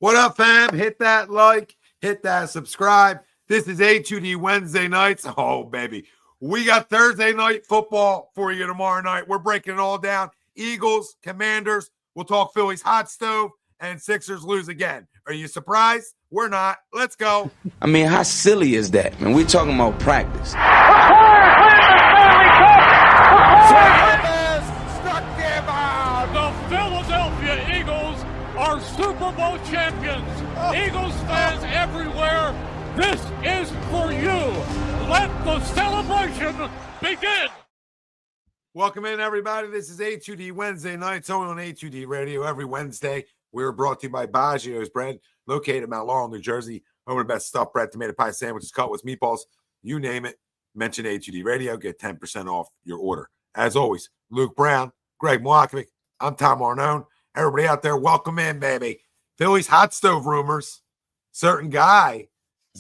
What up, fam? Hit that like, hit that subscribe. This is HUD Wednesday nights. Oh, baby. We got Thursday night football for you tomorrow night. We're breaking it all down. Eagles, Commanders. We'll talk Phillies hot stove, and Sixers lose again. Are you surprised? We're not. Let's go. I mean, how silly is that? Man, we're talking about practice. The Philadelphia Eagles are Super Bowl champions. Eagles fans everywhere, this is for you. Let the celebration begin. Welcome in, everybody. This is HUD Wednesday nights, only on HUD Radio every Wednesday. We're brought to you by Baggio's Bread, located in Mount Laurel, New Jersey. Home of the best stuffed bread, tomato pie sandwiches, cut with meatballs. You name it. Mention HUD Radio, get 10% off your order. As always, Luke Brown, Greg Mlakovic, I'm Tom Arnone. Everybody out there, welcome in, baby. Phillies hot stove rumors. Certain guy,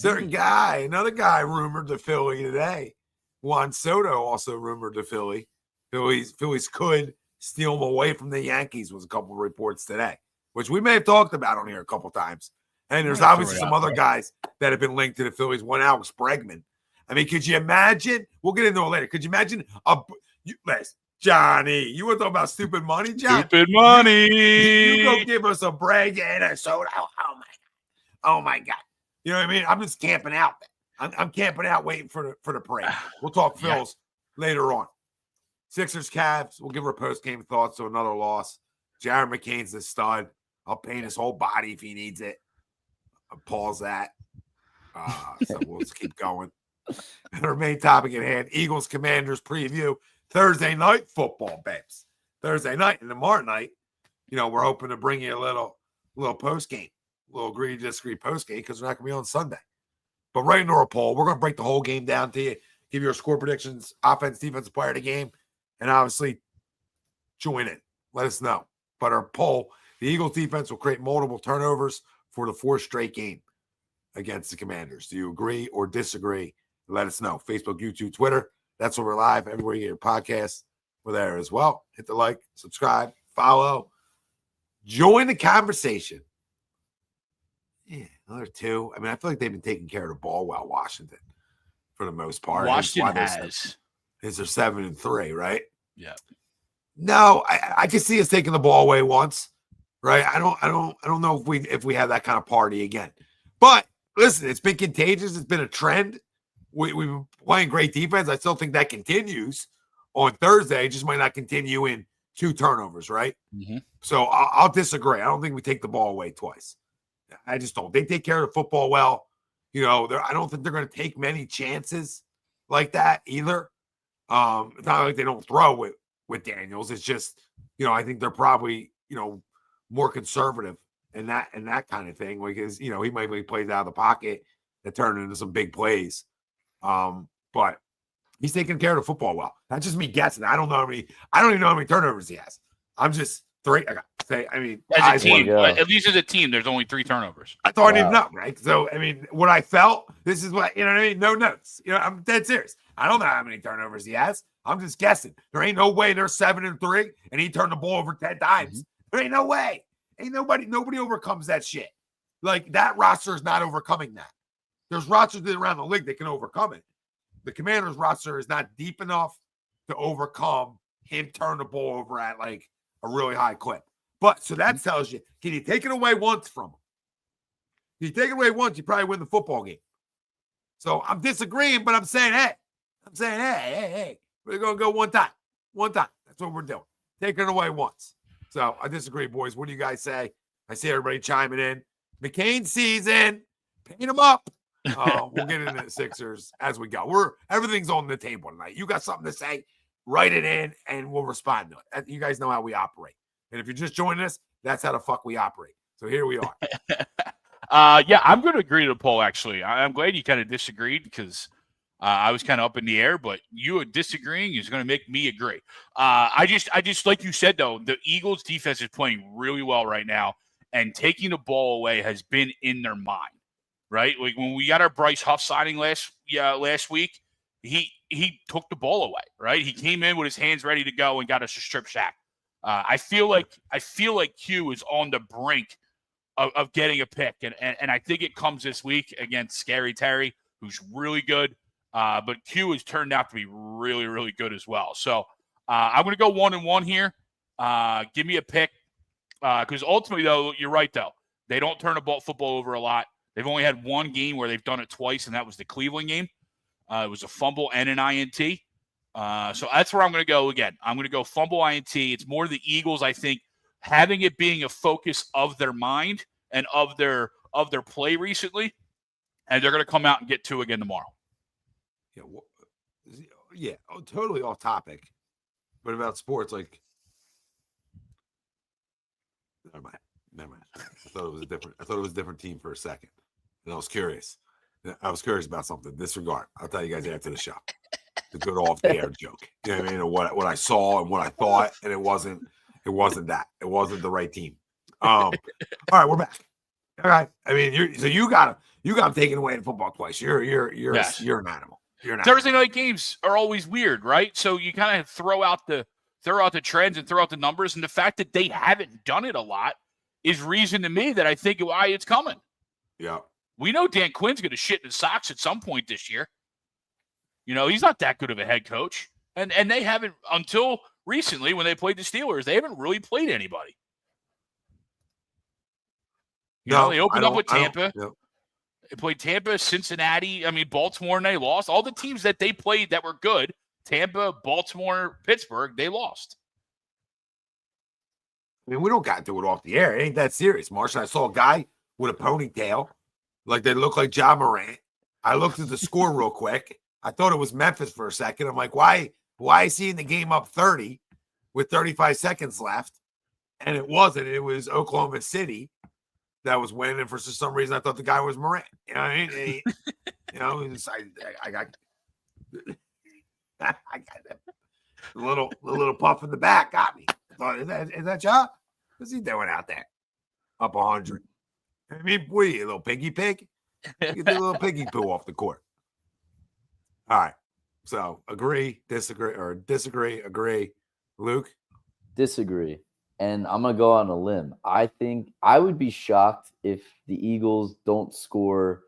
another guy rumored to Philly today. Juan Soto also rumored to Philly. Phillies could steal him away from the Yankees was a couple of reports today, which we may have talked about on here a couple times. And there's obviously some other guys that have been linked to the Phillies. One, Alex Bregman. I mean, could you imagine? We'll get into it later. Could you imagine Johnny, you want to talk about stupid money, John? Stupid money. You go give us a Breg and a soda. Oh my God. You know what I mean? I'm just camping out. I'm camping out waiting for the parade. We'll talk Phils later on. Sixers, Cavs. We'll give our post-game thoughts to another loss. Jared McCain's the stud. I'll paint his whole body if he needs it. I'll pause that. So we'll just keep going. And our main topic at hand, Eagles Commanders preview. Thursday night football, babes. Thursday night and tomorrow night, we're hoping to bring you a little post-game, a little agree to disagree post-game because we're not going to be on Sunday. But right into our poll, we're going to break the whole game down to you, give you our score predictions, offense, defense, player of the game, and obviously join in. Let us know. But our poll, the Eagles defense will create multiple turnovers for the fourth straight game against the Commanders. Do you agree or disagree? Let us know. Facebook, YouTube, Twitter. That's where we're live. Everywhere you get your podcasts, we're there as well. Hit the like, subscribe, follow. Join the conversation. Yeah, another two. I mean, I feel like they've been taking care of the ball well, Washington, for the most part. Washington has. Is they're 7-3, right? Yeah. No, I can see us taking the ball away once, right? I don't know if we have that kind of party again. But listen, it's been contagious. It's been a trend. We've been playing great defense. I still think that continues on Thursday. It just might not continue in 2 turnovers, right? Mm-hmm. So I'll disagree. I don't think we take the ball away twice. I just don't. They take care of the football well. I don't think they're going to take many chances like that either. It's not like they don't throw with Daniels. It's just, I think they're probably, more conservative in that kind of thing because, he might be plays out of the pocket that turn into some big plays. But he's taking care of the football well. That's just me guessing. I don't even know how many turnovers he has. I'm just three. As a team, at least as a team, there's only 3 turnovers. I thought I didn't know, right? So, what I felt, this is what, no notes. I'm dead serious. I don't know how many turnovers he has. I'm just guessing. There ain't no way they're 7-3 and he turned the ball over 10 times. There ain't no way. Ain't nobody overcomes that shit. Like, that roster is not overcoming that. There's rosters around the league that can overcome it. The Commanders roster is not deep enough to overcome him turn the ball over at like a really high clip. But so that tells you, can you take it away once from him? If you take it away once, you probably win the football game. So I'm disagreeing, but I'm saying, hey, we're going to go one time. That's what we're doing. Take it away once. So I disagree, boys. What do you guys say? I see everybody chiming in. McCain season. Paint him up. We'll get into the Sixers as we go. Everything's on the table tonight. You got something to say, write it in, and we'll respond to it. You guys know how we operate. And if you're just joining us, that's how the fuck we operate. So here we are. I'm going to agree to the poll, actually. I'm glad you kind of disagreed because I was kind of up in the air, but you disagreeing is going to make me agree. I just like you said, though, the Eagles' defense is playing really well right now, and taking the ball away has been in their mind, right? Like when we got our Bryce Huff signing last week, he took the ball away, right? He came in with his hands ready to go and got us a strip sack. I feel like Q is on the brink of getting a pick. And I think it comes this week against Scary Terry, who's really good. But Q has turned out to be really, really good as well. So I'm going to go 1-1 here. Give me a pick. Because ultimately, though, you're right, though. They don't turn a football over a lot. They've only had one game where they've done it twice, and that was the Cleveland game. It was a fumble and an INT. So that's where I'm going to go again. I'm going to go fumble INT. It's more the Eagles, I think, having it being a focus of their mind and of their play recently, and they're going to come out and get 2 again tomorrow. Yeah, totally off topic. But about sports, like, never mind. I thought it was a different team for a second, and I was curious. I was curious about something. Disregard. I'll tell you guys after the show. The good off the air joke. You know what I mean? Or what I saw and what I thought, and it wasn't that. It wasn't the right team. All right, we're back. All right. I mean, you got him taken away in football twice. You're Yes. you're an animal. You're an animal. Thursday night games are always weird, right? So you kind of throw out the trends and throw out the numbers, and the fact that they haven't done it a lot is reason to me that I think why it's coming. Yeah. We know Dan Quinn's going to shit in his socks at some point this year. You know, he's not that good of a head coach. And they haven't, until recently when they played the Steelers, they haven't really played anybody. You know, they opened up with Tampa. They played Tampa, Cincinnati, Baltimore, and they lost. All the teams that they played that were good, Tampa, Baltimore, Pittsburgh, they lost. I mean, we don't got to do it off the air. It ain't that serious, Marshall. I saw a guy with a ponytail, like they look like Ja Morant. I looked at the score real quick. I thought it was Memphis for a second. I'm like, why is he in the game up 30 with 35 seconds left? And it wasn't. It was Oklahoma City that was winning. And for some reason, I thought the guy was Morant. You know what I mean? I got that little puff in the back. Got me. I thought, is that Ja? What's he doing out there? Up 100. I mean, what are you, a little piggy pig? Get the little piggy poo off the court. All right. So agree, agree. Luke? Disagree. And I'm going to go on a limb. I think I would be shocked if the Eagles don't score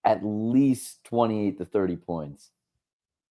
at least 28 to 30 points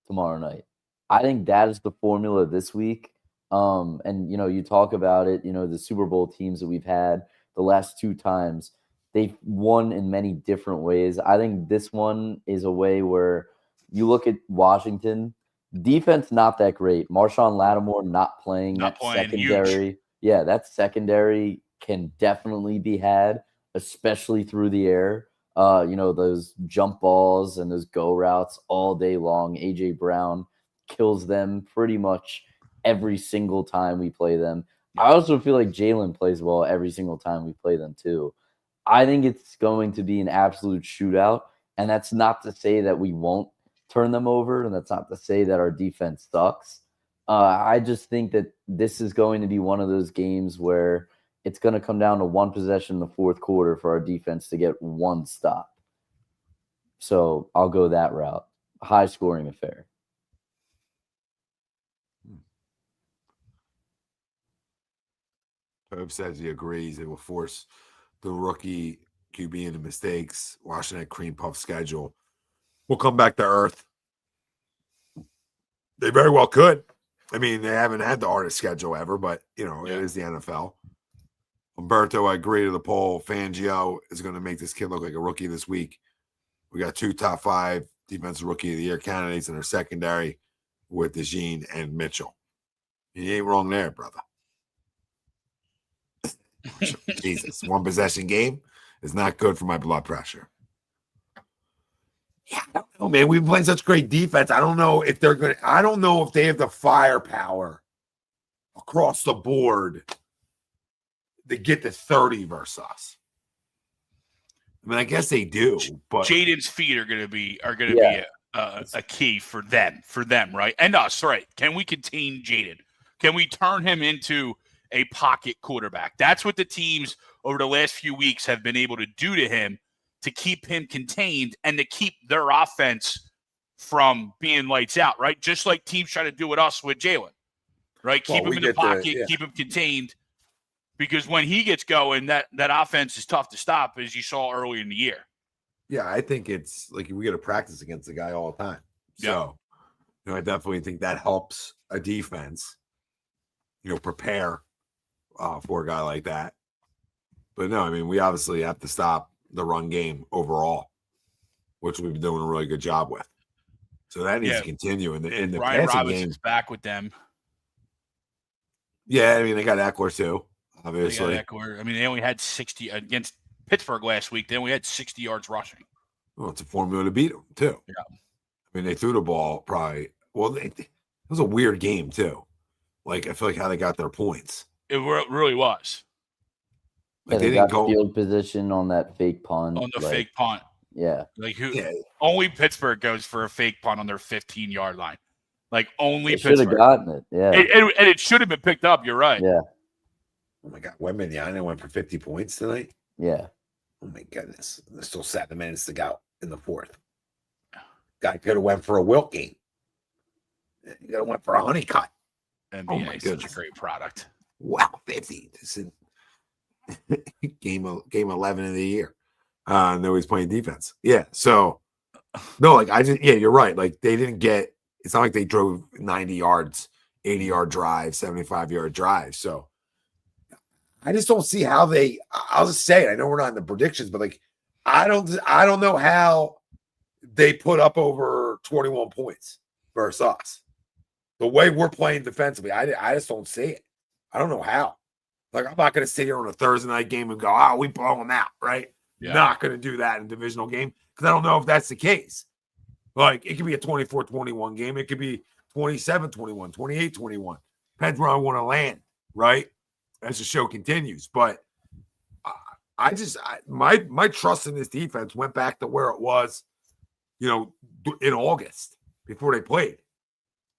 tomorrow night. I think that is the formula this week. And, you talk about it, the Super Bowl teams that we've had the last 2 times, they've won in many different ways. I think this one is a way where you look at Washington, defense not that great. Marshawn Lattimore not playing. Secondary. Huge. Yeah, that secondary can definitely be had, especially through the air. Those jump balls and those go routes all day long. A.J. Brown kills them pretty much every single time we play them. I also feel like Jalen plays well every single time we play them too. I think it's going to be an absolute shootout, and that's not to say that we won't turn them over, and that's not to say that our defense sucks. I just think that this is going to be one of those games where it's going to come down to one possession in the fourth quarter for our defense to get one stop. So I'll go that route. High-scoring affair. Pope says he agrees. It will force the rookie QB into mistakes. Washington cream puff schedule. We'll come back to earth. They very well could. I mean, they haven't had the hardest schedule ever, but, it is the NFL. Umberto, I agree to the poll. Fangio is going to make this kid look like a rookie this week. We got 2 top 5 defensive rookie of the year candidates in our secondary with DeJean and Mitchell. You ain't wrong there, brother. Jesus, one possession game is not good for my blood pressure. Yeah, I don't know, man. We've been playing such great defense. I don't know if they have the firepower across the board to get to 30 versus us. I mean, I guess they do, but Jaden's feet are going to be a key for them, right? And us, right? Can we contain Jaden? Can we turn him into a pocket quarterback? That's what the teams over the last few weeks have been able to do to him, to keep him contained and to keep their offense from being lights out, right? Just like teams try to do with us with Jalen, right? Keep him in the pocket, keep him contained. because when he gets going, that offense is tough to stop, as you saw early in the year. Yeah, I think it's like we got to practice against the guy all the time. So, I definitely think that helps a defense, prepare for a guy like that. But no, I mean, we obviously have to stop the run game overall, which we've been doing a really good job with. So that needs to continue. In the Brian passing Robinson's game, back with them. Yeah, I mean, they got Eckler too, obviously. Eckler. I mean, they only had 60 against Pittsburgh last week. They only had 60 yards rushing. Well, it's a formula to beat them too. Yeah. I mean, they threw the ball probably. Well, it was a weird game too. Like, I feel like how they got their points. It really was. Like, they didn't go field position on that fake punt. On the fake punt. Yeah. Like only Pittsburgh goes for a fake punt on their 15-yard line. Like only Pittsburgh should have gotten it. Yeah. And it should have been picked up. You're right. Yeah. Oh my God. Wembanyama went for 50 points tonight. Yeah. Oh my goodness. There's still 7 minutes to go in the fourth. Guy could have went for a Wilt game. You could have went for a Honeycutt. NBA oh my is goodness. such a great product. Wow, 50. This is game 11 of the year. Nobody's playing defense. Yeah. So no, like you're right. Like they didn't get. It's not like they drove 90 yards, 80-yard drive, 75-yard drive. So I just don't see how they. I'll just say it. I know we're not in the predictions, but like I don't know how they put up over 21 points versus us. The way we're playing defensively, I just don't see it. I don't know how. Like, I'm not going to sit here on a Thursday night game and go, we blow them out, right? Yeah. Not going to do that in a divisional game because I don't know if that's the case. Like, it could be a 24-21 game. It could be 27-21, 28-21. Depends where I want to land, right? As the show continues. But my trust in this defense went back to where it was, in August before they played,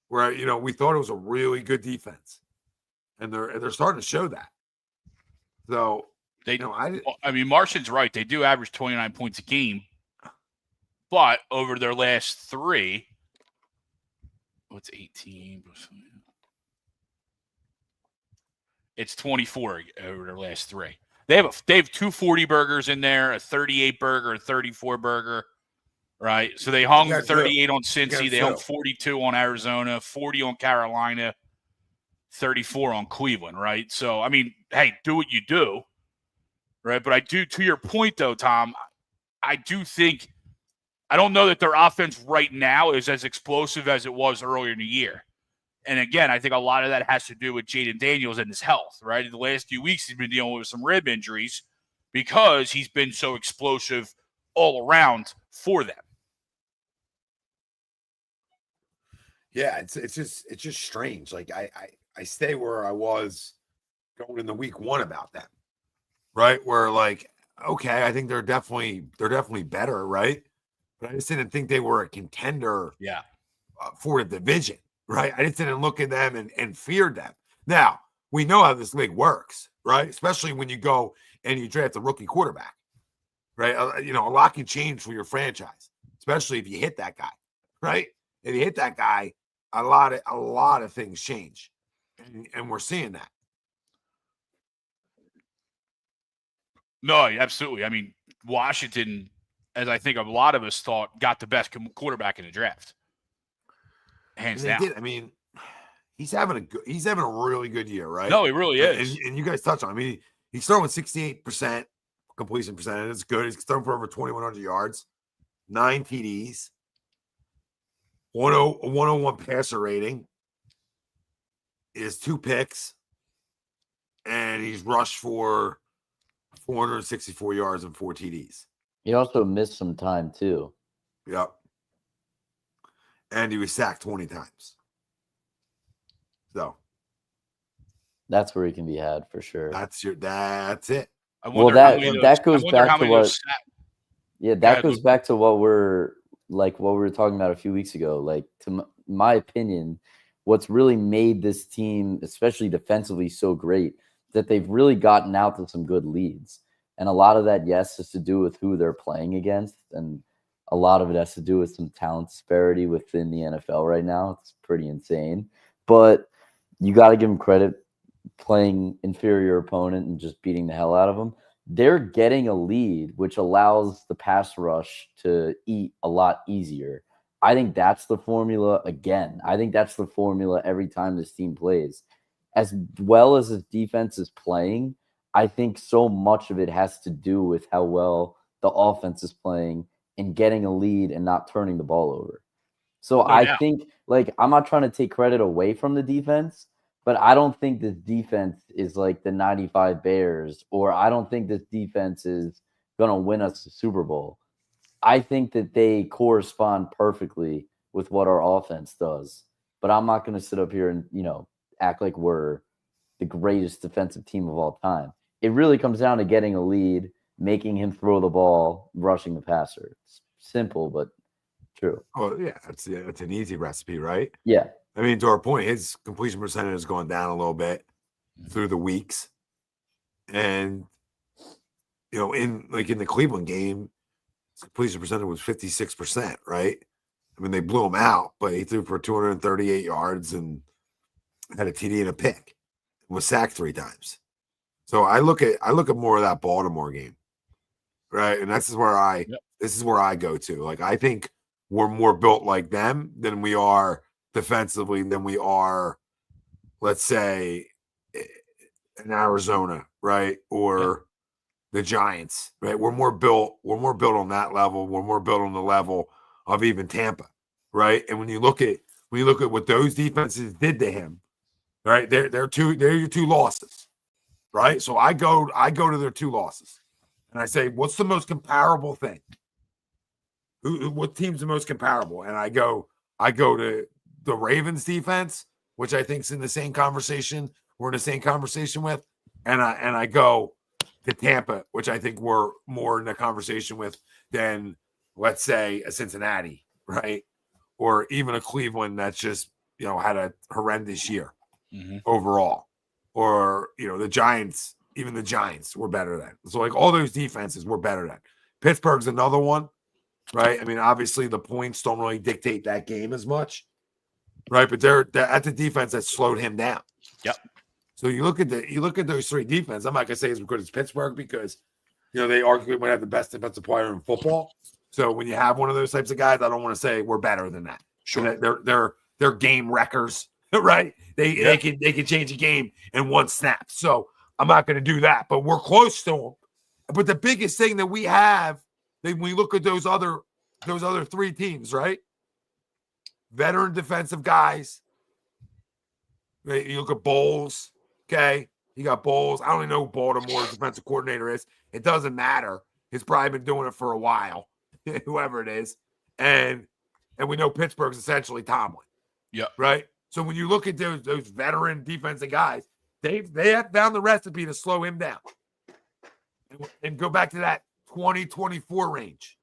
where, we thought it was a really good defense. And they're starting to show that. So Martian's right. They do average 29 points a game, but over their last 3, what's 18? It's 24 over their last 3. They have 2 40 burgers in there, a 38 burger, a 34 burger, right? So they hung 38 on Cincy, they hung 42 on Arizona, 40 on Carolina, 34 on Cleveland, right? So, I mean, hey, do what you do, right? But I do, to your point, though, Tom, I do think – I don't know that their offense right now is as explosive as it was earlier in the year. And, again, I think a lot of that has to do with Jaden Daniels and his health, right? In the last few weeks, he's been dealing with some rib injuries because he's been so explosive all around for them. Yeah, it's just strange. Like, I stay where I was going in the week 1 about them, right? Where like, okay, I think they're definitely better, right? But I just didn't think they were a contender, for the division, right? I just didn't look at them and feared them. Now we know how this league works, right? Especially when you go and you draft a rookie quarterback, right? A lot can change for your franchise, especially if you hit that guy, right? If you hit that guy, a lot of things change. And we're seeing that. No, absolutely. I mean, Washington, as I think a lot of us thought, got the best quarterback in the draft. Hands down. I mean, he's having a really good year, right? No, he really is. And you guys touched on. I mean, he's throwing 68% completion percentage. It's good. He's throwing for over 2,100 yards, 9 TDs, 101 passer rating. He has 2 picks, and he's rushed for 464 yards and 4 TDs. He also missed some time, too. Yep. And he was sacked 20 times. So. That's where he can be had for sure. That's it. Well, that goes back to what. Yeah, that goes back to what we were talking about a few weeks ago. Like, to my opinion, what's really made this team, especially defensively, so great that they've really gotten out to some good leads. And a lot of that, yes, has to do with who they're playing against. And a lot of it has to do with some talent disparity within the NFL right now. It's pretty insane. But you got to give them credit. playing inferior opponent and just beating the hell out of them. They're getting a lead, which allows the pass rush to eat a lot easier. I think that's the formula again. I think that's the formula every time this team plays. As well as this defense is playing, I think so much of it has to do with how well the offense is playing and getting a lead and not turning the ball over. So I think, like, I'm not trying to take credit away from the defense, but I don't think this defense is like the 95 Bears, or I don't think this defense is going to win us the Super Bowl. I think that they correspond perfectly with what our offense does. But I'm not going to sit up here and, act like we're the greatest defensive team of all time. It really comes down to getting a lead, making him throw the ball, rushing the passer. It's simple, but true. Oh, yeah, it's an easy recipe, right? Yeah. I mean, to our point, his completion percentage has gone down a little bit through the weeks. And, in the Cleveland game, his completion percentage was 56%, right? I mean, they blew him out, but he threw for 238 yards and had a TD and a pick. Was sacked 3 times. So I look at more of that Baltimore game, right? And this is where I go to. Like, I think we're more built like them than we are defensively than we are, let's say, in Arizona, right? Or the Giants, right? We're more built on that level. We're more built on the level of even Tampa, right? And when you look at what those defenses did to him, right? They're your 2 losses, right? So I go to their 2 losses, and I say, what's the most comparable thing? What team's the most comparable? And I go to the Ravens defense, which I think is in the same conversation. We're in the same conversation with, and I go to Tampa, which I think we're more in the conversation with than, let's say, a Cincinnati, right? Or even a Cleveland that's just, had a horrendous year overall. Or, the Giants, even the Giants were better than. So, like, all those defenses were better than. Pittsburgh's another one, right? I mean, obviously the points don't really dictate that game as much, right? But they're at the defense that slowed him down. Yep. So you look at those 3 defense. I'm not gonna say as good as Pittsburgh because they arguably might have the best defensive player in football. So when you have one of those types of guys, I don't want to say we're better than that. Sure, they're game wreckers, right? They can change a game in 1 snap. So I'm not going to do that, but we're close to them. But the biggest thing that we have, when we look at those other 3 teams, right? Veteran defensive guys. Right? You look at Bowles. Okay, you got Bowles. I don't even know who Baltimore's defensive coordinator is. It doesn't matter. He's probably been doing it for a while, whoever it is. And we know Pittsburgh's essentially Tomlin. Yeah. Right? So when you look at those veteran defensive guys, they have found the recipe to slow him down. And go back to that 20-24 range.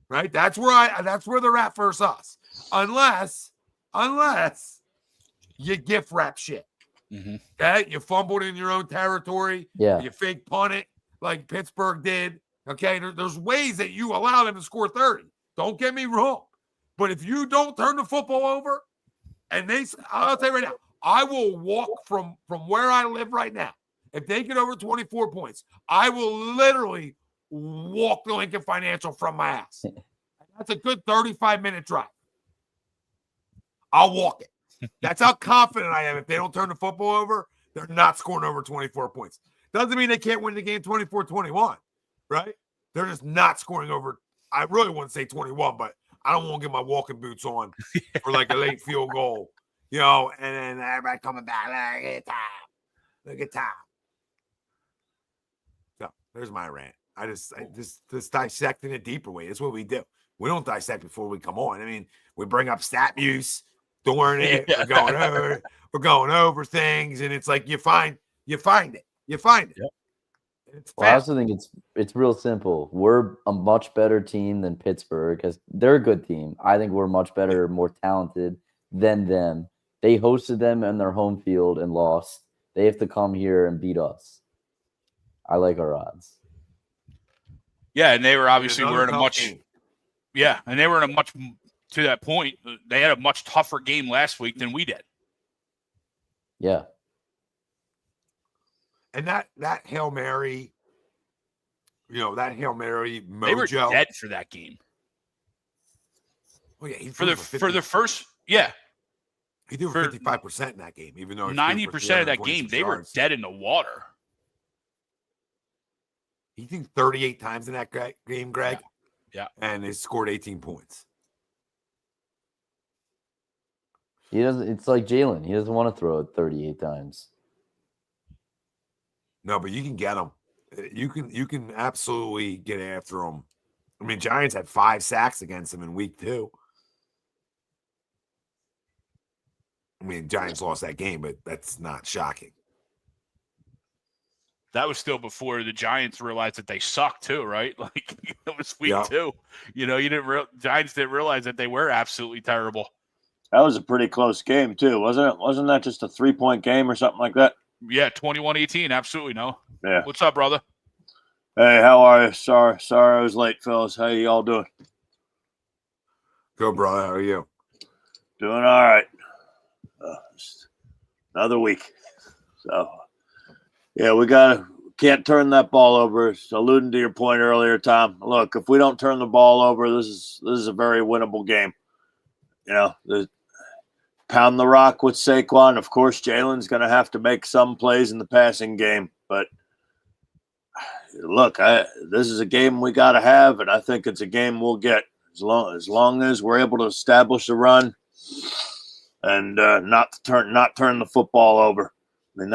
Right? That's where they're at versus us. Unless you gift wrap shit. Okay, you fumbled in your own territory. Yeah, you fake punt it like Pittsburgh did. Okay, there's ways that you allow them to score 30. Don't get me wrong, but if you don't turn the football over, and I'll tell you right now, I will walk from where I live right now. If they get over 24 points, I will literally walk the Lincoln Financial from my house. That's a good 35-minute drive. I'll walk it. That's how confident I am. If they don't turn the football over, they're not scoring over 24 points. Doesn't mean they can't win the game 24-21, right? They're just not scoring over. I really wouldn't say 21, but I don't want to get my walking boots on for like a late field goal, and then everybody coming back. Look at time. So there's my rant. I just dissect in a deeper way. That's what we do. We don't dissect before we come on. I mean, we bring up stat use during it. We're going over things, and it's like you find it. Yep. Well, I also think it's real simple. We're a much better team than Pittsburgh because they're a good team. I think we're much better, more talented than them. They hosted them in their home field and lost. They have to come here and beat us. I like our odds. Yeah, and they were obviously and they were in a much, to that point, they had a much tougher game last week than we did. Yeah. And that Hail Mary, that Hail Mary mojo. They were dead for that game. Oh, yeah, he For the first, yeah. He threw 55% in that game, even though 90% of that game, they were dead in the water. He threw 38 times in that game, Greg. Yeah. And they scored 18 points. He doesn't. It's like Jalen. He doesn't want to throw it 38 times. No, but you can get him. You can absolutely get after him. I mean, Giants had 5 sacks against him in week 2. I mean, Giants lost that game, but that's not shocking. That was still before the Giants realized that they sucked too, right? Like it was week 2. Giants didn't realize that they were absolutely terrible. That was a pretty close game too, wasn't it? Wasn't that just a 3-point game or something like that? Yeah, 21-18. Absolutely no. Yeah. What's up, brother? Hey, how are you? Sorry I was late, fellas. How you all doing? Go, brother. How are you? Doing all right. Another week. So, yeah, can't turn that ball over. It's alluding to your point earlier, Tom. Look, if we don't turn the ball over, this is a very winnable game. Pound the rock with Saquon. Of course, Jalen's going to have to make some plays in the passing game. But, look, this is a game we got to have, and I think it's a game we'll get as long as we're able to establish a run and not turn the football over. I mean,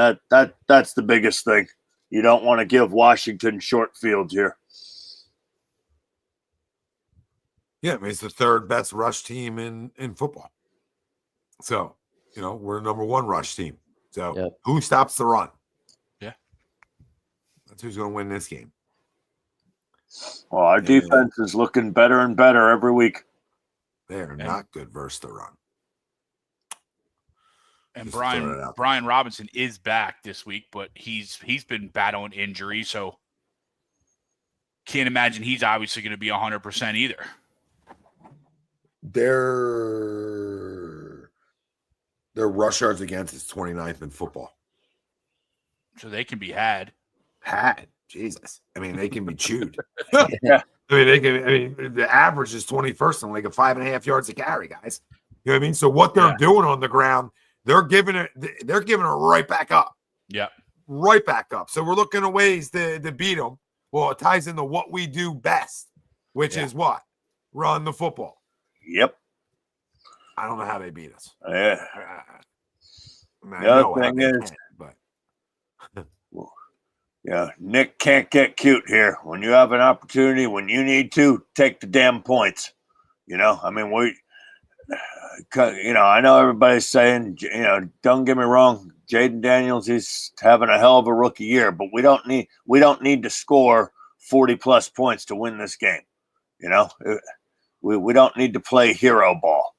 that's the biggest thing. You don't want to give Washington short fields here. Yeah, I mean, it's the 3rd best rush team in football. So, we're number 1 rush team. So, Who stops the run? Yeah. That's who's going to win this game. Well, our defense is looking better and better every week. They are not good versus the run. And Brian Robinson is back this week, but he's been battling injury, so can't imagine he's obviously going to be 100% either. Their rush yards against is 29th in football. So they can be had. Jesus. I mean, they can be chewed. Yeah. The average is 21st in like a 5.5 yards a carry, guys. You know what I mean? So what they're doing on the ground, they're giving it right back up. Yeah. Right back up. So we're looking at ways to beat them. Well, it ties into what we do best, which is what? Run the football. Yep. I don't know how they beat us. Yeah. The other thing is, Nick can't get cute here. When you have an opportunity, when you need to, take the damn points. I mean, I know everybody's saying, don't get me wrong, Jaden Daniels, he's having a hell of a rookie year, but we don't need to score 40+ points to win this game. We don't need to play hero ball.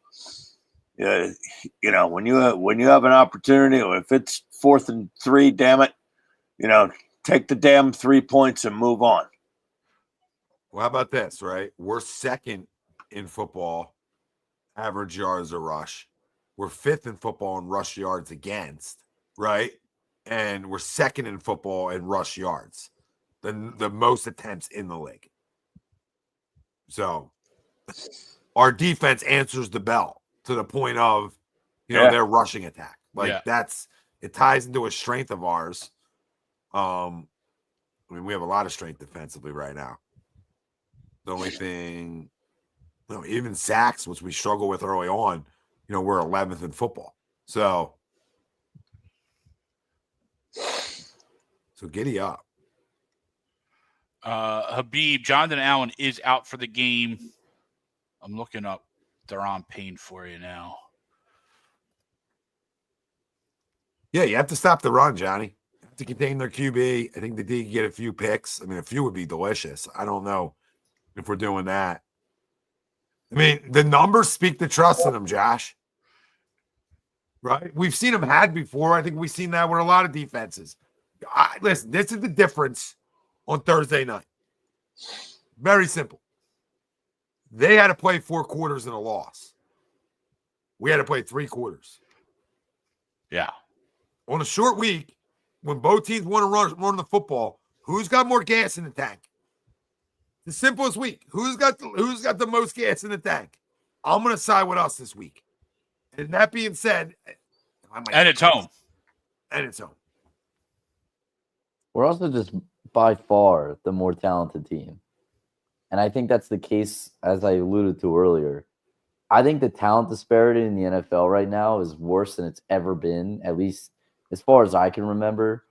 When you have an opportunity, if it's 4th and 3, damn it, take the damn 3 points and move on. Well, how about this, right? We're 2nd in football, average yards a rush. We're 5th in football in rush yards against, right? And we're 2nd in football in rush yards, the most attempts in the league. So our defense answers the bell to the point of, their rushing attack. It ties into a strength of ours. We have a lot of strength defensively right now. The only thing, even sacks, which we struggle with early on, we're 11th in football. So giddy up. Habib, Jonathan Allen is out for the game. I'm looking up Daron Payne for you now. Yeah, you have to stop the run, Johnny. You have to contain their QB. I think the D can get a few picks. I mean, a few would be delicious. I don't know if we're doing that. I mean, the numbers speak the trust in them, Josh. Right? We've seen them had before. I think we've seen that with a lot of defenses. Listen, this is the difference on Thursday night. Very simple. They had to play 4 quarters in a loss. We had to play 3 quarters. Yeah. On a short week, when both teams want to run the football, who's got more gas in the tank? The simplest week. Who's got the most gas in the tank? I'm going to side with us this week. And that being said, and it's home. And it's home. We're also just by far the more talented team. And I think that's the case, as I alluded to earlier. I think the talent disparity in the NFL right now is worse than it's ever been, at least as far as I can remember.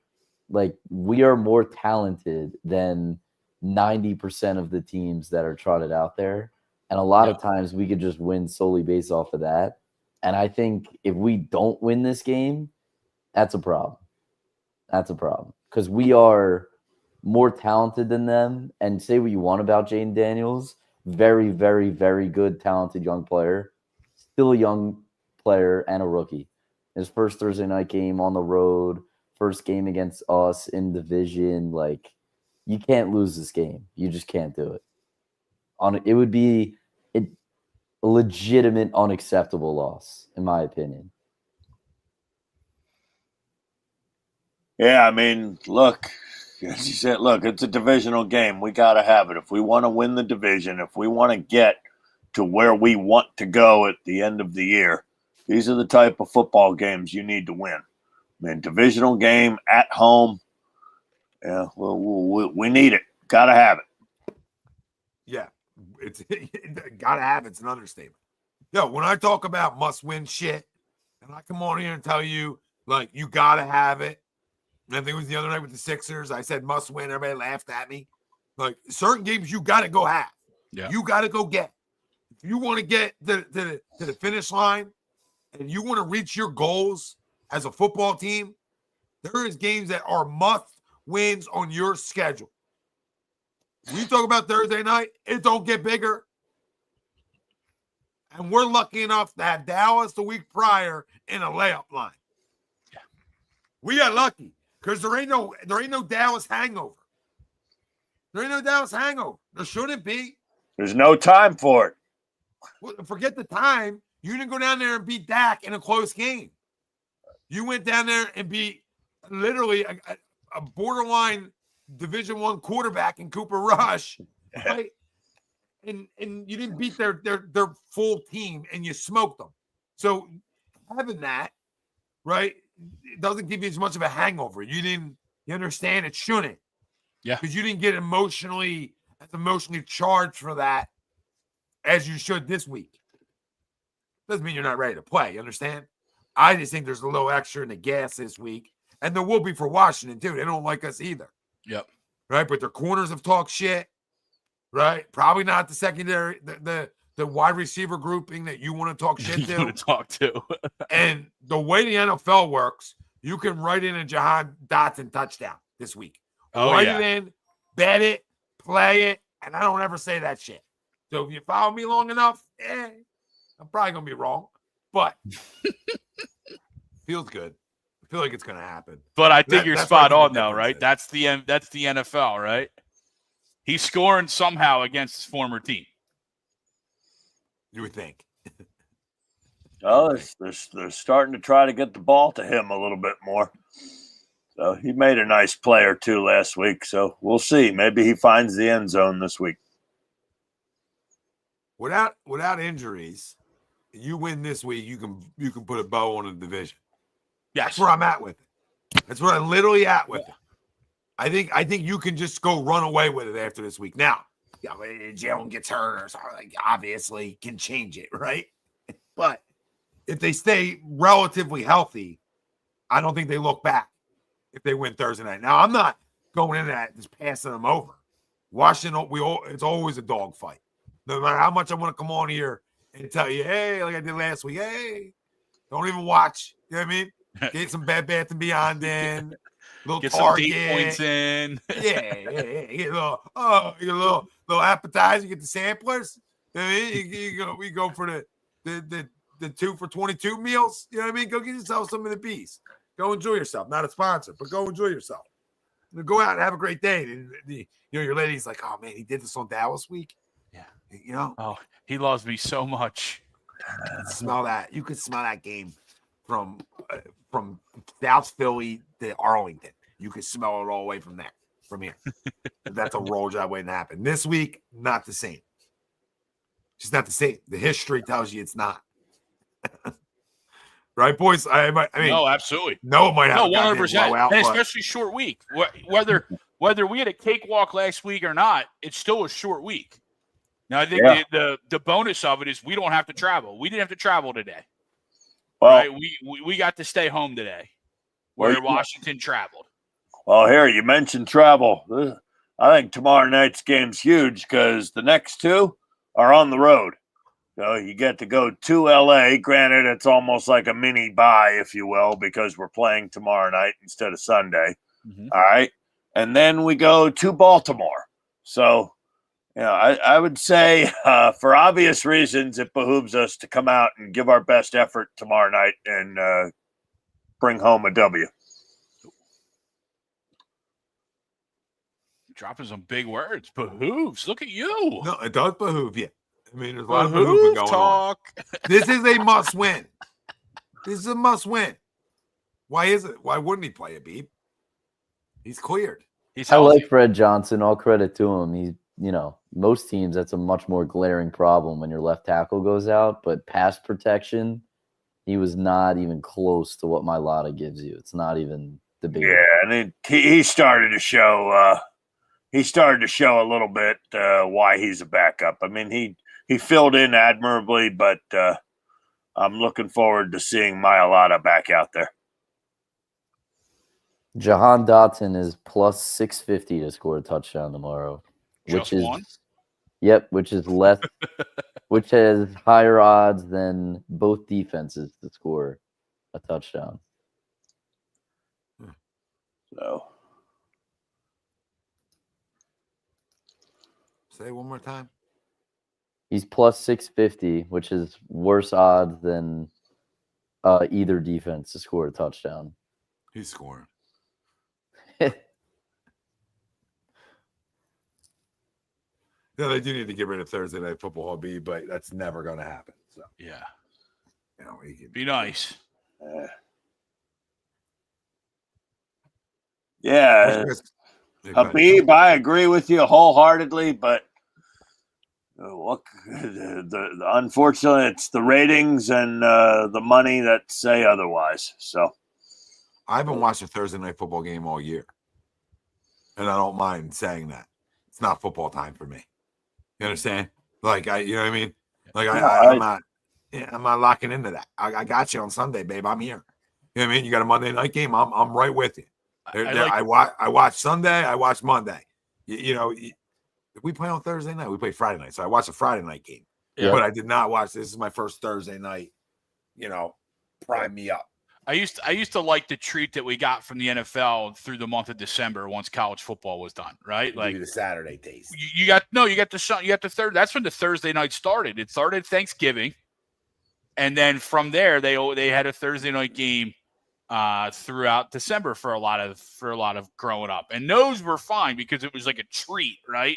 Like, we are more talented than 90% of the teams that are trotted out there. And a lot of times we could just win solely based off of that. And I think if we don't win this game, that's a problem. That's a problem. Because we are more talented than them. And say what you want about Jaden Daniels, very, very, very good, talented young player. Still a young player and a rookie. His first Thursday night game on the road, first game against us in division. Like, you can't lose this game. You just can't do it. It would be a legitimate, unacceptable loss, in my opinion. Yeah, I mean, look, as you said, look, it's a divisional game. We got to have it. If we want to win the division, if we want to get to where we want to go at the end of the year, these are the type of football games you need to win. I mean, divisional game at home, yeah, we need it. Got to have it. Yeah, it's got to have it. It's an understatement. Yo, when I talk about must-win shit, and I come on here and tell you, like, you got to have it. And I think it was the other night with the Sixers. I said must win. Everybody laughed at me. Like, certain games you got to go have. Yeah. You got to go get. If you want to get to the finish line and you want to reach your goals as a football team, there is games that are must wins on your schedule. We talk about Thursday night, it don't get bigger. And we're lucky enough to have Dallas the week prior in a layup line. Yeah. We got lucky. Because there ain't no Dallas hangover. There ain't no Dallas hangover. There shouldn't be. There's no time for it. Well, forget the time. You didn't go down there and beat Dak in a close game. You went down there and beat literally a borderline Division I quarterback in Cooper Rush, right? And you didn't beat their full team, and you smoked them. So having that, right? It doesn't give you as much of a hangover. You understand it shouldn't. Yeah. Because you didn't get emotionally charged for that as you should this week. Doesn't mean you're not ready to play. You understand? I just think there's a little extra in the gas this week. And there will be for Washington, too. They don't like us either. Yep. Right? But their corners have talked shit. Right? Probably not the secondary, the wide receiver grouping that you want to talk shit to. You want to talk to. And the way the NFL works, you can write in a Jahan Dotson touchdown this week. Write it in, bet it, play it, and I don't ever say that shit. So if you follow me long enough, I'm probably going to be wrong. But feels good. I feel like it's going to happen. But I think you're spot on, though, right? That's the NFL, right? He's scoring somehow against his former team. You would think. Oh, they're starting to try to get the ball to him a little bit more. So he made a nice play or two last week. So we'll see. Maybe he finds the end zone this week. Without injuries, you win this week, you can put a bow on the division. Yes. That's where I'm at with it. That's where I'm literally at with it. I think you can just go run away with it after this week. Now, Jalen gets hurt or something, like, obviously can change it, right? But if they stay relatively healthy, I don't think they look back if they win Thursday night. Now, I'm not going into that just passing them over. Washington, it's always a dogfight. No matter how much I want to come on here and tell you, hey, like I did last week, hey, don't even watch. You know what I mean? Get some Bed Bath & Beyond in. Get Target. Some date points in. Yeah. Get a little appetizer. You get the samplers. We go for the 2 for $22 meals. You know what I mean? Go get yourself some of the bees. Go enjoy yourself. Not a sponsor, but go enjoy yourself. Go out and have a great day. And your lady's like, oh man, he did this on Dallas week. Yeah. Oh, he loves me so much. Smell that. You could smell that game from South Philly to Arlington. You could smell it all the way from here. That's a roll job waiting to happen. This week, not the same. Just not the same. The history tells you it's not. Right, boys? I mean, no, absolutely. No, it might have 100%. blowout, and especially short week. Whether we had a cakewalk last week or not, it's still a short week. Now, I think the bonus of it is we don't have to travel. We didn't have to travel today. Well, right? We got to stay home today, where Washington traveled. Well, here, you mentioned travel. I think tomorrow night's game's huge because the next two are on the road. So you get to go to LA. Granted, it's almost like a mini bye, if you will, because we're playing tomorrow night instead of Sunday. Mm-hmm. All right. And then we go to Baltimore. So, I would say for obvious reasons, it behooves us to come out and give our best effort tomorrow night and bring home a W. Dropping some big words. Behooves. Look at you. No, it does behoove you. I mean, there's a lot of behooving going on. This is a must-win. This is a must-win. Why is it? Why wouldn't he play a beep? He's cleared. I like Fred Johnson. All credit to him. He's, most teams, that's a much more glaring problem when your left tackle goes out. But pass protection, he was not even close to what Mailata gives you. It's not even debatable. Yeah, and he started to show. He started to show a little bit why he's a backup. I mean, he filled in admirably, but I'm looking forward to seeing Mailata back out there. Jahan Dotson is plus 650 to score a touchdown tomorrow. Which is less, which has higher odds than both defenses to score a touchdown. So, say it one more time. He's plus 650, which is worse odds than either defense to score a touchdown. He's scoring. Yeah, they do need to get rid of Thursday Night Football hobby, but that's never going to happen. So yeah, he can be nice. Yeah, Habib, I agree with you wholeheartedly, but unfortunately, it's the ratings and the money that say otherwise. So I haven't watched a Thursday Night Football game all year, and I don't mind saying that. It's not football time for me. You understand? Like you know what I mean? Like I'm not locking into that. I got you on Sunday, babe. I'm here. You know what I mean? You got a Monday night game. I'm right with you. I watch Sunday. I watch Monday. If we play on Thursday night, we play Friday night. So I watched a Friday night game, but I did not watch. This is my first Thursday night. Prime me up. I used to like the treat that we got from the NFL through the month of December once college football was done, right? Like the Saturday taste. You got the third. That's when the Thursday night started. It started Thanksgiving, and then from there they had a Thursday night game throughout December for a lot of growing up, and those were fine because it was like a treat, right?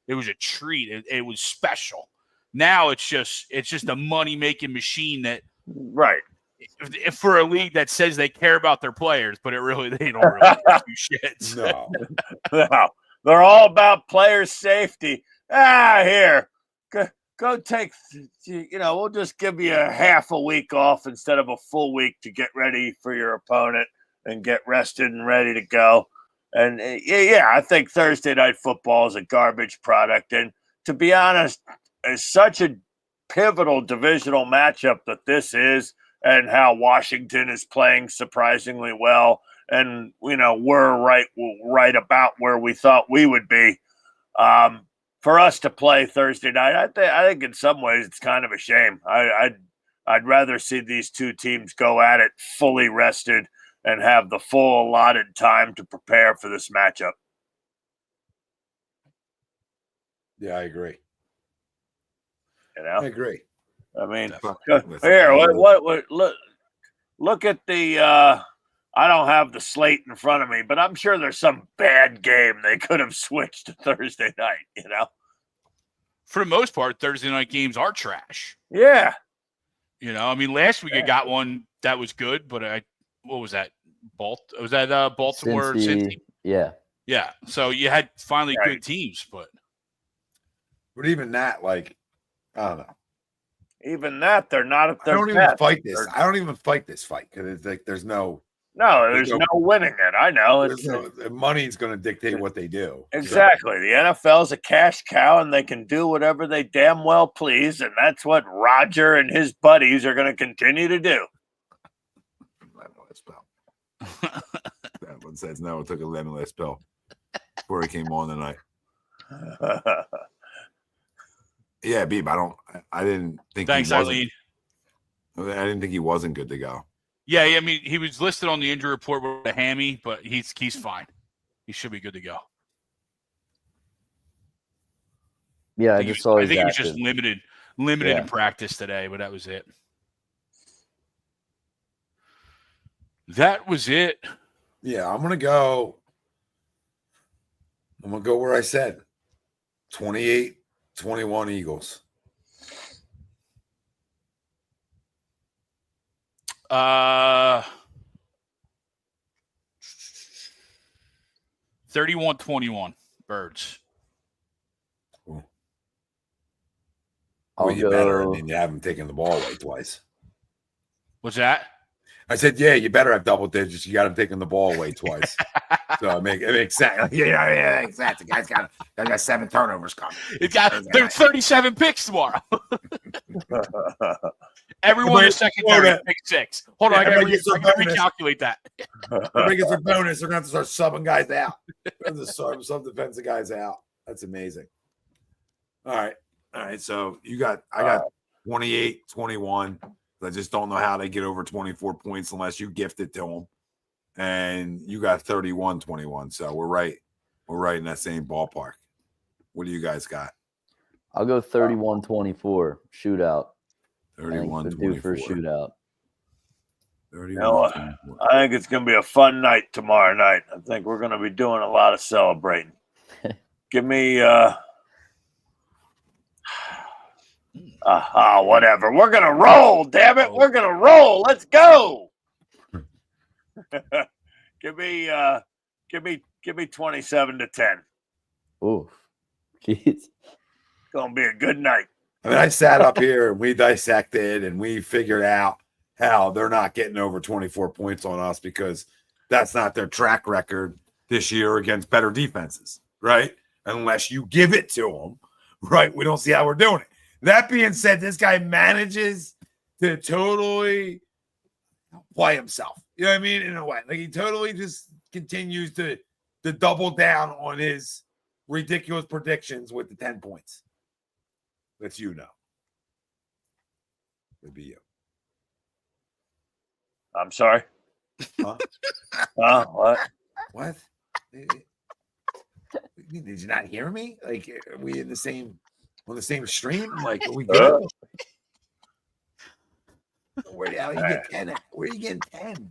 It was a treat. It was special. Now it's just a money making machine that right. If for a league that says they care about their players, but they don't really do shit. No, they're all about player safety. Here, go take. We'll just give you a half a week off instead of a full week to get ready for your opponent and get rested and ready to go. And I think Thursday Night Football is a garbage product. And to be honest, it's such a pivotal divisional matchup that this is. And how Washington is playing surprisingly well, and we're right about where we thought we would be. For us to play Thursday night, I think in some ways it's kind of a shame. I'd rather see these two teams go at it fully rested and have the full allotted time to prepare for this matchup. Yeah, I agree. I agree. I mean, here, what look at the I don't have the slate in front of me, but I'm sure there's some bad game they could have switched to Thursday night, For the most part, Thursday night games are trash. Yeah. I mean, last week I got one that was good, but what was that? Was that Baltimore? Cincy? Yeah. Yeah. So you had finally Right. good teams, but even that, like, I don't know. Even that, they're not at I their don't even best. fight this. I don't even fight this fight because it's like there's no there's no winning it. I know. the money's going to dictate what they do. Exactly. The NFL is a cash cow, and they can do whatever they damn well please, and that's what Roger and his buddies are going to continue to do. That one says no. It took a lemonless pill before he came on tonight. Yeah, Beeb. I didn't think. Thanks, Eileen. I didn't think he wasn't good to go. Yeah, I mean, he was listed on the injury report with a hammy, but he's fine. He should be good to go. Yeah, I think he was just limited in practice today, but that was it. That was it. Yeah, I'm gonna go where I said. 28-21 Eagles. 31-21 Birds. Cool. I'll you better. I mean, you haven't taken the ball away twice. What's that? I said, yeah, you better have double digits. You got him taking the ball away twice. So it makes sense. Yeah, exactly. The guy's got 7 turnovers coming. There's 37 picks tomorrow. Everyone is secondary pick 6. Hold on, I gotta recalculate that. Everybody gets their bonus. They're gonna have to start subbing guys out. They're gonna start some defensive guys out. That's amazing. All right. So I got 28-21. I just don't know how they get over 24 points unless you gift it to them. And you got 31-21. So we're right. We're right in that same ballpark. What do you guys got? I'll go 31-24 shootout. 31-24 for a shootout. 31-24. I think it's going to be a fun night tomorrow night. I think we're going to be doing a lot of celebrating. Give me whatever. We're going to roll, damn it. We're going to roll. Let's go. Give me 27-10. Ooh. Jeez. Going to be a good night. I mean, I sat up here and we dissected and we figured out how they're not getting over 24 points on us because that's not their track record this year against better defenses, right? Unless you give it to them, right? We don't see how we're doing it. That being said, this guy manages to totally play himself. You know what I mean? In a way, like he totally just continues to double down on his ridiculous predictions with the 10 points. That's It'd be you. I'm sorry. Huh? What? What? Did you not hear me? Like, are we on the same stream? Like, are we good? Where do you get 10 at? Where are you getting 10?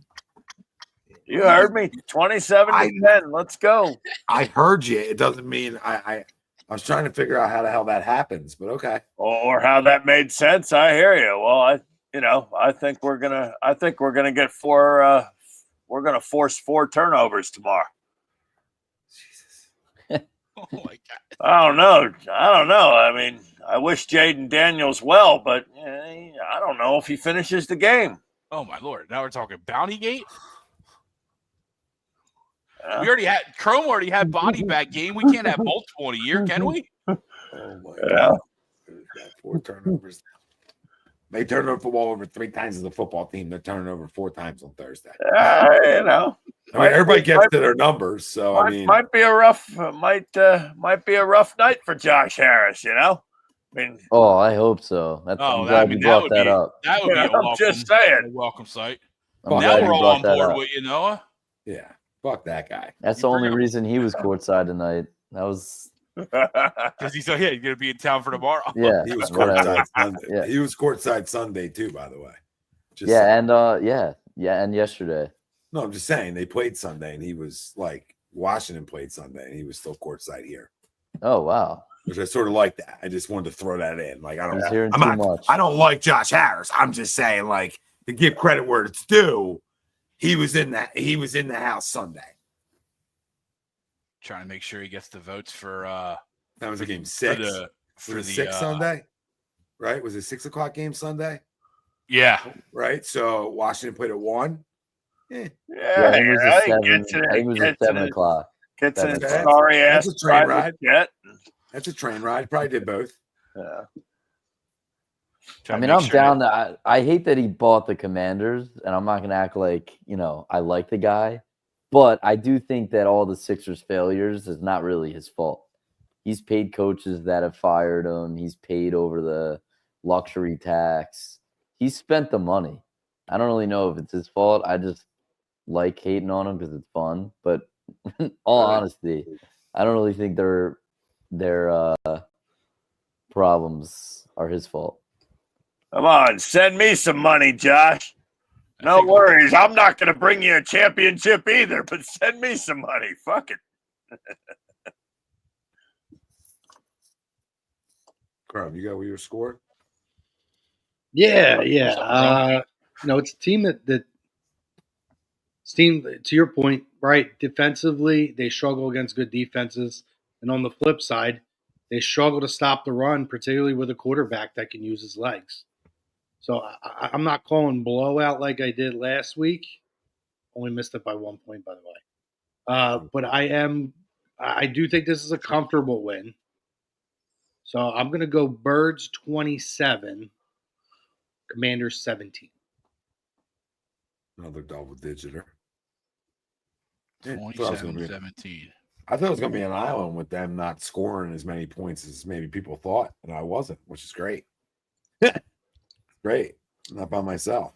You heard me. 27-10. Let's go. I heard you. It doesn't mean I was trying to figure out how the hell that happens, but okay. Or how that made sense. I hear you. Well, I think we're gonna get we're gonna force 4 turnovers tomorrow. Jesus. Oh my God. I don't know. I mean, I wish Jaden Daniels well, but I don't know if he finishes the game. Oh my Lord. Now we're talking Bounty Gate. Chrome already had body bag game. We can't have multiple in a year, can we? Oh my God. 4 turnovers. They turned over the ball over 3 times as a football team. They're turning over 4 times on Thursday. I mean, everybody gets to their numbers, so might be a rough night for Josh Harris. I mean, I hope so. I'm glad you brought that up. That would be a welcome sight. I'm now glad we're you all on brought that board up. with you, Noah. Yeah, fuck that guy. That's the only reason he was courtside tonight. That was because he's going to be in town for tomorrow. Yeah, he was courtside Sunday. Yeah. He was courtside Sunday too, by the way. And yesterday. No, I'm just saying they played Sunday, and he was like Washington played Sunday, and he was still courtside here. Oh wow! Which I sort of like that. I just wanted to throw that in. Like I don't like Josh Harris. I'm just saying, like, to give credit where it's due, he was in the house Sunday. Trying to make sure he gets the votes for That was a game 6. For the 6 Sunday, right? Was it 6 o'clock game Sunday? Yeah. Right. So Washington played at 1. Yeah, I think it was a 7. I think it was at 7 o'clock. Gets in Okay. sorry ass. That's a train ride. Jet. That's a train ride. Probably did both. Yeah. I mean, I'm down. I hate that he bought the Commanders, and I'm not going to act like, I like the guy. But I do think that all the Sixers' failures is not really his fault. He's paid coaches that have fired him. He's paid over the luxury tax. He's spent the money. I don't really know if it's his fault. I just like hating on him because it's fun. But in all honesty, I don't really think their problems are his fault. Come on, send me some money, Josh. No worries. I'm not going to bring you a championship either, but send me some money. Fuck it. Carl, you got your score? Yeah. It's a team that to your point, right? Defensively, they struggle against good defenses. And on the flip side, they struggle to stop the run, particularly with a quarterback that can use his legs. So I'm not calling blowout like I did last week. Only missed it by 1 point, by the way. But I do think this is a comfortable win. So I'm going to go Birds 27, Commanders 17. Another double digiter. 27-17. I thought it was going to be an island with them not scoring as many points as maybe people thought, and I wasn't, which is great. Great. Not by myself.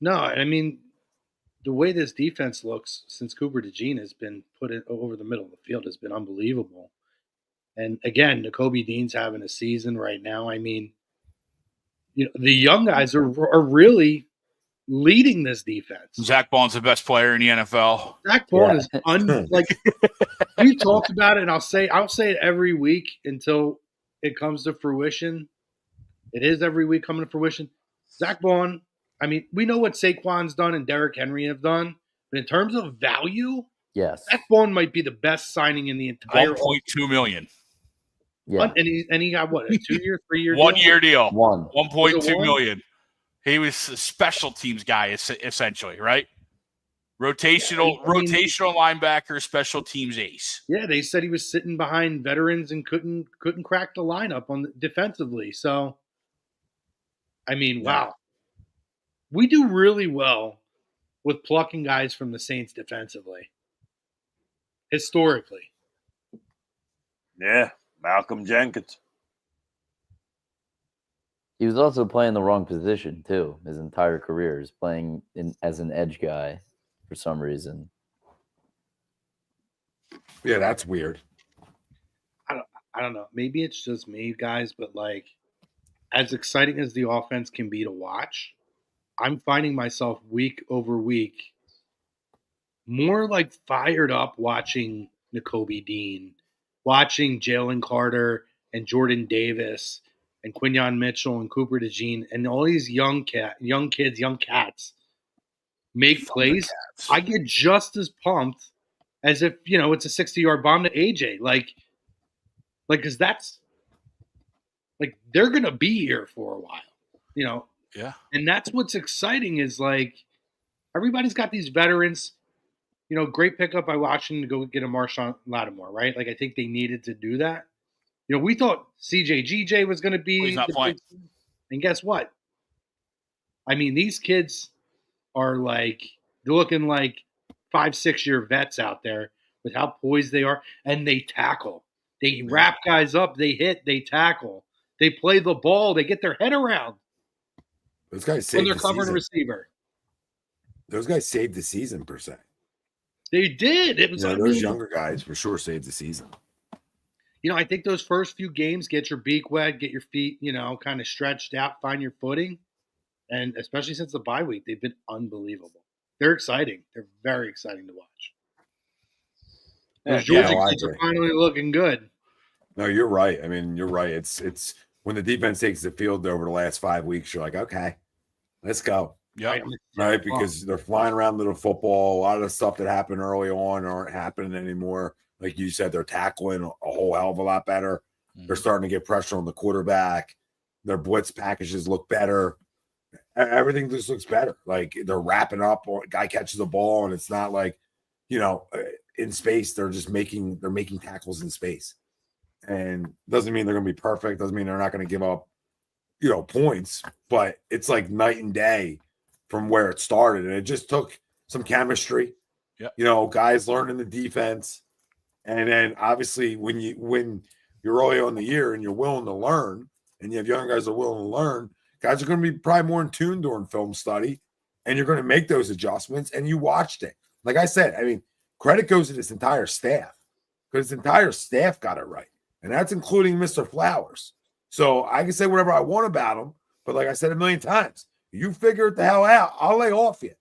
No, I mean, the way this defense looks since Cooper DeJean has been put in over the middle of the field has been unbelievable. And again, Nakobe Dean's having a season right now. I mean, the young guys are really leading this defense. Zach Bond's the best player in the NFL. Zach Bond is we talked about it, and I'll say it every week until it comes to fruition. It is every week coming to fruition. Zach Bond, I mean, we know what Saquon's done and Derrick Henry have done, but in terms of value, yes, Zach Bond might be the best signing in the entire 1.2 million. Yeah. And he got what, a 2-year, 3-year deal? 1 year deal. 1.2 1? million. He was a special teams guy, essentially, right? Rotational linebacker, special teams ace. Yeah, they said he was sitting behind veterans and couldn't crack the lineup defensively. So, I mean, wow. We do really well with plucking guys from the Saints defensively. Historically. Yeah, Malcolm Jenkins. He was also playing the wrong position, too. His entire career is playing as an edge guy for some reason. Yeah, that's weird. I don't know. Maybe it's just me, guys, but as exciting as the offense can be to watch, I'm finding myself week over week more fired up watching Nakobe Dean, watching Jalen Carter and Jordan Davis and Quinyon Mitchell and Cooper DeJean and all these young cats make plays. I get just as pumped as if, it's a 60-yard bomb to AJ. Because that's they're going to be here for a while, Yeah. And that's what's exciting is everybody's got these veterans, great pickup by Washington to go get a Marshawn Lattimore, right? I think they needed to do that. We thought CJ was going to be. He's not playing. And guess what? I mean, these kids are they're looking like 5-6 year vets out there with how poised they are. And they tackle. They wrap guys up. They hit. They tackle. They play the ball. They get their head around. Those guys saved when they're the covering season. a receiver. Those guys saved the season, per se. They did. It was those younger guys for sure saved the season. I think those first few games, get your beak wet, get your feet, kind of stretched out, find your footing. And especially since the bye week, they've been unbelievable. They're exciting. They're very exciting to watch. Those Georgia kids are finally looking good. No, you're right. I mean, you're right. It's when the defense takes the field over the last 5 weeks, you're like, okay, let's go. Yeah. Right? Because they're flying around little football. A lot of the stuff that happened early on aren't happening anymore. Like you said, they're tackling a whole hell of a lot better. They're starting to get pressure on the quarterback. Their blitz packages look better. Everything just looks better. Like they're wrapping up, or a guy catches the ball, and it's not like, in space. They're making tackles in space. And doesn't mean they're going to be perfect. Doesn't mean they're not going to give up, points. But it's like night and day from where it started. And it just took some chemistry. Yeah. Guys learning the defense. And then obviously when you're early on the year and you're willing to learn, and you have young guys that are willing to learn, guys are going to be probably more in tune during film study, and you're going to make those adjustments. And you watched it. Like I said, I mean, credit goes to this entire staff, because this entire staff got it right. And that's including Mr. Flowers. So I can say whatever I want about him, but like I said a million times, you figure it the hell out. I'll lay off you,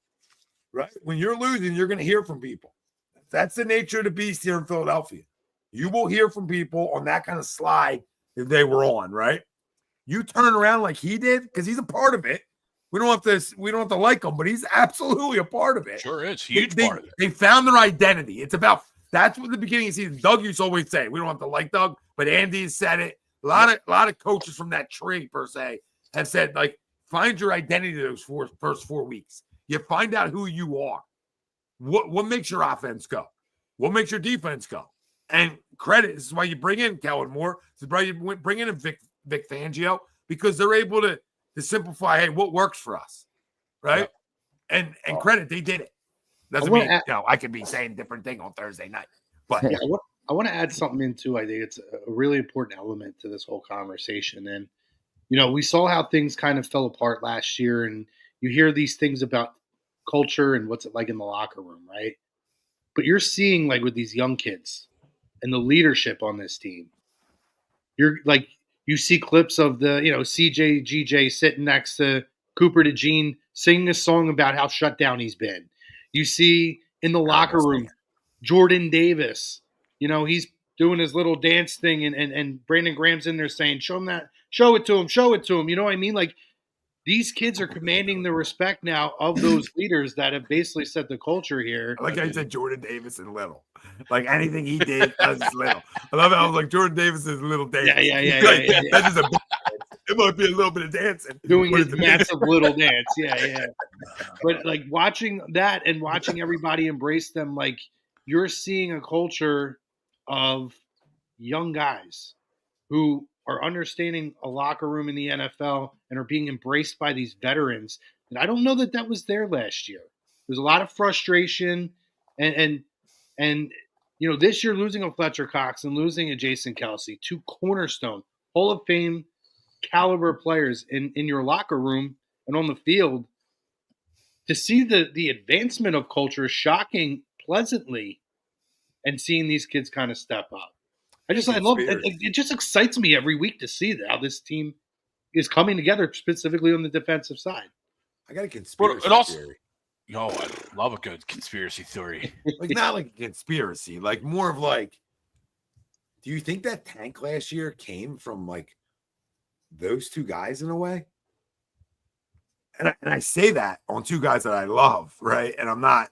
right? When you're losing, you're going to hear from people. That's the nature of the beast here in Philadelphia. You will hear from people on that kind of slide if they were on, right? You turn around like he did, because he's a part of it. We don't have to like him, but he's absolutely a part of it. Sure is. Huge part of it. They found their identity. That's what the beginning of the season. Doug used to always say, we don't have to like Doug, but Andy said it. A lot of coaches from that tree, per se, have said, like, find your identity those first 4 weeks. You find out who you are. What makes your offense go? What makes your defense go? And credit, this is why you bring in Kellen Moore. This is why you bring in Vic Fangio, because they're able to simplify, hey, what works for us, right? Yep. And credit, they did it. Doesn't mean I could be saying different thing on Thursday night. But I want to add something into. I think it's a really important element to this whole conversation. And we saw how things kind of fell apart last year, and you hear these things about culture and what's it like in the locker room, right? But you're seeing, like, with these young kids and the leadership on this team, you see clips of the CJ GJ sitting next to Cooper DeJean singing a song about how shut down he's been. You see in the locker room Jordan Davis, he's doing his little dance thing, and Brandon Graham's in there saying, show it to him. You know what I mean? Like, these kids are commanding the respect now of those leaders that have basically set the culture here. Like I said, Jordan Davis and little. Like, anything he did was little. I love how I was like, Jordan Davis is little Davis. Yeah. That is it might be a little bit of dancing. Doing his massive little dance. Yeah. But, like, watching that and watching everybody embrace them, like, you're seeing a culture of young guys who are understanding a locker room in the NFL and are being embraced by these veterans. And I don't know that was there last year. There's a lot of frustration, and this year, losing a Fletcher Cox and losing a Jason Kelsey, two cornerstone Hall of Fame caliber players in your locker room and on the field, to see the advancement of culture is shocking pleasantly, and seeing these kids kind of step up. I love it. It just excites me every week to see how this team is coming together, specifically on the defensive side. I got a conspiracy theory. I love a good conspiracy theory. Like, not like a conspiracy, like more of like, do you think that tank last year came from, like, those two guys in a way? And I say that on two guys that I love, right? And I'm not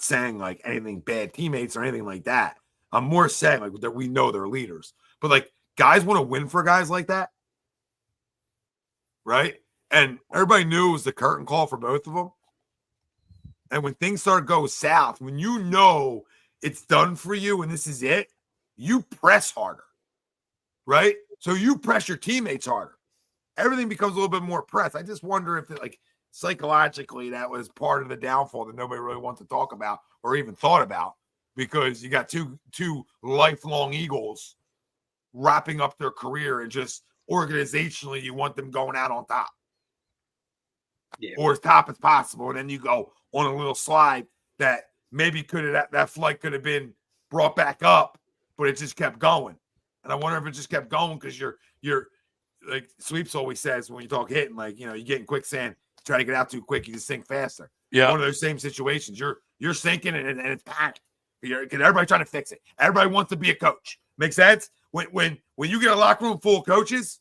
saying like anything bad teammates or anything like that. I'm more saying, like, that we know they're leaders. But, like, guys want to win for guys like that, right? And everybody knew it was the curtain call for both of them. And when things start to go south, when you know it's done for you and this is it, you press harder, right? So you press your teammates harder. Everything becomes a little bit more press. I just wonder if, psychologically, that was part of the downfall that nobody really wants to talk about or even thought about, because you got two lifelong Eagles wrapping up their career, and just organizationally you want them going out on top. Yeah. Or as top as possible. And then you go on a little slide that maybe that flight could have been brought back up, but it just kept going. And I wonder if it just kept going because you're like Sweeps always says when you talk hitting, like, you get in quicksand, try to get out too quick, you just sink faster. Yeah. One of those same situations. You're sinking and it's panic. Because everybody's trying to fix it. Everybody wants to be a coach. Make sense? When you get a locker room full of coaches,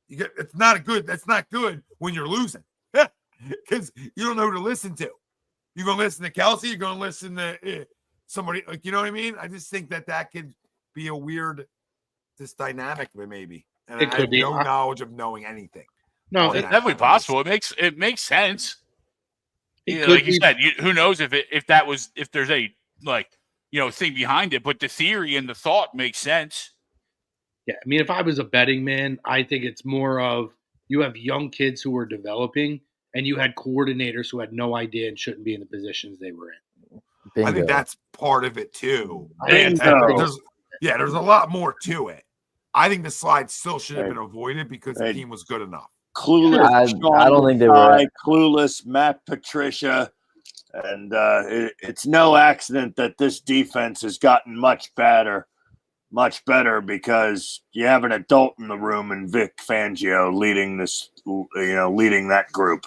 it's not good. That's not good when you're losing. because you don't know who to listen to. You're going to listen to Kelsey. You're going to listen to somebody. Like, you know what I mean? I just think that could be a weird, this dynamic, maybe. And It I could have be. no knowledge of knowing anything. No, It's definitely possible. It makes sense. It Yeah, could like you be. said, who knows if there's a thing behind it, but the theory and the thought makes sense. Yeah, I mean, if I was a betting man, I think it's more of you have young kids who are developing, and you had coordinators who had no idea and shouldn't be in the positions they were in. Bingo. I think that's part of it too. Bingo. And there's a lot more to it. I think the slide still should have been avoided because the team was good enough. Clueless. I don't think they were. Clueless Matt Patricia. And it's no accident that this defense has gotten much better because you have an adult in the room and Vic Fangio leading that group.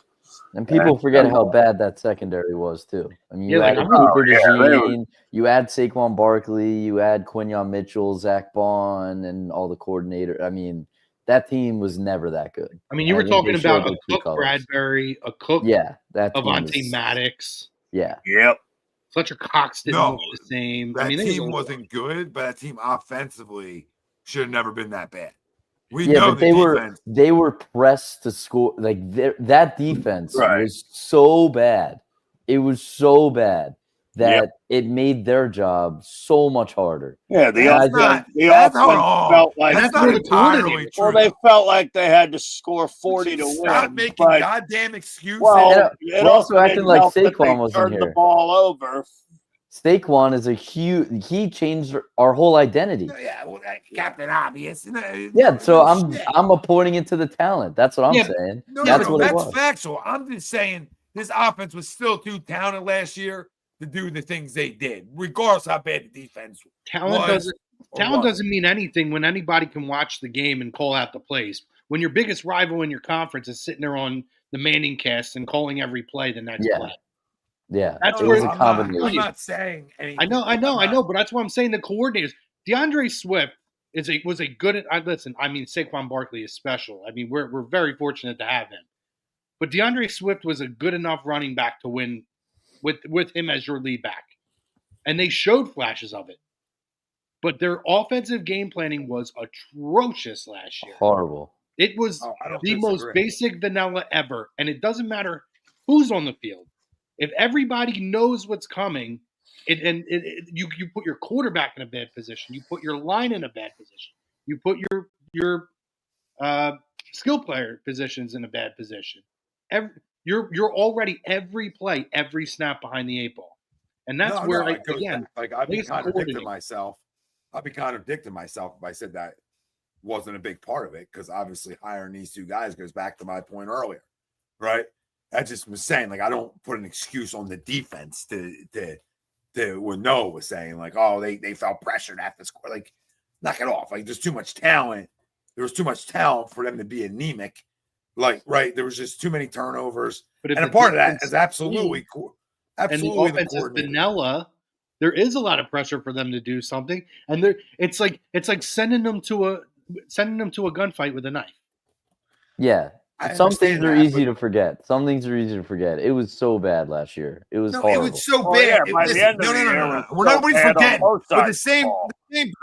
And people forget how bad that secondary was too. I mean, you added Cooper DeJean, you add Saquon Barkley, you add Quinyon Mitchell, Zach Bond, and all the coordinator. I mean, that team was never that good. I mean, you were talking about a Cook Bradbury, a Cook, Avonte Maddox. Yeah. Yep. Fletcher Cox didn't look the same. That team wasn't good, but that team offensively should have never been that bad. They were pressed to score. Like that defense was so bad. It was so bad that it made their job so much harder. Yeah, the offense felt like that's not entirely true. Well, they felt like they had to score 40 to win. Stop making goddamn excuses. Well, we're also acting like Saquon wasn't here. The ball over. Saquon is he changed our whole identity. Yeah, well, Captain Obvious. Yeah, so I'm pointing into the talent. That's what I'm saying. That's factual. I'm just saying this offense was still too talented last year to do the things they did, regardless how bad the defense was. Talent doesn't mean anything when anybody can watch the game and call out the plays. When your biggest rival in your conference is sitting there on the Manning cast and calling every play the next play. Yeah, that's where a combination. I'm not saying anything. I know, but that's what I'm saying. The coordinators, DeAndre Swift was a good. Listen, I mean, Saquon Barkley is special. I mean, we're very fortunate to have him. But DeAndre Swift was a good enough running back to win with him as your lead back, and they showed flashes of it. But their offensive game planning was atrocious last year. Horrible. It was the most basic vanilla ever, and it doesn't matter who's on the field. If everybody knows what's coming, you put your quarterback in a bad position, you put your line in a bad position, you put your skill player positions in a bad position. You're already every play, every snap behind the 8 ball, and that's I'd be contradicting myself. I'd be contradicting myself if I said that wasn't a big part of it, because obviously hiring these two guys goes back to my point earlier, right? I just was saying, like, I don't put an excuse on the defense to what Noah was saying, like, oh, they felt pressured at the score. Like, knock it off. Like, there's too much talent. There was too much talent for them to be anemic. Like, right, there was just too many turnovers. But and a part of that is absolutely cool. Absolutely, and the offense is vanilla. There is a lot of pressure for them to do something, and it's like sending them to a gunfight with a knife. Yeah. Some things are easy to forget. It was so bad last year. It was horrible. It was so bad. No. We're not forgetting. But the same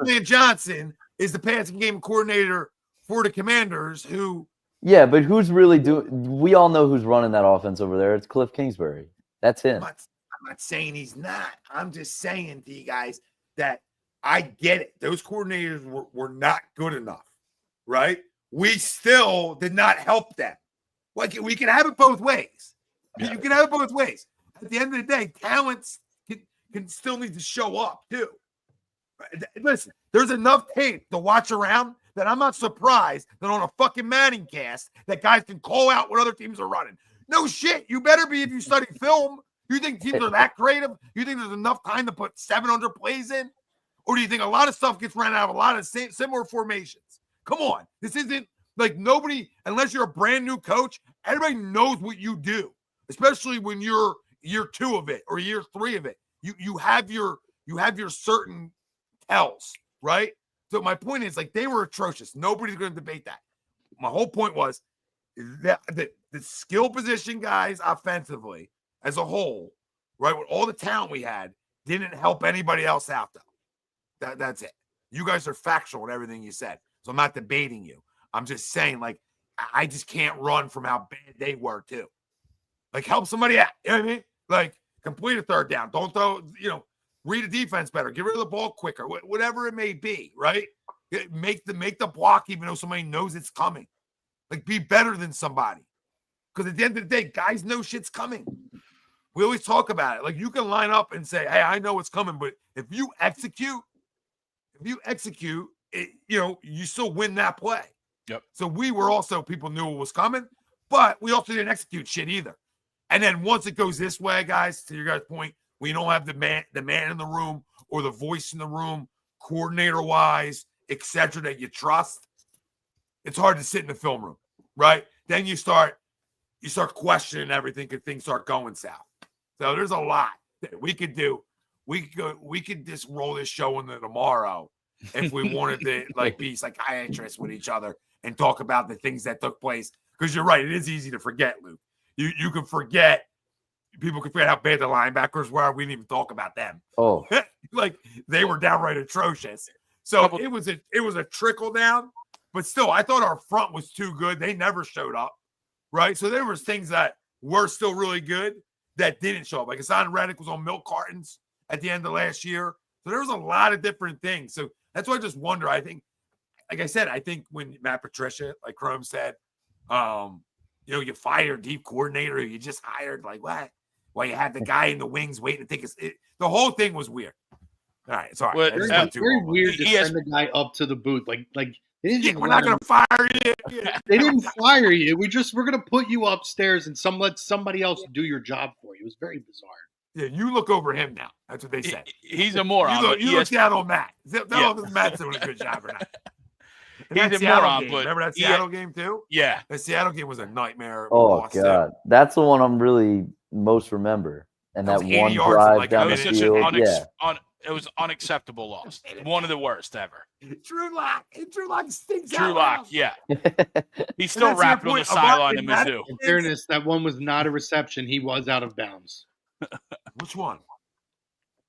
Brian Johnson is the passing game coordinator for the Commanders, who. Yeah, but who's really doing? We all know who's running that offense over there. It's Cliff Kingsbury. That's him. I'm not saying he's not. I'm just saying to you guys that I get it. Those coordinators were not good enough, right? We still did not help them. Like, we can have it both ways. Yeah. You can have it both ways. At the end of the day, talents can still need to show up too. Listen, there's enough tape to watch around that I'm not surprised that on a fucking Manning cast that guys can call out what other teams are running. No shit. You better be if you study film. You think teams are that creative? You think there's enough time to put 700 plays in? Or do you think a lot of stuff gets ran out of a lot of similar formations? Come on. This isn't like nobody, unless you're a brand new coach, everybody knows what you do, especially when you're year 2 of it or year 3 of it. You have your certain tells, right? So my point is, like, they were atrocious. Nobody's going to debate that. My whole point was that the skill position guys offensively as a whole, right, with all the talent we had, didn't help anybody else out, though. That's it. You guys are factual in everything you said, so I'm not debating you. I'm just saying, like, I just can't run from how bad they were, too. Like, help somebody out. You know what I mean? Like, complete a third down. Don't throw, read a defense better. Get rid of the ball quicker. Whatever it may be, right? Make the block even though somebody knows it's coming. Like, be better than somebody. Because at the end of the day, guys know shit's coming. We always talk about it. Like, you can line up and say, hey, I know what's coming. But if you execute, it, you still win that play. Yep. So we were also, people knew it was coming, but we also didn't execute shit either. And then once it goes this way, guys, to your guys' point, we don't have the man in the room or the voice in the room, coordinator-wise, et cetera, that you trust. It's hard to sit in the film room, right? Then you start questioning everything because things start going south. So there's a lot that we could do. We could just roll this show into tomorrow if we wanted to be psychiatrists with each other and talk about the things that took place. Because you're right, it is easy to forget, Luke. You can forget. People can forget how bad the linebackers were. We didn't even talk about them. Oh, they were downright atrocious. So it was a trickle down, but still, I thought our front was too good. They never showed up, right? So there was things that were still really good that didn't show up. Like Hassan Reddick was on milk cartons at the end of last year. So there was a lot of different things. So that's why I just wonder. I think, like I said, when Matt Patricia, like Chrome said, you fired deep coordinator, you just hired what? Well, you had the guy in the wings waiting to take the whole thing was weird. All right, sorry. Well, It's very weird to send the guy up to the booth. Like they didn't just we're not going to fire you. They didn't fire you. We're going to put you upstairs and let somebody else do your job for you. It was very bizarre. Yeah, you look over him now. That's what they said. He's a moron. You look down on Matt. Matt's doing a good job or not. He's a moron, game. But remember that Seattle game too? Yeah, the Seattle game was a nightmare. Oh God, that's the one I'm really most remember. And that one drive down the field, it was unacceptable loss. One of the worst ever. Drew Lock stinks out. Drew Lock, yeah. He's still wrapped on the sideline in Mizzou. In fairness, that one was not a reception. He was out of bounds. Which one?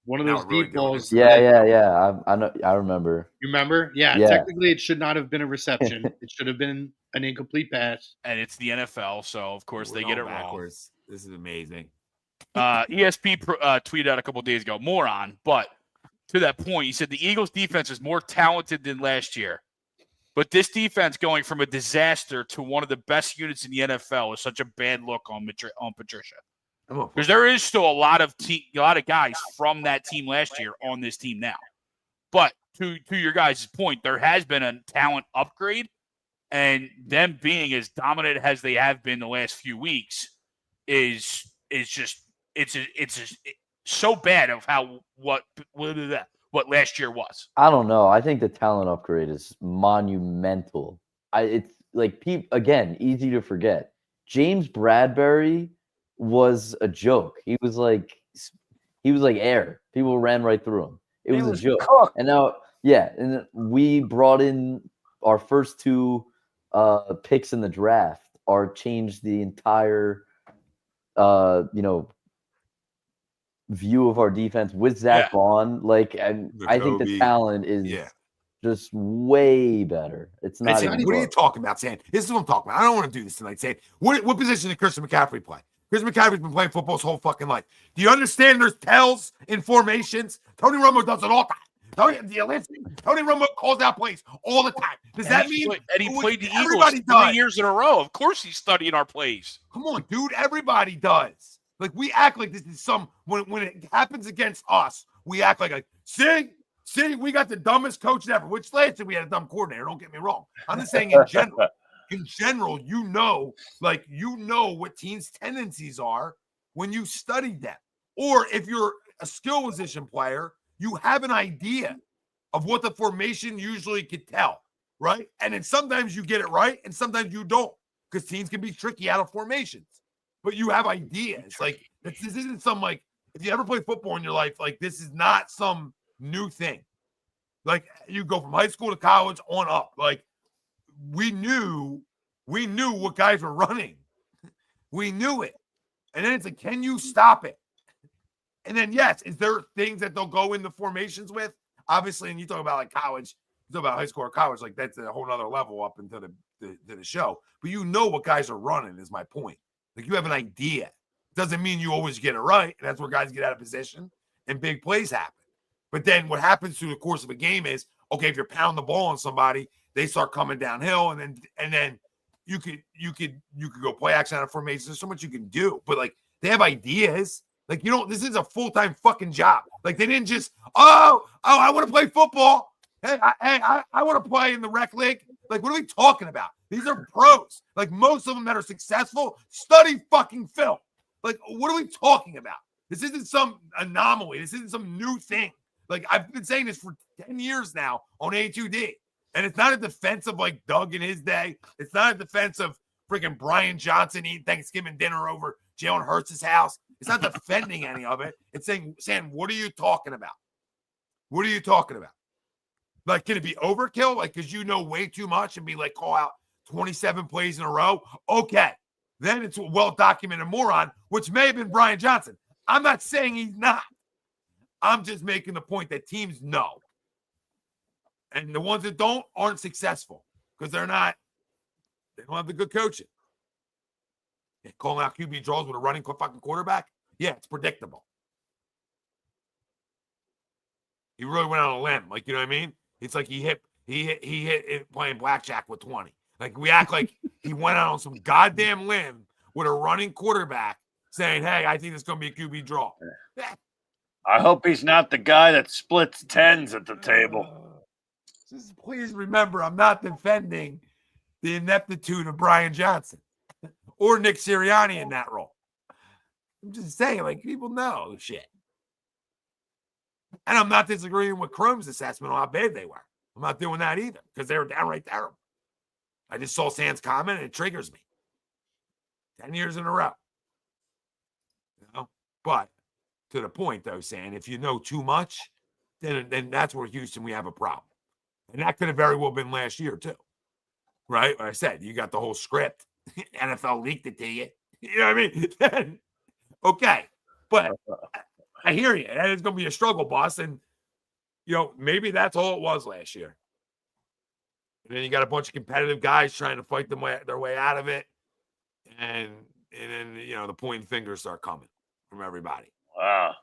One of those deep balls. Yeah. I know. I remember. You remember? Yeah. Technically, it should not have been a reception. It should have been an incomplete pass. And it's the NFL, so of course they get it backwards. Wrong. This is amazing. ESP tweeted out a couple days ago, moron, but to that point, he said the Eagles defense is more talented than last year. But this defense going from a disaster to one of the best units in the NFL is such a bad look on Patricia. Because there is still a lot of guys from that team last year on this team now. But to your guys' point, there has been a talent upgrade, and them being as dominant as they have been the last few weeks is just it's so bad of what last year was. I don't know. I think the talent upgrade is monumental. It's like again, easy to forget. James Bradbury was a joke. He was like air. People ran right through him. It was a joke. Cooked. And now, and we brought in our first two picks in the draft. Changed the entire view of our defense with Zach Vaughn. And I think the talent is just way better. It's not. What are you talking about, Sam? This is what I'm talking about. I don't want to do this tonight, Sam. What position did Christian McCaffrey play? Christian McCaffrey's been playing football his whole fucking life. Do you understand there's tells in formations? Tony Romo does it all the time. Do you listen? Tony Romo calls out plays all the time. Does that mean? He played the Eagles 3 years in a row. Of course he's studying our plays. Come on, dude. Everybody does. Like, we act like this is when it happens against us, we act like see, we got the dumbest coach ever, which last year we had a dumb coordinator. Don't get me wrong. I'm just saying in general. In general, you know what teams' tendencies are when you study them. Or if you're a skill position player, you have an idea of what the formation usually could tell, right? And then sometimes you get it right, and sometimes you don't, because teams can be tricky out of formations. But you have ideas. Like, this isn't some, if you ever play football in your life, this is not some new thing. Like, you go from high school to college on up. We knew what guys were running. We knew it. And then it's like, can you stop it? And then, yes, is there things that they'll go into formations with? Obviously, and you talk about like college, you talk about high school or college, like that's a whole nother level up into the show. But you know what guys are running is my point. Like you have an idea. Doesn't mean you always get it right. And that's where guys get out of position and big plays happen. But then what happens through the course of a game is, okay, if you're pounding the ball on somebody, they start coming downhill, and then you could go play action out of formation. There's so much you can do. But like they have ideas. Like, this is a full-time fucking job. Like, they didn't just, I want to play football. Hey, I want to play in the rec league. Like, what are we talking about? These are pros. Like, most of them that are successful study fucking film. Like, what are we talking about? This isn't some anomaly. This isn't some new thing. Like, I've been saying this for 10 years now on A2D. And it's not a defense of, like, Doug in his day. It's not a defense of freaking Brian Johnson eating Thanksgiving dinner over Jalen Hurts' house. It's not defending any of it. It's saying, what are you talking about? What are you talking about? Like, can it be overkill? Like, because you know way too much and be like, call out 27 plays in a row? Okay. Then it's a well-documented moron, which may have been Brian Johnson. I'm not saying he's not. I'm just making the point that teams know. And the ones that don't aren't successful because they don't have the good coaching. Yeah, calling out QB draws with a running fucking quarterback? Yeah, it's predictable. He really went on a limb. Like, you know what I mean? It's like he hit it playing blackjack with 20. Like, we act like he went out on some goddamn limb with a running quarterback saying, hey, I think it's going to be a QB draw. I hope he's not the guy that splits tens at the table. Just please remember, I'm not defending the ineptitude of Brian Johnson or Nick Sirianni in that role. I'm just saying, like, people know shit. And I'm not disagreeing with Chrome's assessment on how bad they were. I'm not doing that either because they were downright terrible. I just saw Sam's comment and it triggers me. 10 years in a row. You know? But to the point, though, Sam, if you know too much, then that's where Houston, we have a problem. And that could have very well been last year, too. Right? Like I said, you got the whole script. NFL leaked it to you. You know what I mean? Okay. But I hear you. That is going to be a struggle, boss. And, maybe that's all it was last year. And then you got a bunch of competitive guys trying to fight their way out of it. And then, the pointing fingers start coming from everybody. Wow.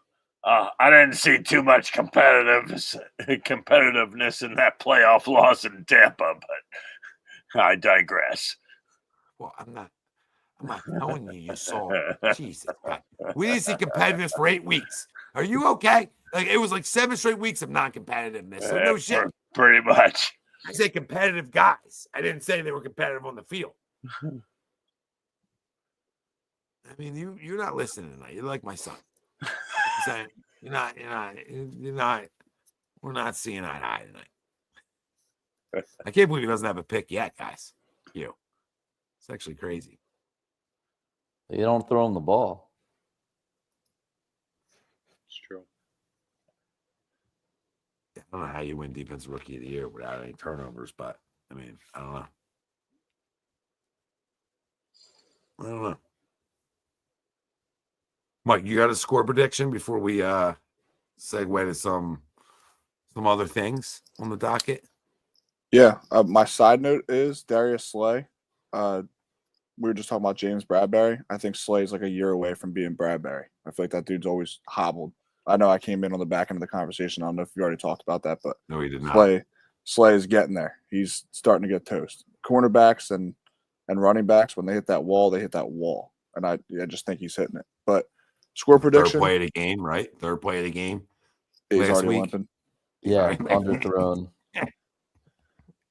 I didn't see too much competitiveness in that playoff loss in Tampa, but I digress. Well, I'm not telling you saw. Jesus, God. We didn't see competitiveness for 8 weeks. Are you okay? Like, it was like 7 straight weeks of non-competitiveness. So no shit. Pretty much. I say competitive guys. I didn't say they were competitive on the field. I mean, you're not listening tonight. You're like my son. I'm saying you're not. We're not seeing eye to eye tonight. I can't believe he doesn't have a pick yet, guys. It's actually crazy. You don't throw him the ball. It's true. I don't know how you win Defensive Rookie of the Year without any turnovers, but I mean, I don't know. Mike, you got a score prediction before we segue to some other things on the docket? Yeah. My side note is Darius Slay. We were just talking about James Bradbury. I think Slay's like a year away from being Bradbury. I feel like that dude's always hobbled. I know I came in on the back end of the conversation. I don't know if you already talked about that, but no, he did not. Slay is getting there. He's starting to get toast. Cornerbacks and running backs, when they hit that wall, they hit that wall. And I just think he's hitting it. But score prediction. Third play of the game, right? Third play of the game. He's already limping. Yeah, underthrown.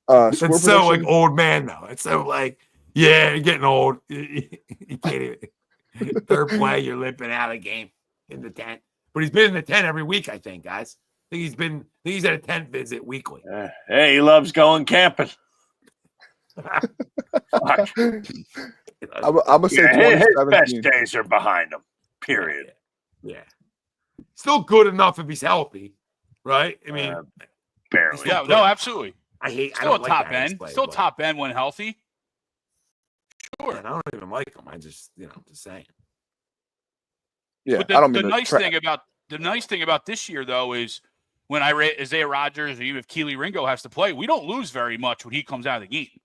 It's so like old man though. It's so like, yeah, you're getting old. You can't even. Third play, you're limping out of the game in the tent. But he's been in the tent every week, I think, guys. I think he's at a tent visit weekly. Hey, he loves going camping. I'm gonna say his best days are behind him. Period. Yeah. Still good enough if he's healthy, right? I mean, barely. Yeah, no, absolutely. I Still don't top like end. Still top end when healthy. Sure. And I don't even like him. I just, just saying. Yeah, But I don't the mean nice thing about this year though is when I rate Isaiah Rodgers or even if Keely Ringo has to play, we don't lose very much when he comes out of the game.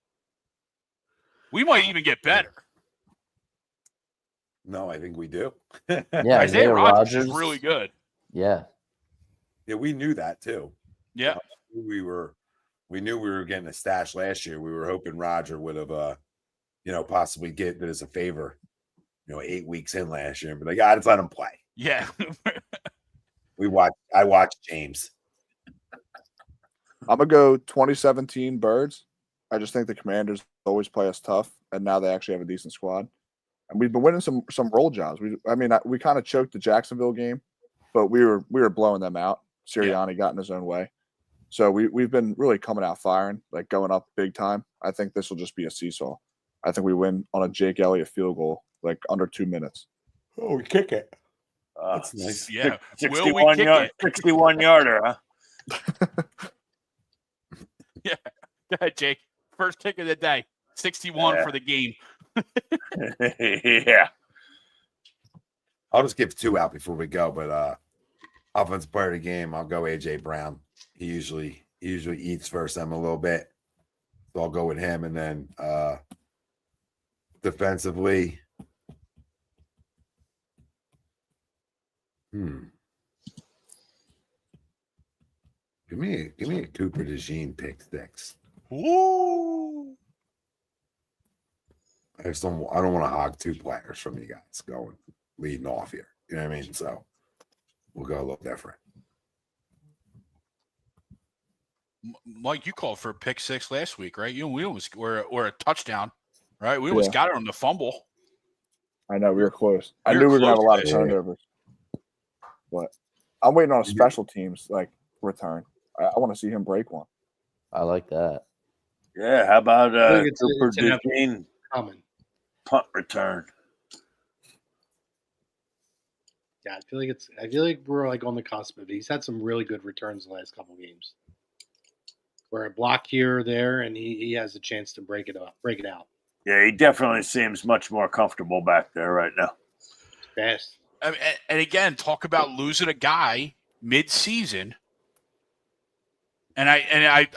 We might even get better. No, I think we do. Yeah, Isaiah Rodgers is really good. Yeah. Yeah, we knew that too. Yeah. We knew we were getting a stash last year. We were hoping Roger would have possibly get it as a favor, 8 weeks in last year. But they got to let him play. Yeah. I watched James. I'm gonna go 2017 Birds. I just think the Commanders always play us tough, and now they actually have a decent squad. And we've been winning some roll jobs. We kind of choked the Jacksonville game, but we were blowing them out. Sirianni got in his own way. So we've been really coming out firing, like going up big time. I think this will just be a seesaw. I think we win on a Jake Elliott field goal, like under 2 minutes. Oh, we kick it. That's nice. Yeah. 61 yarder, huh? Yeah. Go ahead, Jake. First kick of the day. 61 for the game. Yeah. I'll just give 2 out before we go, but offensive player of the game, I'll go AJ Brown. He usually eats first them a little bit. So I'll go with him. And then defensively. Give me a Cooper DeJean pick 6. Ooh. I don't want to hog 2 players from you guys going leading off here. You know what I mean? So we'll go a little different. Mike, you called for a pick 6 last week, right? We almost or a touchdown, right? We almost got it on the fumble. I know we were close. I knew we were gonna have a lot of turnovers, but I'm waiting on a special teams return. I want to see him break one. I like that. Yeah, how about Cooper DeJean coming punt return? Yeah, I feel like we're on the cusp of it. He's had some really good returns the last couple games. Where a block here or there, and he has a chance to break it out. Yeah, he definitely seems much more comfortable back there right now. Fast. And again, talk about losing a guy mid-season. And I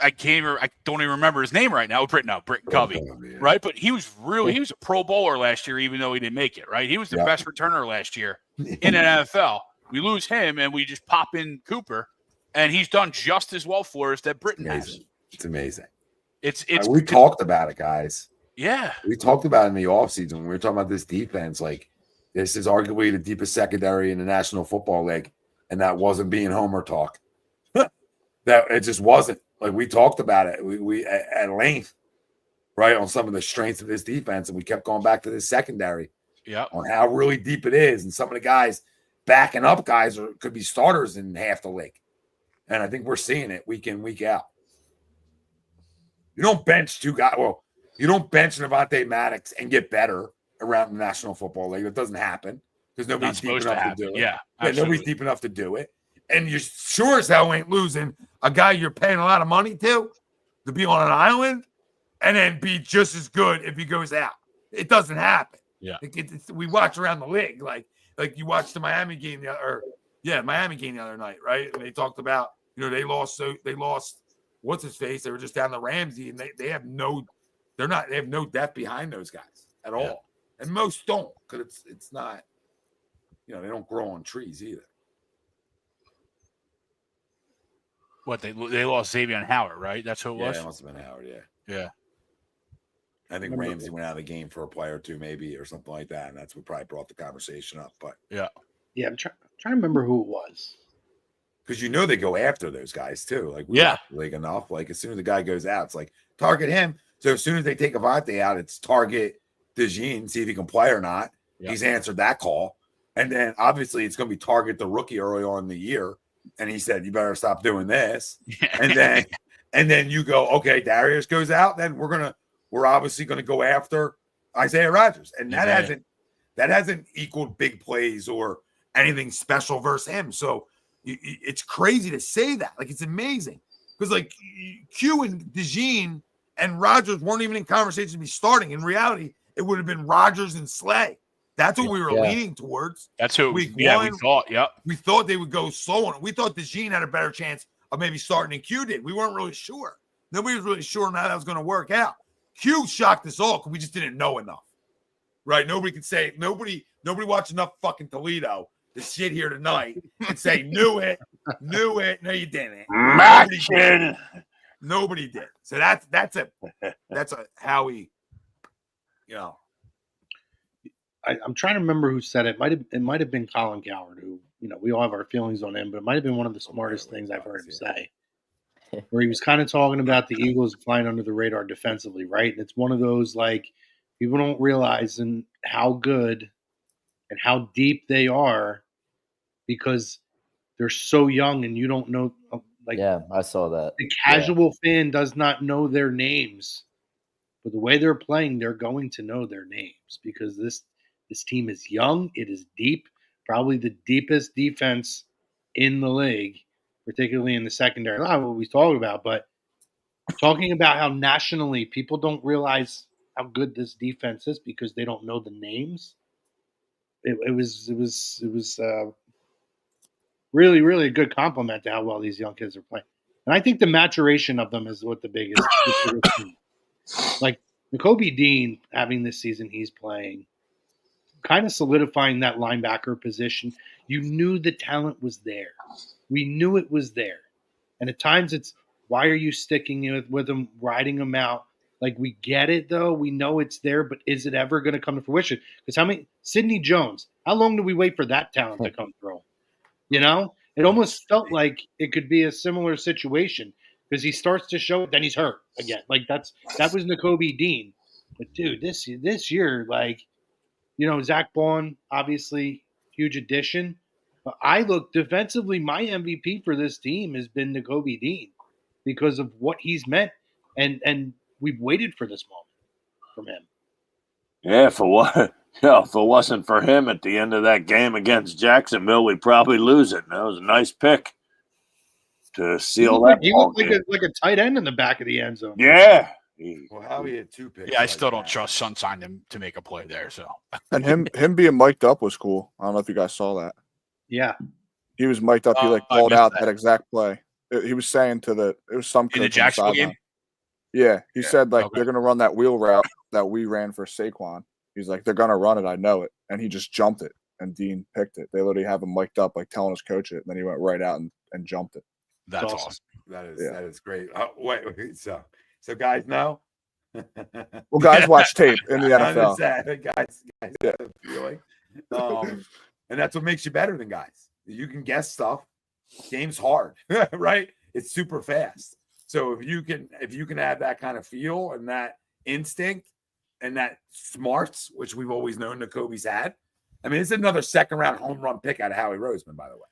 don't even remember his name right now. Britton Covey, right? But he was a Pro Bowler last year, even though he didn't make it, right? He was the best returner last year in an NFL. We lose him, and we just pop in Cooper, and he's done just as well for us that Britton has. It's amazing. It's we talked about it, guys. Yeah. We talked about it in the offseason when we were talking about this defense. Like, this is arguably the deepest secondary in the National Football League, and that wasn't being Homer talk. That it just wasn't. Like, we talked about it. We at length, right, on some of the strengths of this defense, and we kept going back to this secondary. Yeah. On how really deep it is, and some of the guys backing up guys could be starters in half the league. And I think we're seeing it week in, week out. You don't bench 2 guys. Well, you don't bench Devontae Maddox and get better around the National Football League. That doesn't happen because nobody's deep enough to do it. Yeah, nobody's deep enough to do it. And you sure as hell ain't losing a guy you're paying a lot of money to be on an island and then be just as good if he goes out. It doesn't happen. Yeah. We watch around the league. Like you watched the Miami game the other night, right? And they talked about, they lost what's his face? They were just down the Ramsey, and they have no depth behind those guys at all. And most don't, because it's not, they don't grow on trees either. What they lost Xavier Howard, right? That's who it was. Yeah, it must have been Howard. Yeah. I think Ramsey went out of the game for a play or two, maybe, or something like that, and that's what probably brought the conversation up. But yeah, I'm trying to remember who it was. Because they go after those guys too. Like league enough. Like as soon as the guy goes out, it's like target him. So as soon as they take Avante out, it's target DeJean, see if he can play or not. Yeah. He's answered that call. And then obviously it's going to be target the rookie early on in the year. And he said, you better stop doing this. And then you go, okay, Darius goes out, then we're obviously going to go after Isaiah Rodgers. And that hasn't equaled big plays or anything special versus him. So it's crazy to say that. Like, it's amazing. Because, Q and DeJean and Rodgers weren't even in conversation to be starting. In reality, it would have been Rodgers and Slay. That's what we were leaning towards. That's who. Week we one, thought. Yep. We thought they would go slow on it. We thought DeJean had a better chance of maybe starting than Q did. We weren't really sure. Nobody was really sure how that was going to work out. Q shocked us all because we just didn't know enough, right? Nobody could say nobody watched enough fucking Toledo to sit here tonight and say knew it. No, you didn't. Nobody did. So that's a how we, I'm trying to remember who said it. It might have been Colin Coward, who, we all have our feelings on him, but it might have been one of the smartest things I've heard him say, where he was kind of talking about the Eagles flying under the radar defensively, right? And it's one of those, like, people don't realize how good and how deep they are because they're so young and you don't know. Like, yeah, I saw that. The casual fan does not know their names, but the way they're playing, they're going to know their names because this team is young. It is deep, probably the deepest defense in the league, particularly in the secondary. Not what we talked about, but talking about how nationally people don't realize how good this defense is because they don't know the names. It was really, really a good compliment to how well these young kids are playing. And I think the maturation of them is what the biggest thing. Like Nakobe Dean having this season he's playing, kind of solidifying that linebacker position. You knew the talent was there. We knew it was there. And at times it's, why are you sticking with him, riding him out? Like, we get it, though. We know it's there, but is it ever going to come to fruition? Because Sidney Jones, how long do we wait for that talent to come through? It almost felt like it could be a similar situation because he starts to show it, then he's hurt again. Like, that was Nakobe Dean. But, dude, this year, like, Zach Bond, obviously, huge addition. But I look defensively, my MVP for this team has been Nakobe Dean because of what he's meant. And we've waited for this moment from him. Yeah, if it wasn't for him at the end of that game against Jacksonville, we'd probably lose it. That was a nice pick to seal that. He looked like a tight end in the back of the end zone. Yeah. Well, Howie had 2 picks. Yeah, I still don't trust Sunshine to make a play there. So, and him being mic'd up was cool. I don't know if you guys saw that. Yeah, he was mic'd up. He called out that exact play. He was saying it was some in the Jacksonville game. Yeah, he said they're going to run that wheel route that we ran for Saquon. He's like, they're going to run it. I know it. And he just jumped it, and Dean picked it. They literally have him mic'd up, like telling his coach it. And then he went right out and jumped it. That's awesome. That is great. Wait. So guys know? Well, guys watch tape in the NFL. Guys really. And that's what makes you better than guys. You can guess stuff. Game's hard, right? It's super fast. So if you can have that kind of feel and that instinct and that smarts, which we've always known Nakobe's had. I mean, it's another second-round home run pick out of Howie Roseman, by the way.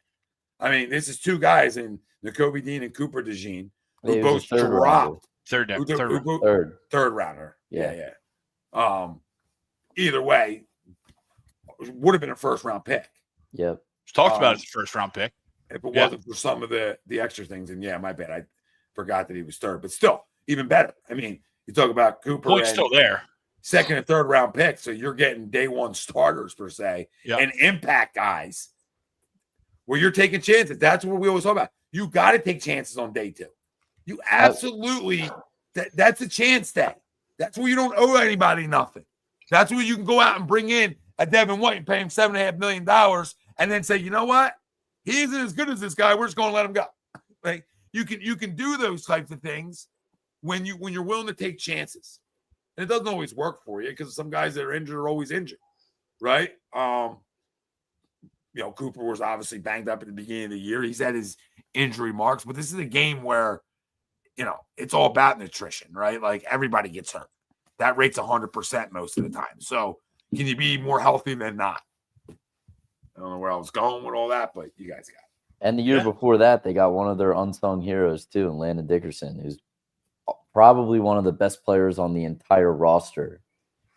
I mean, this is 2 guys in Nakobe Dean and Cooper DeJean who both dropped. Third rounder. Yeah. Either way, would have been a first-round pick. Yep. Talked about as a first-round pick. If it wasn't for some of the extra things, and my bad, I forgot that he was third, but still, even better. I mean, you talk about Cooper. Point's still there. Second and third round pick, so you're getting day one starters per se, and impact guys where you're taking chances. That's what we always talk about. You got to take chances on day 2. You absolutely that's a chance day. That's where you don't owe anybody nothing. That's where you can go out and bring in a Devin White and pay him $7.5 million, and then say, you know what, he isn't as good as this guy. We're just going to let him go. Like you can do those types of things when you're willing to take chances. And it doesn't always work for you because some guys that are injured are always injured, right? Cooper was obviously banged up at the beginning of the year. He's had his injury marks, but this is a game where, it's all about nutrition, right? Like everybody gets hurt. That rate's 100% most of the time. So can you be more healthy than not? I don't know where I was going with all that, but you guys got it. And the year before that, they got one of their unsung heroes too, in Landon Dickerson, who's probably one of the best players on the entire roster,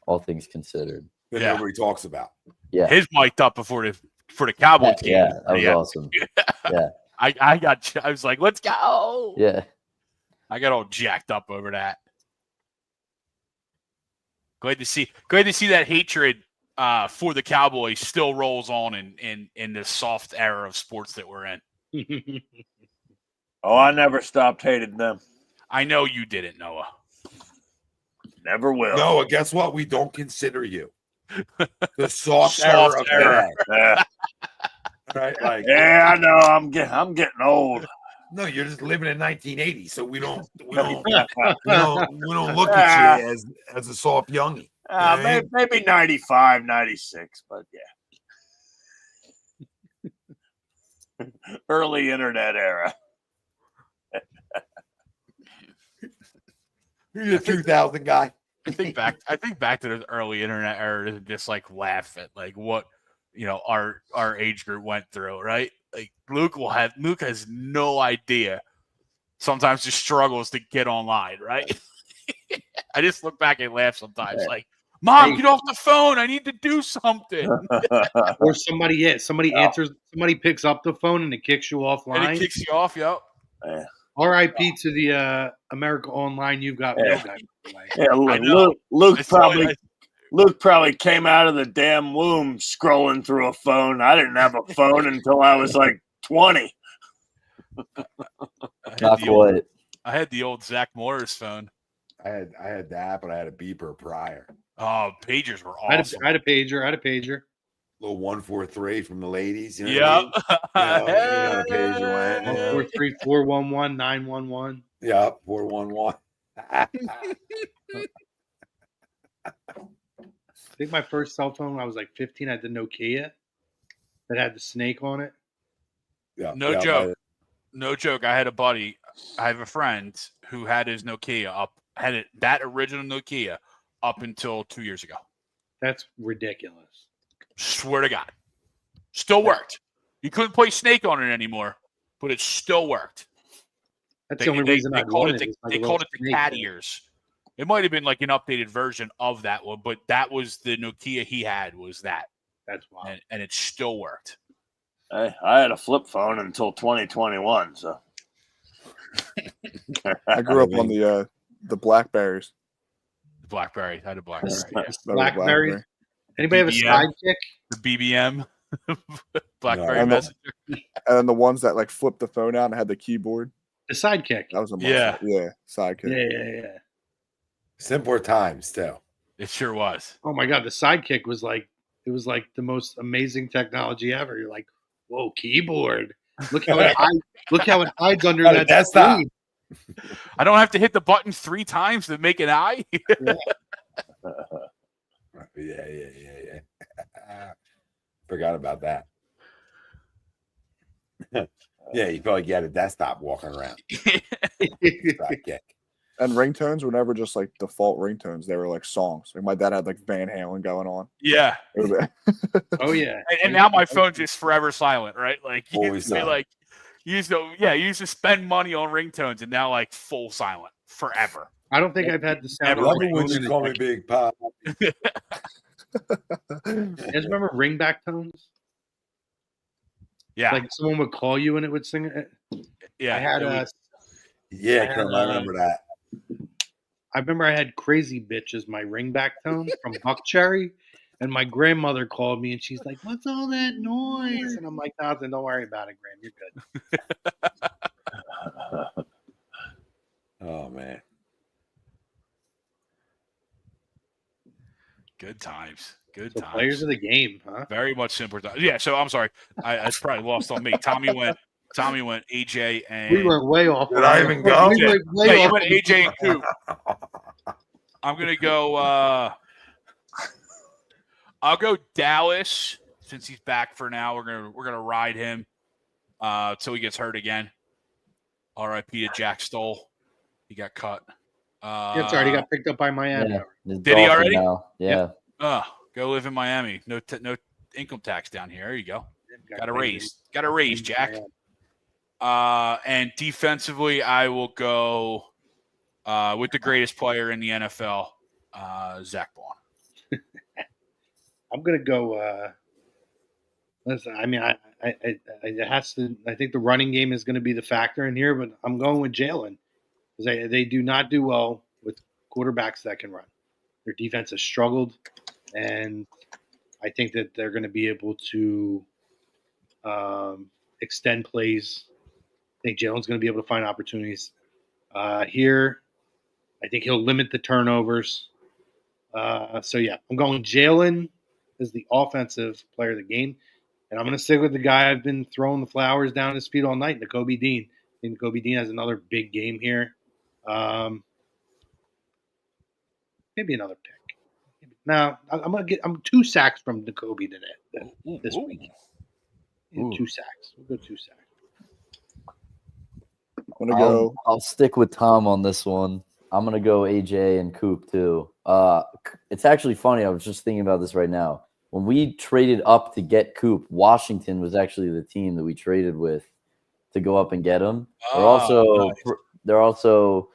all things considered. That nobody talks about. Yeah, his mic'd up before the Cowboys game. Yeah, that was awesome. Yeah, I was like, let's go. Yeah, I got all jacked up over that. Glad to see that hatred for the Cowboys still rolls on in this soft era of sports that we're in. Oh, I never stopped hating them. I know you didn't, Noah. Never will. Noah, guess what? We don't consider you the soft era of era. today. Yeah. Right? Like, Yeah, I know. I'm getting old. no, you're just living in 1980, so we don't look at you as a soft youngie. Right? Maybe 95, 96, but yeah. Early internet era. You're a 2000 guy. I think back to the early internet era and just like laugh at like what our age group went through, right? Like Luke has no idea sometimes just struggles to get online, right? I just look back and laugh sometimes, like, Mom, get off the phone. I need to do something. Or somebody answers, somebody picks up the phone and it kicks you offline. And it kicks you off, yep. Yeah. R.I.P. to the America Online. You've got mail guy. Yeah, Luke probably came out of the damn womb scrolling through a phone. I didn't have a phone until I was like 20. I had the old Zach Morris phone. I had that, but I had a beeper prior. Oh, pagers were awesome. I had a pager. Little 143 from the ladies. You know Yeah. what I mean? A pager went. 143 411 911. Yeah, 411. I think my first cell phone when I was like 15, I had the Nokia that had the snake on it. Yeah, No joke. No joke. I had a buddy. I have a friend who had his Nokia that original Nokia up until 2 years ago. That's ridiculous. Swear to God. Still worked. You couldn't play Snake on it anymore, but it still worked. That's the only reason I called wanted it. Like they called it the cat ears. It might have been like an updated version of that one, but that was the Nokia he had. Was that? That's wild. And it still worked. I had a flip phone until 2021. So I grew up on the Blackberries. The BlackBerry. I had a BlackBerry. Blackberry. Anybody have a Sidekick? The BBM. BlackBerry and Messenger. And then the ones that like flipped the phone out and had the keyboard. The Sidekick. That was a Yeah. Sidekick. Yeah. Simpler times, still. It sure was. Oh my God, the Sidekick was like the most amazing technology ever. You're like, whoa, keyboard. Look how it hides under that desktop. screen. I don't have to hit the button 3 times to make an eye. Yeah. Forgot about that. Yeah, you felt like you had a desktop walking around. Sidekick. And ringtones were never just like default ringtones. They were like songs. Like my dad had like Van Halen going on. Yeah. Oh yeah. And now my phone's just forever silent, right? Like you Always used to be like you used to spend money on ringtones and now like full silent forever. I don't think I've had the sound. I love it when you call me Big Pop. You guys remember ringback tones? Yeah. Like someone would call you and it would sing it. Yeah. I had I remember that. I remember I had Crazy Bitch as my ringback tone from Buckcherry, and my grandmother called me and she's like, "What's all that noise?" And I'm like, "Nothing. Don't worry about it, Gram. You're good." Oh man. Good times. Good So times. players of the game, huh? Very much simpler. Yeah. So I'm sorry. I probably lost on me. Tommy went AJ and We were way off. Did I even go? We were way you off. went AJ and Coop. I'm gonna go. I'll go Dallas since he's back for now. We're gonna ride him till he gets hurt again. R.I.P. to Jack Stoll. He got cut. That's right. He got picked up by Miami. Yeah. Did he already? Now. Yeah. Go live in Miami. No income tax down here. There you go. Got a raise. Jack. And defensively, I will go with the greatest player in the NFL, Zach Bond. I'm gonna go. Listen, I mean, it has to. I think the running game is going to be the factor in here, but I'm going with Jalen because they do not do well with quarterbacks that can run. Their defense has struggled, and I think that they're going to be able to extend plays. I think Jalen's going to be able to find opportunities here. I think he'll limit the turnovers. So, yeah, I'm going Jalen as the offensive player of the game. And I'm going to stick with the guy I've been throwing the flowers down his feet all night, Nakobe Dean. I think Nakobe Dean has another big game here. Maybe another pick. Now, I'm 2 sacks from Nakobe today this week. Yeah, 2 sacks. We'll go 2 sacks. I'm gonna go. I'll stick with Tom on this one. I'm gonna go AJ and Coop too. It's actually funny. I was just thinking about this right now. When we traded up to get Coop, Washington was actually the team that we traded with to go up and get him. They're also,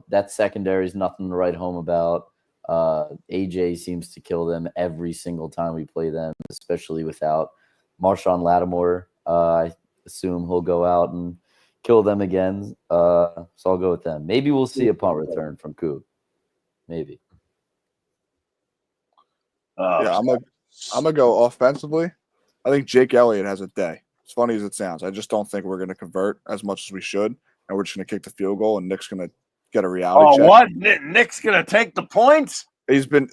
that secondary is nothing to write home about. AJ seems to kill them every single time we play them, especially without Marshawn Lattimore. I assume he'll go out and kill them again. So I'll go with them. Maybe we'll see a punt return from Coop. Maybe. Yeah, I'm gonna go offensively. I think Jake Elliott has a day. As funny as it sounds, I just don't think we're gonna convert as much as we should, and we're just gonna kick the field goal, and Nick's gonna get a reality check. What? Nick's gonna take the points? He's been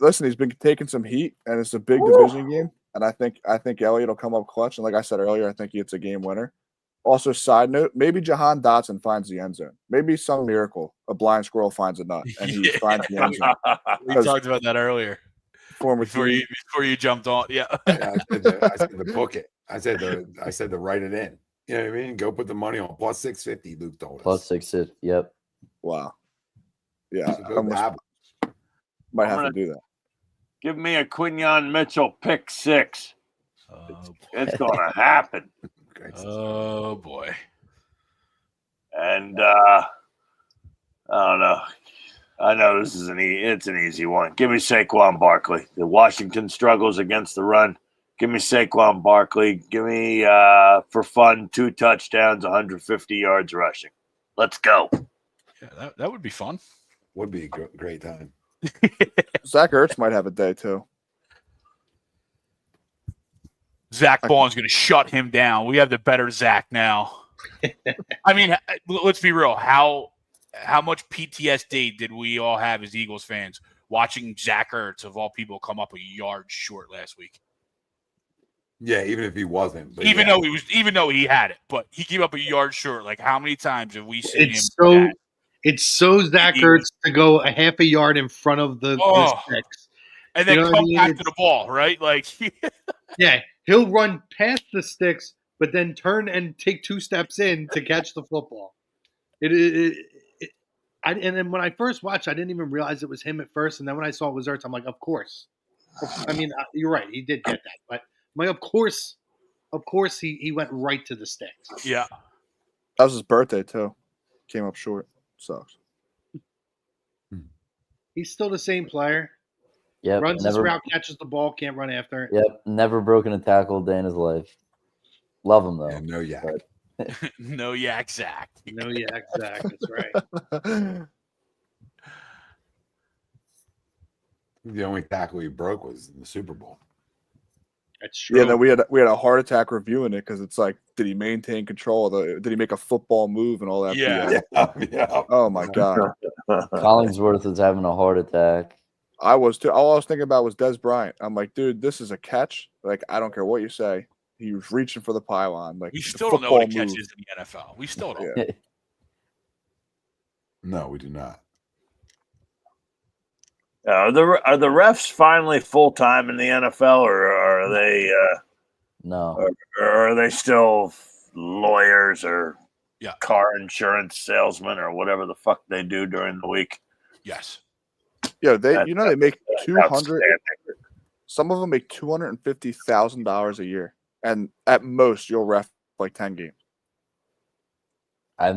taking some heat, and it's a big division game. And I think Elliott will come up clutch. And like I said earlier, I think it's a game winner. Also, side note, maybe Jahan Dotson finds the end zone. Maybe some miracle, a blind squirrel finds a nut, and he finds the end zone. We talked about that earlier. Before you jumped on, yeah. I said to book it. I said to write it in. You know what I mean? Go put the money on plus 650. Luke told us. Plus 650. Yep. Wow. Yeah, So might have to do that. Give me a Quinyon Mitchell pick 6. It's gonna happen. Oh boy. And I don't know. I know this is it's an easy one. Give me Saquon Barkley. The Washington struggles against the run. Give me Saquon Barkley. Give me for fun 2 touchdowns, 150 yards rushing. Let's go. Yeah, that would be fun. Would be a great time. Zach Ertz might have a day too. Zach Bond's going to shut him down. We have the better Zach now. I mean, let's be real. How much PTSD did we all have as Eagles fans watching Zach Ertz, of all people, come up a yard short last week? Yeah, even if he wasn't. But even though he had it, but he came up a yard short. Like, how many times have we seen him? It's so Zach Ertz to go a half a yard in front of the sticks. And then come back to the ball, right? Like, yeah, he'll run past the sticks, but then turn and take 2 steps in to catch the football. And then when I first watched, I didn't even realize it was him at first. And then when I saw it was Ertz, I'm like, of course. I mean, you're right. He did get that. But I'm like, of course he went right to the sticks. Yeah. That was his birthday, too. Came up short. Sucks. He's still the same player. Yep. Runs his route, catches the ball, can't run after it. Yep. Never broken a tackle a day in his life. Love him, though. Yeah, no yak. No yak Zach. No yak Zach. That's right. The only tackle he broke was in the Super Bowl. That's true. Yeah, then we had a heart attack reviewing it because it's like, did he maintain control? Did he make a football move and all that? Yeah. Yeah. Oh my God. Collingsworth is having a heart attack. I was too. All I was thinking about was Des Bryant. I'm like, dude, this is a catch. Like, I don't care what you say. He was reaching for the pylon. Like, We still don't know what a catch is in the NFL. We still don't. Yeah. No, we do not. Are the refs finally full time in the NFL, or are they? No. Or are they still lawyers or Yeah. car insurance salesmen or whatever the fuck they do during the week? Yes. Yeah, they make 200. Outstanding. Some of them make $250,000 a year, and at most you'll ref like 10 games. I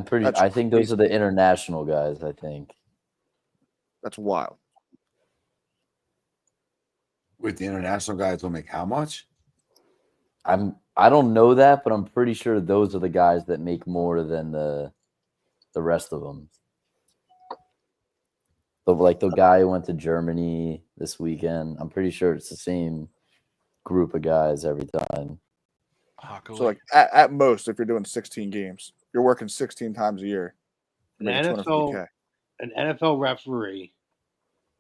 think those are the international guys. I think. That's wild. With the international guys, will make how much? I don't know that, but I'm pretty sure those are the guys that make more than the rest of them. The guy who went to Germany this weekend. I'm pretty sure it's the same group of guys every time. So like at most, if you're doing 16 games, you're working 16 times a year. An Make $250K. NFL referee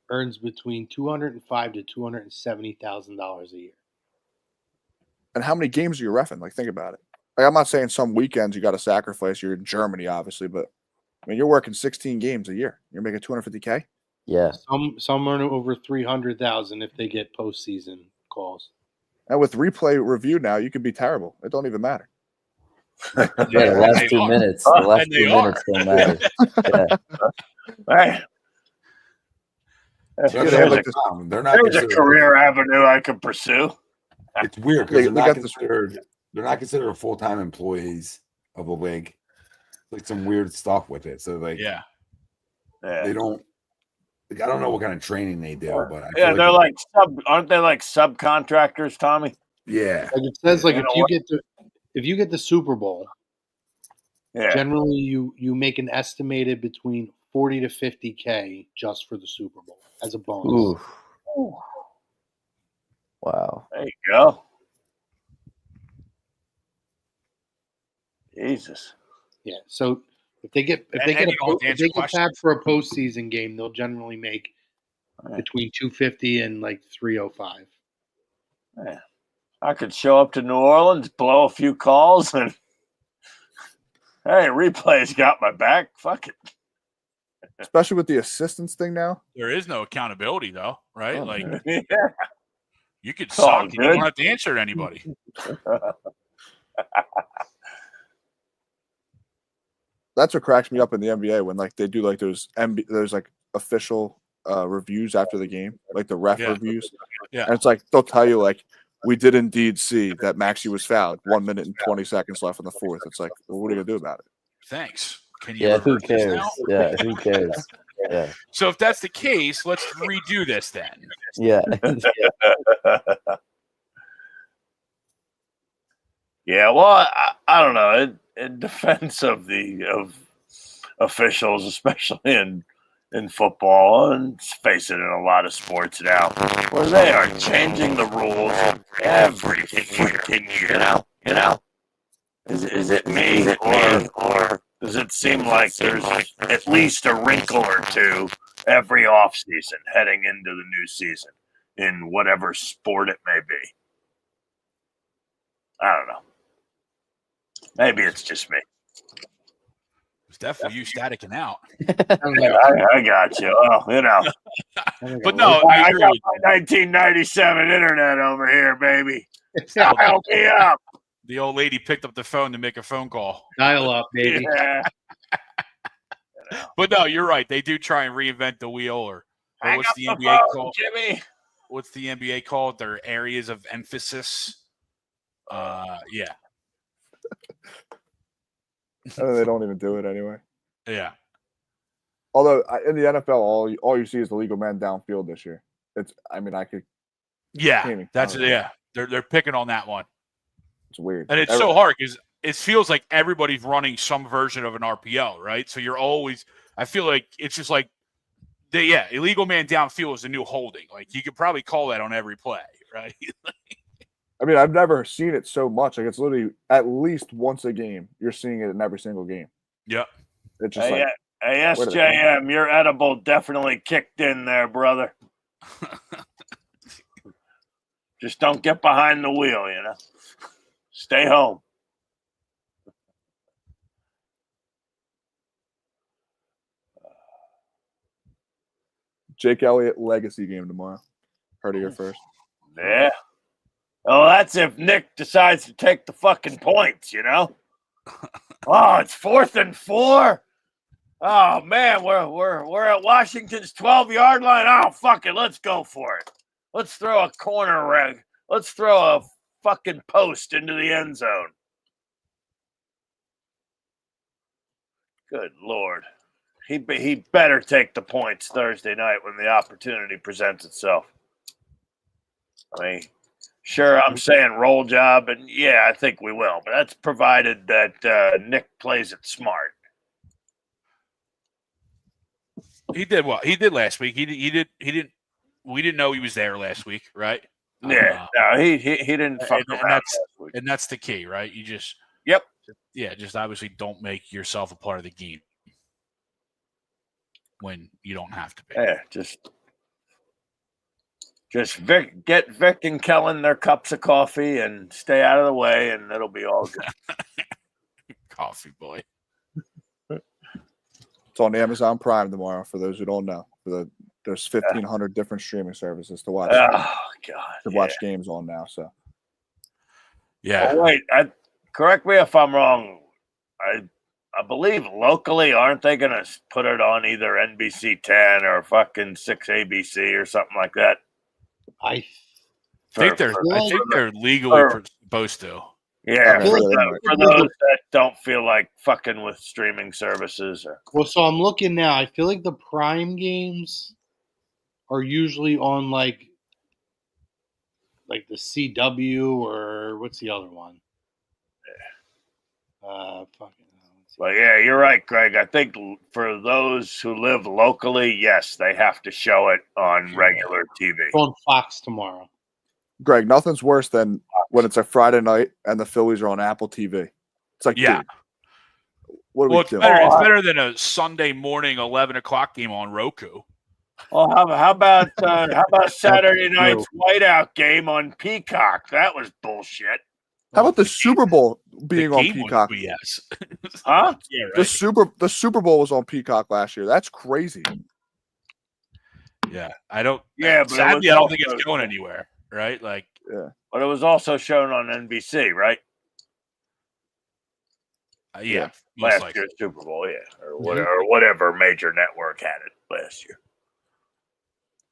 earns between $205,000 to $270,000 a year. And how many games are you reffing? Like, think about it. Like, I'm not saying some weekends you got to sacrifice. You're in Germany, obviously, but I mean, you're working 16 games a year. You're making $250K. Yeah. Some earn over $300,000 if they get postseason calls. And with replay review now, you could be terrible. It don't even matter. Yeah, the last 2 minutes. The last 2 minutes don't matter. Yeah. Right. There's a career avenue I could pursue. It's weird because they're not considered full-time employees of the league. Like some weird stuff with it. So like, they don't. Like, I don't know what kind of training they do, but they're aren't they like subcontractors, Tommy? Yeah. Like it says, like if you get the Super Bowl, generally you make an estimated between 40 to 50K just for the Super Bowl as a bonus. Ooh. Wow. There you go. Jesus. Yeah. So if they get tapped for a postseason game, they'll generally make between 250 and like 305. Yeah. I could show up to New Orleans, blow a few calls, and hey, replay's got my back. Fuck it. Especially with the assistance thing now. There is no accountability, though, right? Yeah. You could suck and you don't have to answer to anybody. That's what cracks me up in the NBA when like they do like those like official reviews after the game, like the ref reviews. Yeah. And it's like they'll tell you like we did indeed see that Maxey was fouled. 1 minute and 20 seconds left in the fourth. It's like, well, what are you gonna do about it? Thanks. Can you? Who cares? Yeah, who cares? Yeah. So if that's the case, let's redo this then. Yeah. Yeah. Well, I don't know. In defense of officials, especially in football, and face it, in a lot of sports now, where they are changing the rules every freaking year. You know, is it me or does it seem like there's at least a wrinkle or two every offseason heading into the new season in whatever sport it may be? I don't know. Maybe it's just me. It's definitely you staticking out. I got you. Well, you know. But no, I got my 1997 internet over here, baby. Help me up. The old lady picked up the phone to make a phone call. Dial up, baby. Yeah. But no, you're right. They do try and reinvent the wheel, or what's the NBA called? Jimmy. What's the NBA called? Their areas of emphasis. Yeah. They don't even do it anyway. Yeah. Although in the NFL, all you see is the legal man downfield this year. Yeah, that's yeah. They're picking on that one. It's weird, and it's so hard because it feels like everybody's running some version of an RPO, right? So you're always. I feel like it's just like, illegal man downfield is the new holding. Like you could probably call that on every play, right? I mean, I've never seen it so much. Like it's literally at least once a game. You're seeing it in every single game. Yeah. It's just hey, SJM, your edible definitely kicked in there, brother. Just don't get behind the wheel, you know. Stay home. Jake Elliott legacy game tomorrow. Heard it here first. Yeah. Oh, that's if Nick decides to take the fucking points, you know. Oh, it's 4th and 4. Oh man, we're at Washington's 12-yard line. Oh, fuck it, let's go for it. Let's throw a corner reg. Let's throw a fucking post into the end zone. Good Lord. He better take the points Thursday night when the opportunity presents itself. I mean, sure, I'm saying roll job, and yeah, I think we will. But that's provided that Nick plays it smart. He did well. He did last week. He didn't. We didn't know he was there last week, right? Yeah, no, he didn't fuck around. And that's the key, right? You just just obviously don't make yourself a part of the game when you don't have to be. Yeah, just get Vic and Kellen their cups of coffee and stay out of the way, and it'll be all good. Coffee boy. It's on Amazon Prime tomorrow. For those who don't know, there's 1,500 different streaming services to watch. Oh God, to watch games on now. So yeah. Oh, wait, correct me if I'm wrong. I believe locally, aren't they going to put it on either NBC 10 or fucking 6 ABC or something like that? I think they're legally supposed to. Yeah, for those that don't feel like fucking with streaming services. Well, so I'm looking now. I feel like the Prime games are usually on like the CW or what's the other one? But yeah, you're right, Greg. I think for those who live locally, yes, they have to show it on regular TV. It's on Fox tomorrow. Greg, nothing's worse than when it's a Friday night and the Phillies are on Apple TV. It's like, dude, what are we doing? It's better than a Sunday morning 11 o'clock game on Roku. Well, how about Saturday night's whiteout game on Peacock? That was bullshit. How about the Super Bowl being on Peacock? Yes. Huh? Yeah, right. The Super Bowl was on Peacock last year. That's crazy. Yeah, I don't. Yeah, but sadly, I don't think it's going anywhere. Right? Like, yeah. But it was also shown on NBC, right? Yeah. Last year's Super Bowl, or whatever major network had it last year.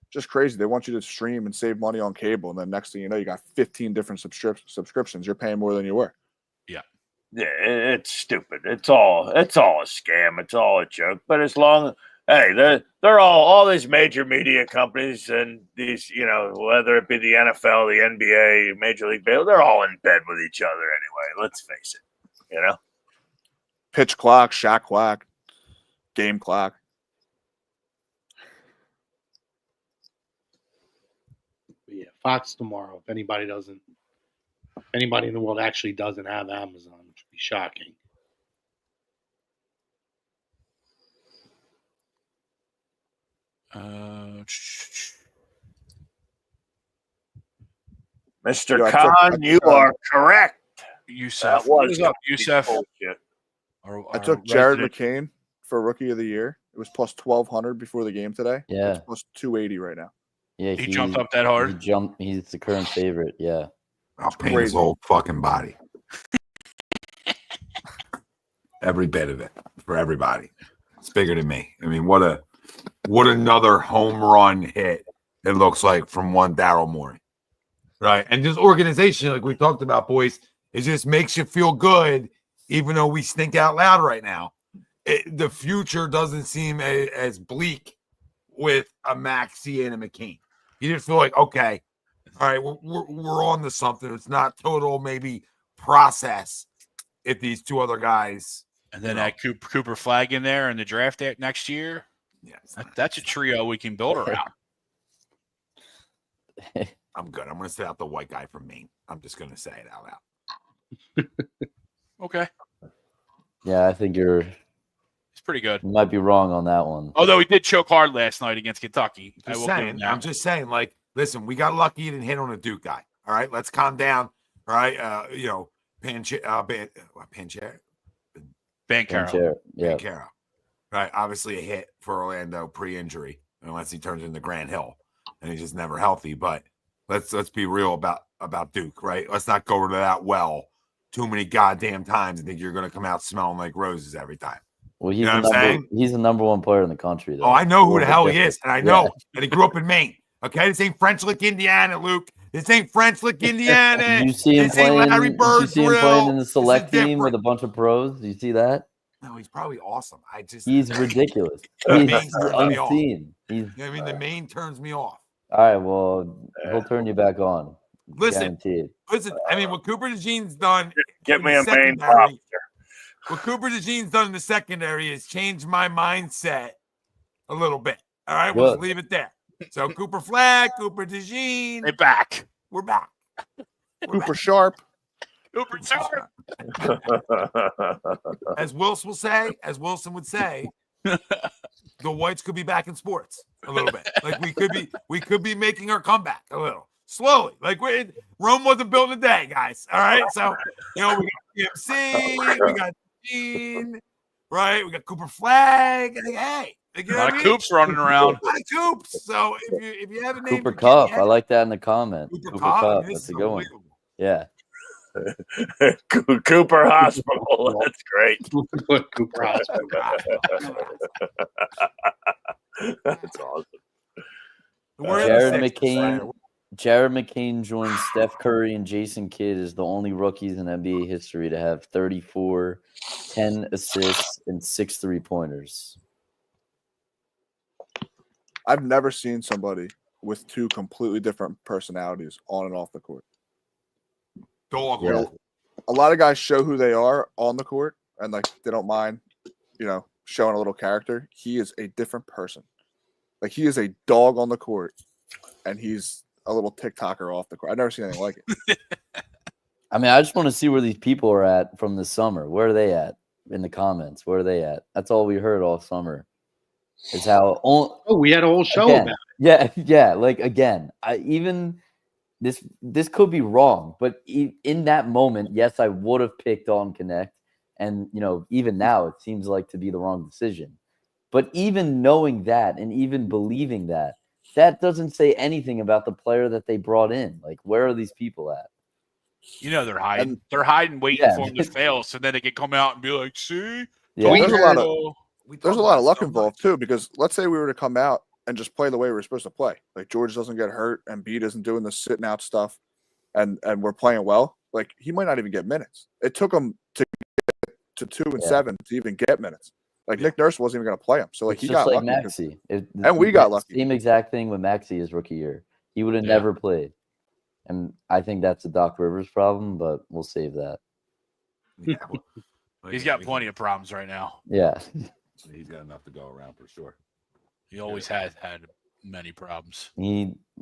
Just crazy. They want you to stream and save money on cable, and then next thing you know, you got 15 different subscriptions. You're paying more than you were. Yeah. Yeah, it's stupid. It's all a scam. It's all a joke. But as long they're all these major media companies and these, whether it be the NFL, the NBA, Major League Baseball, they're all in bed with each other anyway. Let's face it. Pitch clock, shot clock, game clock. But yeah, Fox tomorrow. If anybody in the world actually doesn't have Amazon, which would be shocking. Mr. Khan, you are correct. Yusef. Yusef. I took Jared McCain for Rookie of the Year. It was plus 1,200 before the game today. Yeah. It's plus 280 right now. Yeah, he jumped up that hard. He's the current favorite. Yeah. I'll paint his whole fucking body. Every bit of it for everybody. It's bigger than me. I mean, what another home run hit it looks like from one Daryl Morey. Right. And just organization, like we talked about, boys, it just makes you feel good, even though we stink out loud right now. The future doesn't seem as bleak with a Maxey and a McCain. You just feel like, okay, all right, we're on to something. It's not total maybe process if these two other guys. And then that Cooper Flag in there in the draft next year. Yeah, that's a trio we can build around. I'm good. I'm going to say out the white guy from Maine. I'm just going to say it out loud. Okay. Yeah, I think it's pretty good. You might be wrong on that one. Although he did choke hard last night against Kentucky. I'm just saying, like, listen, we got lucky and hit on a Duke guy. All right, let's calm down. All right, Bancaro. Yeah. Bancaro. Right, obviously a hit for Orlando pre-injury, unless he turns into Grant Hill, and he's just never healthy. But let's be real about Duke, right? Let's not go to that well too many goddamn times and think you're going to come out smelling like roses every time. Well, he's the number one player in the country, though. Oh, I know who the hell he is, and I know that he grew up in Maine. Okay, this ain't French Lick, Indiana, Luke. This ain't French Lick, Indiana. You see him playing in the select team with a bunch of pros. Do you see that? No, he's probably awesome. He's ridiculous. He's unseen. The Maine turns me off. All right, well, he'll turn you back on. Listen. I mean, what Cooper DeJean's done. Get me a Maine lobster. What Cooper DeJean's done in the secondary has changed my mindset a little bit. All right, we'll just leave it there. So Cooper Flag, Cooper DeJean. They're back. We're back. Cooper Sharp. Cooper Sharp. As Wilson would say, the Whites could be back in sports a little bit. Like we could be making our comeback a little slowly. Like Rome wasn't built in a day, guys. All right, so we got PMC, we got Gene, right? We got Cooper Flag. Hey, a lot of Coops running around. A lot of Coops. So if you have a name, Cooper Cup, I like that in the comment. Cooper Cup, that's a good one. Yeah. Cooper Hospital. That's great. Cooper Hospital. That's awesome. Jared McCain joins Steph Curry and Jason Kidd as the only rookies in NBA history to have 34, 10 assists, and 6 3-pointers. I've never seen somebody with 2 completely different personalities on and off the court. Dog. You know, a lot of guys show who they are on the court and like they don't mind, showing a little character. He is a different person. Like he is a dog on the court and he's a little TikToker off the court. I've never seen anything like it. I mean, I just want to see where these people are at from this summer. Where are they at in the comments? Where are they at? That's all we heard all summer. Is how we had a whole show about it. Yeah. Like again, This could be wrong, but in that moment, yes, I would have picked on Connect. And, even now it seems like to be the wrong decision. But even knowing that and even believing that doesn't say anything about the player that they brought in. Like, where are these people at? They're hiding. They're hiding, waiting for them to fail. So then they can come out and be like, see? Yeah. There's a lot of luck involved, too, because let's say we were to come out and just play the way we're supposed to play. Like George doesn't get hurt and Embiid isn't doing the sitting out stuff and we're playing well. Like he might not even get minutes. It took him to get to 2 and 7 to even get minutes. Like Nick Nurse wasn't even going to play him. So like it's he just got like lucky. Maxey. And we got lucky. Same exact thing with Maxey his rookie year. He would have never played. And I think that's a Doc Rivers problem, but we'll save that. Yeah, he's got plenty of problems right now. Yeah. He's got enough to go around for sure. He always has had many problems.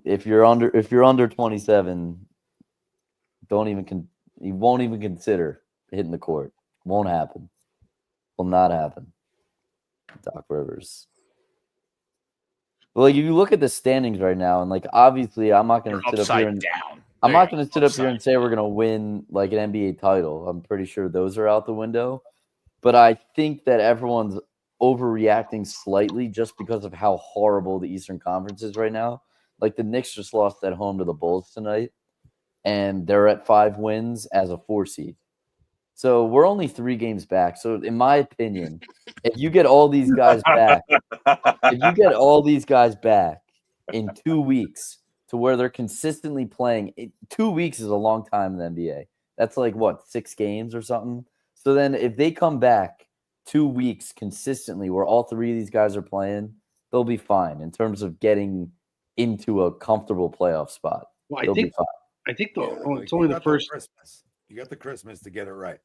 If you're under 27, he won't even consider hitting the court. Won't happen. Will not happen. Doc Rivers. But like if you look at the standings right now, and like obviously I'm not going to sit up here and I'm not going to sit up here and say we're going to win like an NBA title. I'm pretty sure those are out the window. But I think that everyone's overreacting slightly just because of how horrible the Eastern Conference is right now. Like the Knicks just lost at home to the Bulls tonight, and they're at 5 wins as a 4 seed. So we're only 3 games back. So in my opinion, if you get all these guys back, in 2 weeks to where they're consistently playing, 2 weeks is a long time in the NBA. That's like what, 6 games or something. So then if they come back 2 weeks consistently where all 3 of these guys are playing, they'll be fine in terms of getting into a comfortable playoff spot. Well, they'll be fine. I think it's only the first. You got the Christmas to get it right.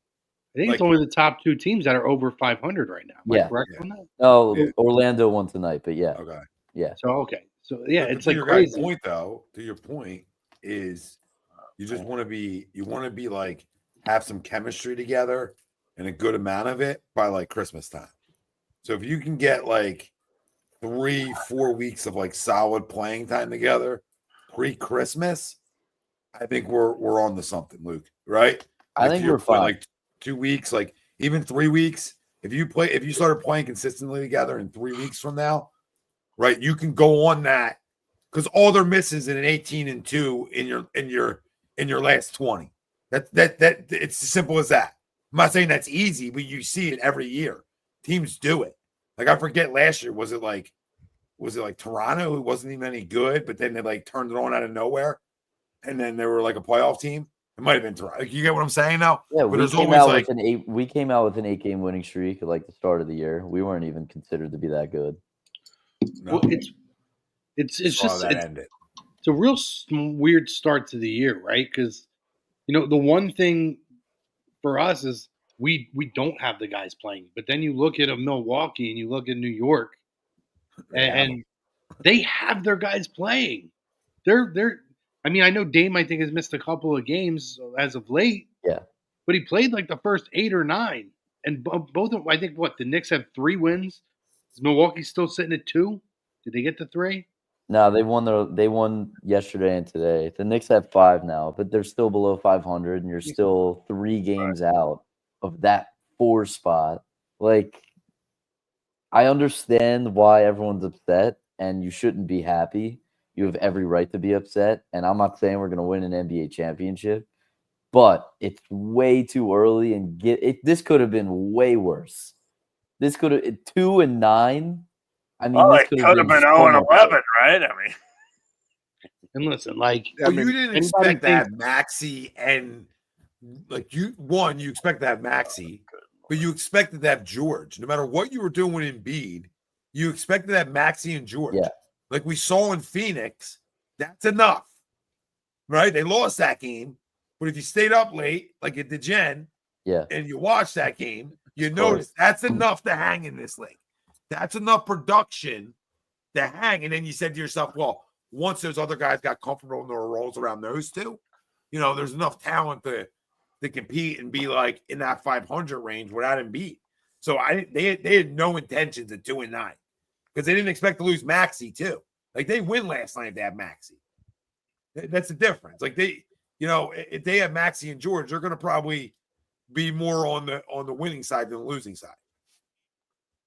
I think it's only the top 2 teams that are over 500 right now. Am I correct on that? No, Orlando won tonight, but yeah. Okay. Yeah. So it's like your crazy. Point though, to your point is you just want to be like have some chemistry together and a good amount of it by like Christmas time. So if you can get like 3-4 weeks of like solid playing time together pre-Christmas, I think we're on to something, Luke. Right? I think we're fine. Like 2 weeks, like even 3 weeks. If you started playing consistently together in 3 weeks from now, right? You can go on that because all they're missing is an 18-2 in your last 20. That it's as simple as that. I'm not saying that's easy, but you see it every year. Teams do it. Like I forget last year, was it like Toronto who wasn't even any good, but then they like turned it on out of nowhere, and then they were like a playoff team. It might have been Toronto. You get what I'm saying now? Yeah, but we came out with an 8-game winning streak at like the start of the year. We weren't even considered to be that good. No. Well, it's just it's a real weird start to the year, right? Because the one thing for us is we don't have the guys playing, but then you look at a Milwaukee and you look at New York, And they have their guys playing. They're. I mean, I know Dame, I think, has missed a couple of games as of late. Yeah. But he played like the first 8 or 9. And both of them, I think, the Knicks have 3 wins. Is Milwaukee still sitting at 2? Did they get to 3? No, they won yesterday and today. The Knicks have 5 now, but they're still below 500, and you're still 3 games out of that 4 spot. Like, I understand why everyone's upset, and you shouldn't be happy. You have every right to be upset, and I'm not saying we're going to win an NBA championship, but it's way too early, and this could have been way worse. This could have 2-9. I mean, this could have been 0-11, right? I mean, and listen, like, you didn't expect to have Maxey, and like you expect to have Maxey, but you expected to have George. No matter what you were doing with Embiid, you expected to have Maxey and George. Yeah. Like we saw in Phoenix, that's enough, right? They lost that game, but if you stayed up late, like at the Gen, and you watched that game, you notice that's enough to hang in this league. That's enough production to hang. And then you said to yourself, well, once those other guys got comfortable in their roles around those two, there's enough talent to compete and be like in that 500 range without Embiid. So they had no intentions of 2-9 because they didn't expect to lose Maxey too. Like they win last night if they have Maxey. That's the difference. Like if they have Maxey and George, they're going to probably be more on the winning side than the losing side.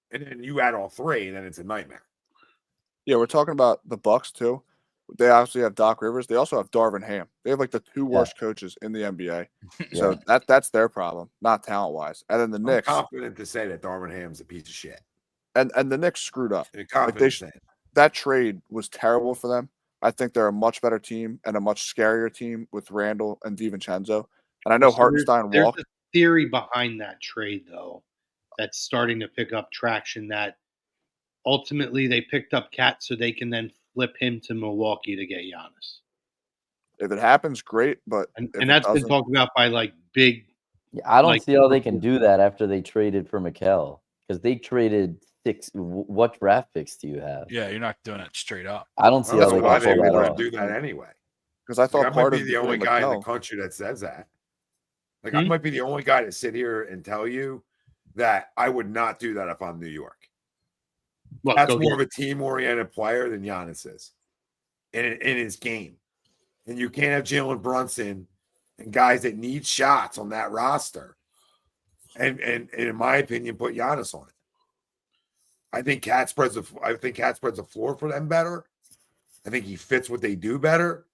And then you add all 3, and then it's a nightmare. Yeah, we're talking about the Bucks too. They obviously have Doc Rivers. They also have Darvin Ham. They have like the 2 worst coaches in the NBA. So that's their problem, not talent wise. And then the Knicks. I'm confident to say that Darvin Ham's a piece of shit. And the Knicks screwed up. Like that trade was terrible for them. I think they're a much better team and a much scarier team with Randall and DiVincenzo. And I know Hartenstein walked. There's a theory behind that trade, though, that's starting to pick up traction, that ultimately they picked up Cat so they can then flip him to Milwaukee to get Giannis. If it happens, great. But and that's been talked about by like big. Yeah, I don't see how they can do that after they traded for Mikal, because they traded 6. What draft picks do you have? Yeah, you're not doing it straight up. I don't see how they can pull that off. Do that anyway. Because I thought part of the only guy in the country that says that. Like I might be the only guy to sit here and tell you that I would not do that if I'm New York. Well, that's more of a team-oriented player than Giannis is in his game. And you can't have Jalen Brunson and guys that need shots on that roster. And in my opinion, put Giannis on it. I think Cat spreads the floor for them better. I think he fits what they do better.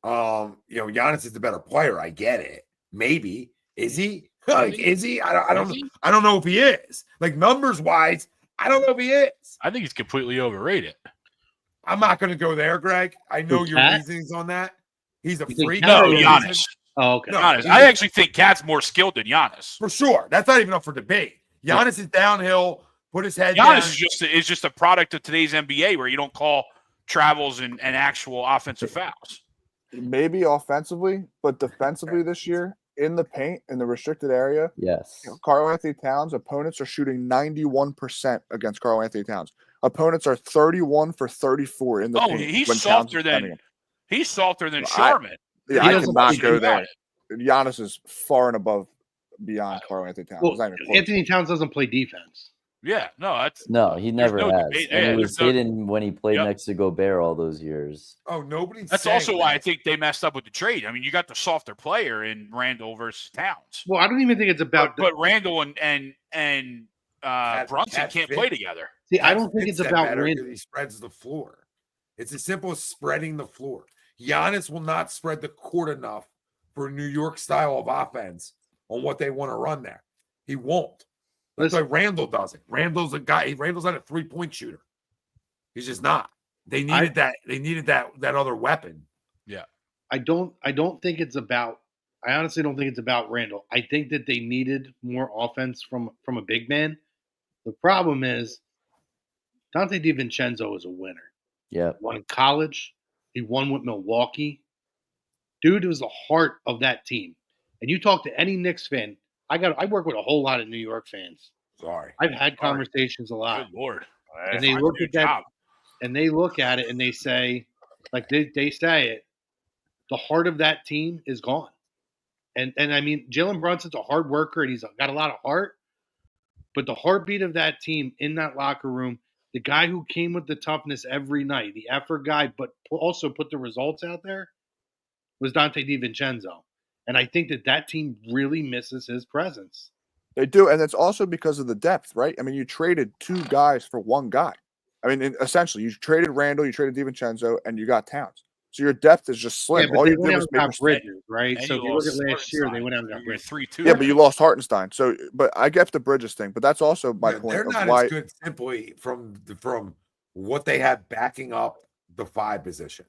Giannis is the better player. I get it. Maybe. Is he? Like, is he? I don't know if he is. Like numbers wise, I don't know if he is. I think he's completely overrated. I'm not going to go there, Greg. I know your reasonings on that. He's a freak. No, Giannis. Oh, okay. No, Giannis. I actually think Cat's more skilled than Giannis. For sure. That's not even up for debate. Giannis is downhill, put his head down. Giannis is just a product of today's NBA where you don't call travels and actual offensive fouls. Maybe offensively, but defensively this year, in the paint, in the restricted area, yes. Karl-Anthony Towns, opponents are shooting 91% against Karl-Anthony Towns. Opponents are 31 for 34 in the paint. He's softer than Sharman. I cannot go there. Giannis is far and above beyond Karl-Anthony Towns. Well, Anthony Towns doesn't play defense. Yeah, he never has. And it was hidden when he played next to Gobert all those years. Oh, nobody's. That's also why I think they messed up with the trade. I mean, you got the softer player in Randall versus Towns. Well, I don't even think it's about. But Randall and Brunson can't play together. See, I don't think it's about Randall. He spreads the floor. It's as simple as spreading the floor. Giannis will not spread the court enough for a New York style of offense on what they want to run there. He won't. That's why Randall does it. Randall's a guy. Randall's not a 3-point shooter. He's just not. They needed that. They needed that other weapon. Yeah. I honestly don't think it's about Randall. I think that they needed more offense from a big man. The problem is Dante DiVincenzo is a winner. Yeah. Won in college. He won with Milwaukee. Dude was the heart of that team. And you talk to any Knicks fan. I work with a whole lot of New York fans. Sorry. I've had conversations a lot. Good Lord. And they look at that, and they look at it, and they say, like they say it, the heart of that team is gone. And I mean, Jalen Brunson's a hard worker, and he's got a lot of heart. But the heartbeat of that team in that locker room, the guy who came with the toughness every night, the effort guy, but also put the results out there, was Dante DiVincenzo. And I think that team really misses his presence. They do, and it's also because of the depth, right? I mean, you traded 2 guys for 1 guy. I mean, essentially, you traded Randall, you traded DiVincenzo, and you got Towns. So your depth is just slim. Yeah, all you did was make Bridges, right? So if you look at last year, they went out and got Bridges. 3-2. Yeah, but you lost Hartenstein. So, but I get the Bridges thing, but that's also my point. They're not as good simply from what they have backing up the 5 position.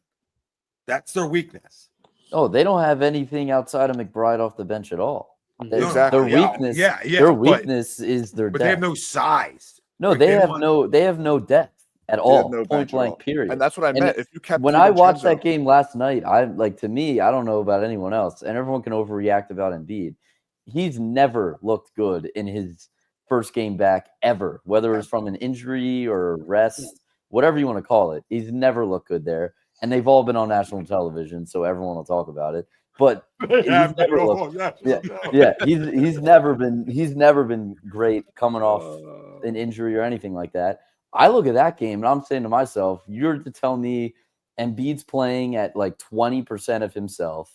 That's their weakness. Oh, they don't have anything outside of McBride off the bench at all. Exactly. Their weakness. Their weakness is their depth. But they have no size. No, they have no depth at all. No point blank. Period. And that's what I meant. If you kept when I watched that game last night, to me, I don't know about anyone else, and everyone can overreact about Embiid. He's never looked good in his first game back ever, whether it's from an injury or rest, whatever you want to call it. He's never looked good there, and they've all been on national television, so everyone will talk about it. But he's never looked, he's never been great coming off an injury or anything like that. I look at that game and I'm saying to myself, you're to tell me Embiid's playing at like 20% of himself,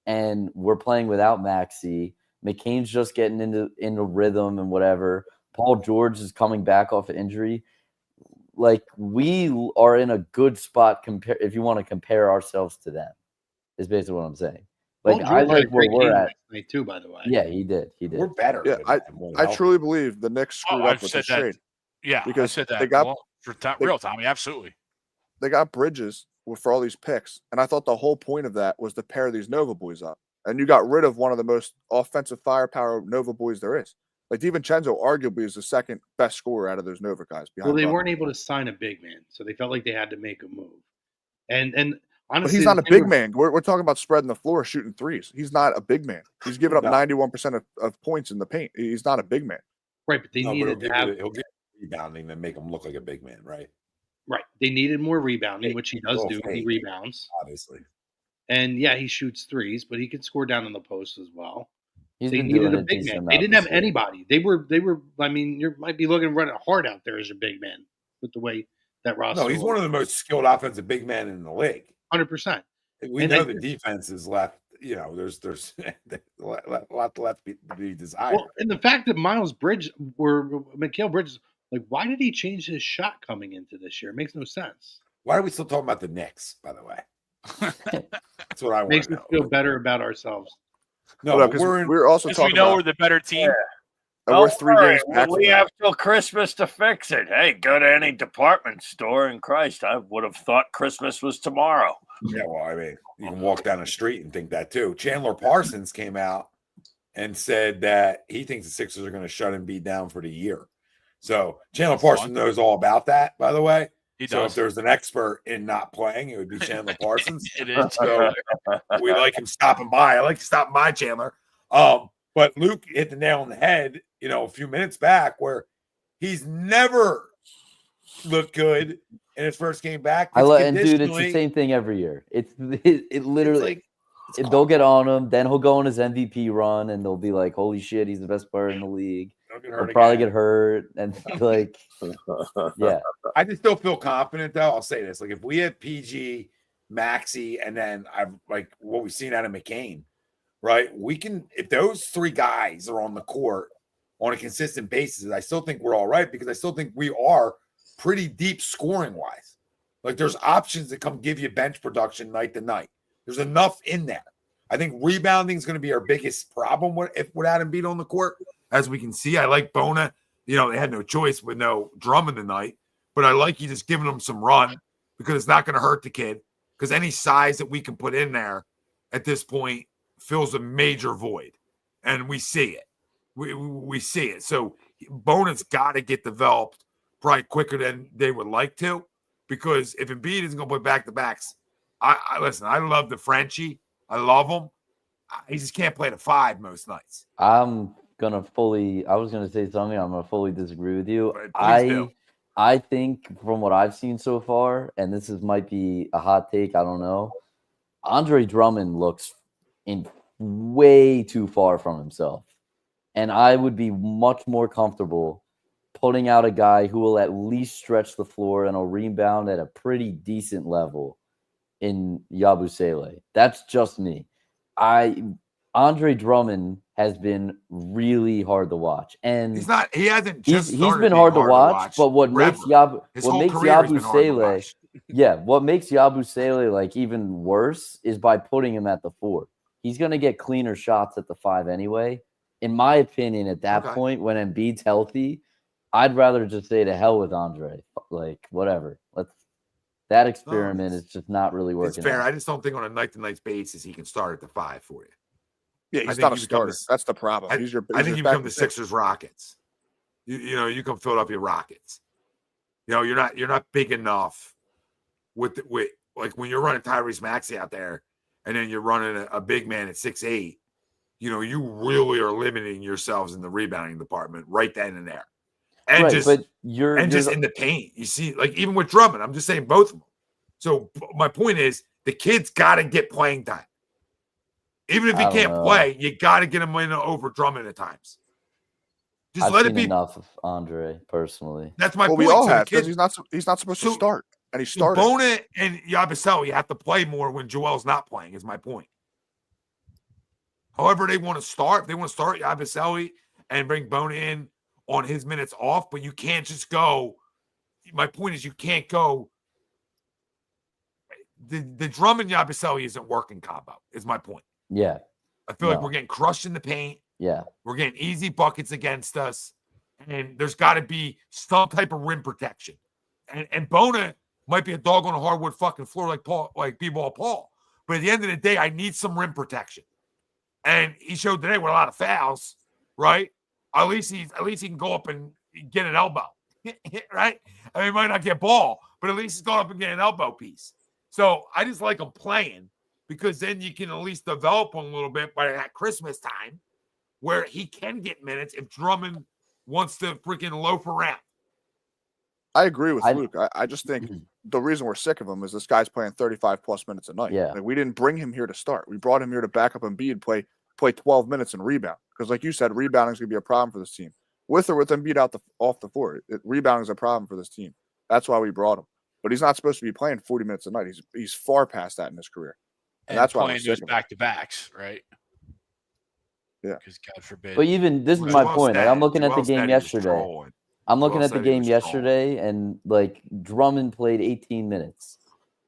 and we're playing without Maxey. McCain's just getting into rhythm and whatever. Paul George is coming back off an injury. Like, we are in a good spot if you want to compare ourselves to them, is basically what I'm saying. Like, I like where we're at too, by the way. Yeah, he did. We're better. Yeah, I truly believe the Knicks screwed up with the trade. Yeah, because I said that. They got real, Tommy. Absolutely. They got Bridges for all these picks, and I thought the whole point of that was to pair these Nova boys up. And you got rid of one of the most offensive firepower Nova boys there is. Like, DiVincenzo arguably is the second best scorer out of those Nova guys. Well, they weren't able to sign a big man, so they felt like they had to make a move. And honestly, but he's not a big man. We're talking about spreading the floor, shooting threes. He's not a big man. He's giving up 91% of points in the paint. He's not a big man. Right, but he'll get rebounding and make him look like a big man, right? Right. They needed more rebounding, which he does do. He rebounds. Obviously. And, yeah, he shoots threes, but he can score down in the post as well. They needed a big man. They didn't have anybody. They were. I mean, you might be looking running hard out there as a big man with the way that roster. No, he's one of the most skilled offensive big men in the league. 100%. We know the defense is left. You know, there's a lot left to be desired. Well, and the fact that Mikal Bridges, like, why did he change his shot coming into this year? It makes no sense. Why are we still talking about the Knicks, by the way? That's what I want. Makes us feel better about ourselves. No, because we're also talking. We know we're the better team. And we're 3 games back. We have till Christmas to fix it. Hey, go to any department store, and Christ, I would have thought Christmas was tomorrow. Yeah, well, I mean, you can walk down the street and think that too. Chandler Parsons came out and said that he thinks the Sixers are going to shut Embiid down for the year. So Chandler Parsons knows all about that, by the way. He does. So if there's an expert in not playing, it would be Chandler Parsons. It is. So we like him stopping by. I like to stop by Chandler. But Luke hit the nail on the head, a few minutes back, where he's never looked good in his first game back. And dude, it's the same thing every year. It literally, they'll get on him, then he'll go on his MVP run, and they'll be like, "Holy shit, he's the best player in the league." He'll probably get hurt, and like, yeah. I just still feel confident, though. I'll say this: like, if we had PG, Maxey, and then I've like what we've seen out of McCain, right? We can, if those 3 guys are on the court on a consistent basis, I still think we're all right, because I still think we are pretty deep scoring wise. Like, there's options that come give you bench production night to night. There's enough in there. I think rebounding is going to be our biggest problem without Embiid on the court. As we can see, I like Bona. They had no choice with no Drummond tonight, but I like you just giving him some run, because it's not going to hurt the kid, because any size that we can put in there at this point fills a major void, and we see it. We see it. So Bona's got to get developed probably quicker than they would like to, because if Embiid isn't going to play back-to-backs, I listen, I love the Frenchie. I love him. He just can't play the 5 most nights. I was gonna say something. I'm gonna fully disagree with you. I think from what I've seen so far, and might be a hot take, I don't know. Andre Drummond looks way too far from himself. And I would be much more comfortable putting out a guy who will at least stretch the floor and will rebound at a pretty decent level in Yabusele. That's just me. Andre Drummond has been really hard to watch, and he's hasn't he's been hard to watch. But what makes Yabusele, what makes Yabusele like even worse is by putting him at the 4. He's gonna get cleaner shots at the 5 anyway. In my opinion, at that point, when Embiid's healthy, I'd rather just say to hell with Andre. Like, whatever. That experiment is just not really working. It's fair. out. I just don't think on a night-to-night basis he can start at the 5 for you. Yeah, he's not a starter. That's the problem. I think you become the Sixers Rockets. You come Philadelphia Rockets. You're not big enough with like when you're running Tyrese Maxey out there, and then you're running a big man at 6'8". You really are limiting yourselves in the rebounding department right then and there. And just in the paint. You see, like even with Drummond, I'm just saying both of them. So my point is the kid's got to get playing time. Even if he can't play, you got to get him in over Drummond at times. I've let it be enough of Andre personally. That's my point. We all have because he's not supposed to start, and he started. Bona and Yabusele, you have to play more when Joel's not playing. Is my point. However, they want to start. If they want to start Yabusele and bring Bona in on his minutes off, but you can't just go. My point is, you can't go. The Drummond Yabusele isn't working combo. Is my point. Yeah. I feel like we're getting crushed in the paint. Yeah. We're getting easy buckets against us. And there's got to be some type of rim protection. And Bona might be a dog on a hardwood fucking floor like B-ball Paul. But at the end of the day, I need some rim protection. And he showed today with a lot of fouls, right? At least he can go up and get an elbow. Right? I mean, he might not get ball, but at least he's going up and get an elbow piece. So I just like him playing. Because then you can at least develop him a little bit by that Christmas time where he can get minutes if Drummond wants to freaking loaf around. I agree with Luke. I just think the reason we're sick of him is this guy's playing 35-plus minutes a night. Yeah. Like, we didn't bring him here to start. We brought him here to back up Embiid, play 12 minutes and rebound. Because like you said, rebounding is going to be a problem for this team. With or with Embiid off the floor, rebounding is a problem for this team. That's why we brought him. But he's not supposed to be playing 40 minutes a night. He's far past that in his career. And that's why playing those back-to-backs, right? Yeah. Because God forbid. But even this is my point. Like, I'm looking at the game yesterday. And like Drummond played 18 minutes,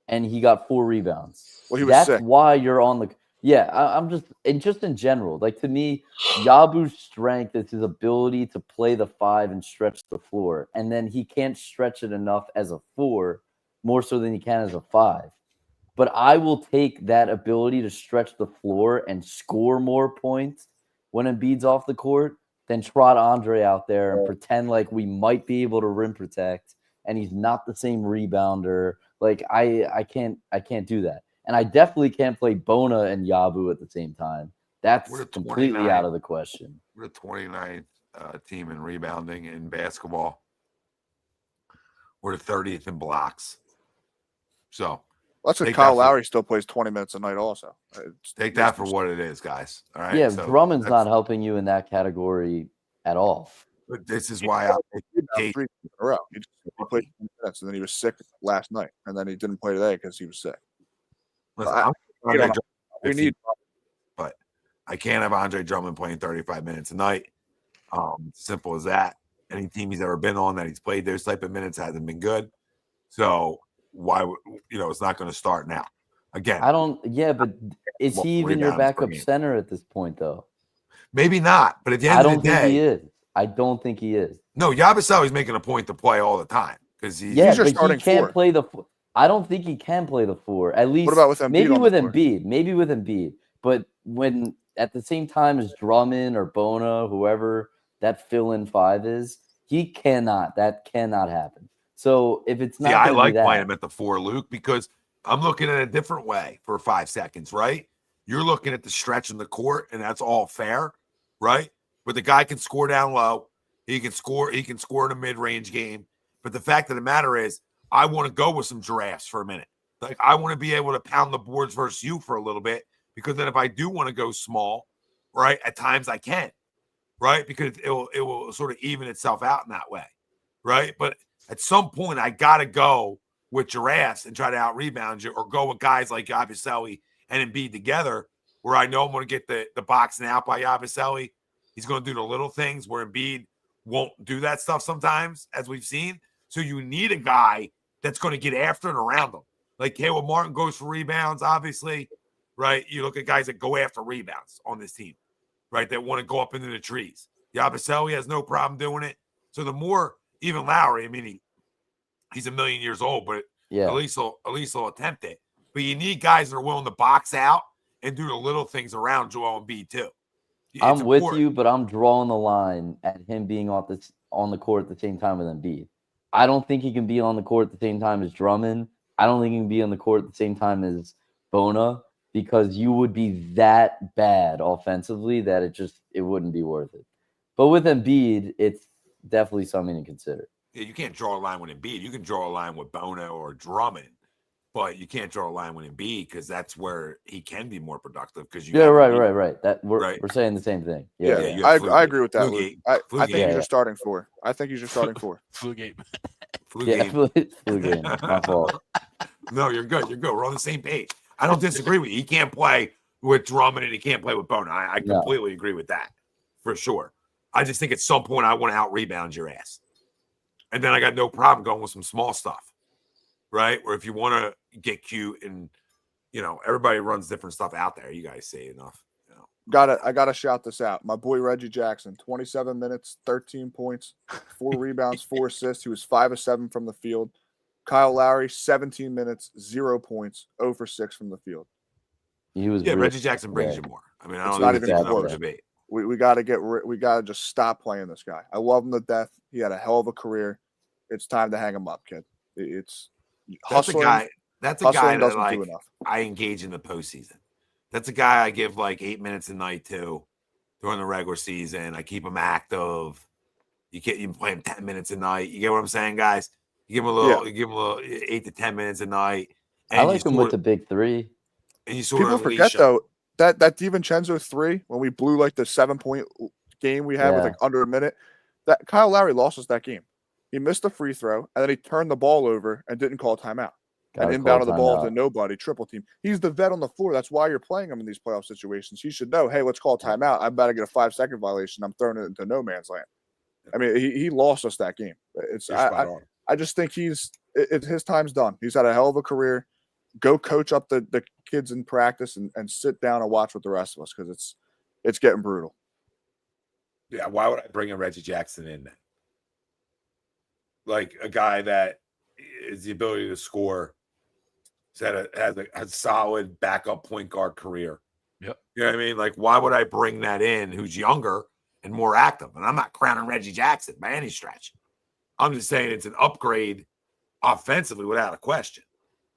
and he got 4 rebounds. Well, he was That's sick. why you're on the. Yeah, I'm just in general. Like to me, Yabu's strength is his ability to play the 5 and stretch the floor, and then he can't stretch it enough as a 4, more so than he can as a 5. But I will take that ability to stretch the floor and score more points when Embiid's off the court than trot Andre out there and pretend like we might be able to rim protect and he's not the same rebounder. Like I can't do that. And I definitely can't play Bona and Yabu at the same time. That's completely out of the question. We're the 29th team in rebounding in basketball. We're the 30th in blocks. So that's because Kyle Lowry still plays 20 minutes a night also. Take that for what it is, guys. All right. Yeah, so Drummond's not helping you in that category at all. But this is why he played 20 minutes, and then he was sick last night, and then he didn't play today because he was sick. Listen, but I can't have Andre Drummond playing 35 minutes a night. Simple as that. Any team he's ever been on that he's played those type of minutes hasn't been good. So why it's not going to start now again. But is he even your backup center at this point though? Maybe not, but at the end of the day, I don't think he is. No, Yabusele's making a point to play all the time because he's your starting. He can't play the. I don't think he can play the 4. At least what about with Embiid? Maybe with Embiid. But when at the same time as Drummond or Bona, whoever that fill-in 5 is, he cannot. That cannot happen. So if it's not, I like playing him at the 4, Luke, because I'm looking at a different way for 5 seconds, right? You're looking at the stretch in the court, and that's all fair, right? But the guy can score down low. He can score in a mid-range game. But the fact of the matter is, I want to go with some giraffes for a minute. Like, I want to be able to pound the boards versus you for a little bit, because then if I do want to go small, right, at times I can, right? Because it will sort of even itself out in that way, right? But at some point, I got to go with giraffes and try to out-rebound you, or go with guys like Yabusele and Embiid together, where I know I'm going to get the boxing out by Yabusele. He's going to do the little things where Embiid won't do that stuff sometimes, as we've seen. So you need a guy that's going to get after and around them. Like Caleb Martin goes for rebounds, obviously, right? You look at guys that go after rebounds on this team, right, that want to go up into the trees. Yabusele has no problem doing it. So the more, even Lowry, I mean, he's a million years old, but at least he'll attempt it. But you need guys that are willing to box out and do the little things around Joel Embiid too. I'm with you, but I'm drawing the line at him being on the court at the same time with Embiid. I don't think he can be on the court at the same time as Drummond. I don't think he can be on the court at the same time as Bona, because you would be that bad offensively that it wouldn't be worth it. But with Embiid, it's definitely something to consider. Yeah, you can't draw a line with Embiid. You can draw a line with Bona or Drummond, but you can't draw a line with Embiid, because that's where he can be more productive. Because right. That we're saying the same thing. Yeah. I agree with that. I think he's your starting four. I think he's your starting four. Flu game. Flu game. My fault. No, you're good. You're good. We're on the same page. I don't disagree with you. He can't play with Drummond and he can't play with Bona. I completely agree with that, for sure. I just think at some point I want to out-rebound your ass. And then I got no problem going with some small stuff, right? Where if you want to get cute and, everybody runs different stuff out there. You guys say enough. I gotta shout this out. My boy Reggie Jackson, 27 minutes, 13 points, 4 rebounds, 4 assists. He was 5 of 7 from the field. Kyle Lowry, 17 minutes, 0 points, 0 for 6 from the field. Reggie Jackson brings you more. I mean, I don't not even even think close. debate. We gotta just stop playing this guy. I love him to death. He had a hell of a career. It's time to hang him up, kid. It's hustling. That's a guy that doesn't do enough. I engage in the postseason. That's a guy I give like 8 minutes a night to during the regular season. I keep him active. You play him 10 minutes a night. You get what I'm saying, guys? You give him a little 8 to 10 minutes a night. And I like him with the big three. And people forget though that DiVincenzo 3, when we blew like the 7-point game we had with like under a minute, that Kyle Lowry lost us that game. He missed a free throw and then he turned the ball over and didn't call timeout. And inbounded the ball to nobody, triple team. He's the vet on the floor. That's why you're playing him in these playoff situations. He should know, hey, let's call timeout. I'm about to get a 5-second violation. I'm throwing it into no man's land. I mean, he lost us that game. I just think his time's done. He's had a hell of a career. Go coach up the kids in practice and sit down and watch with the rest of us, because it's getting brutal. Yeah, why would I bring a Reggie Jackson in then? Like a guy that is the ability to score, has a solid backup point guard career. Yep. You know what I mean? Like, why would I bring that in who's younger and more active? And I'm not crowning Reggie Jackson by any stretch. I'm just saying it's an upgrade offensively without a question.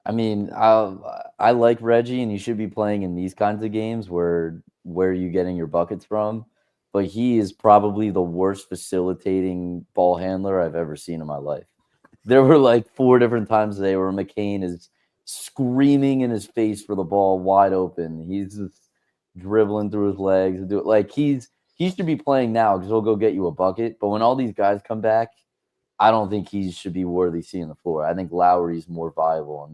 I mean, I like Reggie, and he should be playing in these kinds of games where you're getting your buckets from. But he is probably the worst facilitating ball handler I've ever seen in my life. There were like 4 different times today where McCain is screaming in his face for the ball wide open. He's just dribbling through his legs. He should be playing now because he'll go get you a bucket. But when all these guys come back, I don't think he should be worthy seeing the floor. I think Lowry's more viable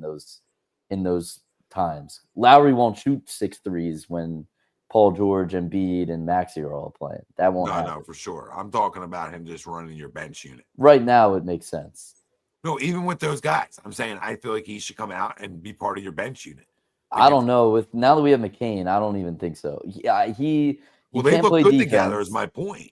in those times. Lowry won't shoot 6 threes when Paul George, Embiid, and Maxey are all playing. That won't happen. No, for sure. I'm talking about him just running your bench unit. Right now, it makes sense. No, even with those guys, I'm saying I feel like he should come out and be part of your bench unit. Like, I don't know. Now that we have McCain, I don't even think so. Yeah, he they can't look play good defense. together. Is my point.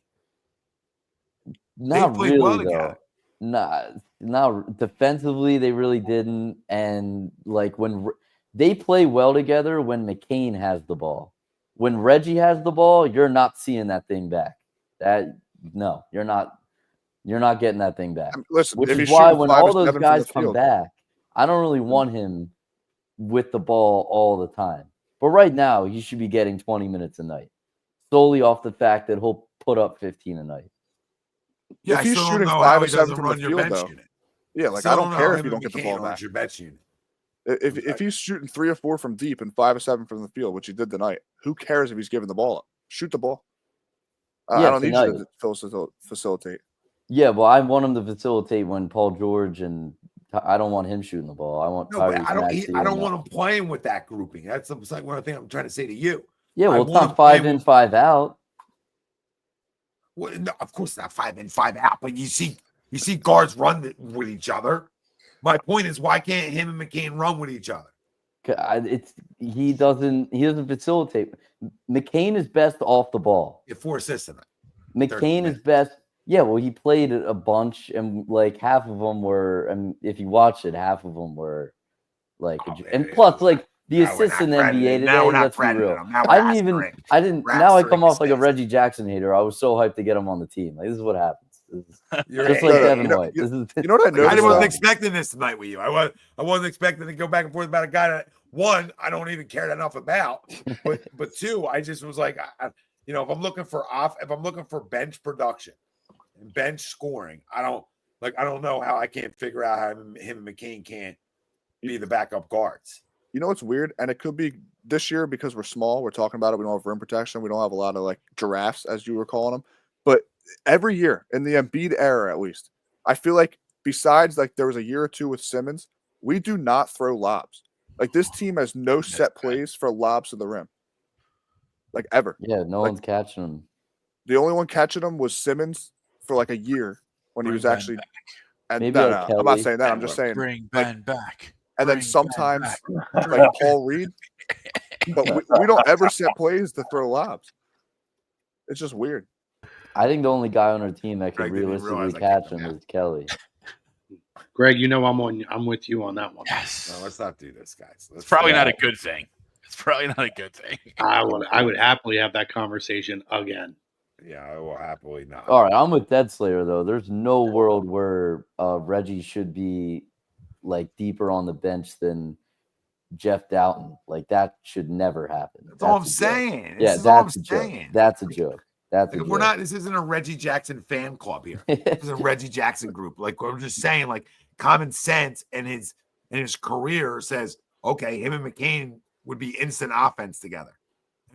Not really well though. Not defensively, they really didn't. And like when they play well together, when McCain has the ball. When Reggie has the ball, you're not seeing that thing back. You're not getting that thing back. Listen, which is why when all those guys come back, I don't really want him with the ball all the time. But right now, he should be getting 20 minutes a night, solely off the fact that he'll put up 15 a night. Yeah, if he's shooting 5 of 7 from the field, though. Yeah, like I don't care if you don't get the ball back. Your bench unit. If he's shooting 3 or 4 from deep and 5 or 7 from the field, which he did tonight, who cares if he's giving the ball up? Shoot the ball. I don't need you to facilitate. Yeah, well, I want him to facilitate when Paul George and I don't want him shooting the ball. I want I don't want him playing with that grouping. That's like one thing I'm trying to say to you. Yeah, well, it's not 5 in, 5 out. Well, no, of course not 5 in, 5 out. But you see guards run with each other. My point is, why can't him and McCain run with each other? He doesn't facilitate. McCain is best off the ball. You 4 assists in it. McCain is best. Yeah, well, he played a bunch, and like half of them were. And if you watch it, half of them were like. And plus, like the assists in the NBA today. Let's be real. I didn't. Now I come off like a Reggie Jackson hater. I was so hyped to get him on the team. Like this is what happens. Just like Devin White. You know what I noticed? I wasn't expecting this tonight with you. I wasn't expecting to go back and forth about a guy that, one, I don't even care enough about, but two, I just was like, if I'm looking for bench production and bench scoring, I don't know how I can't figure out how him and McCain can't be the backup guards. You know what's weird? And it could be this year because we're small. We're talking about it. We don't have rim protection. We don't have a lot of like giraffes, as you were calling them. But every year in the Embiid era, at least, I feel like besides like there was a year or two with Simmons, we do not throw lobs. Like this team has no set plays for lobs to the rim. Like ever. Yeah, no one's catching them. The only one catching them was Simmons for like a year when he was actually. And maybe I'm not saying that. I'm just saying bring Ben back. And then sometimes like Paul Reed, but we don't ever set plays to throw lobs. It's just weird. I think the only guy on our team that could realistically catch him is Kelly. Greg, I'm with you on that one. Yes. No, let's not do this, guys. It's probably not a good thing. I would happily have that conversation again. Yeah, I will happily not. All right, I'm with Dead Slayer though. There's no world where Reggie should be like deeper on the bench than Jeff Doughton. Like that should never happen. That's all I'm saying. Yeah, that's a joke. That's a joke. We're not. This isn't a Reggie Jackson fan club here. This is a Reggie Jackson group. Like I'm just saying, like common sense and his career says, okay, him and McCain would be instant offense together.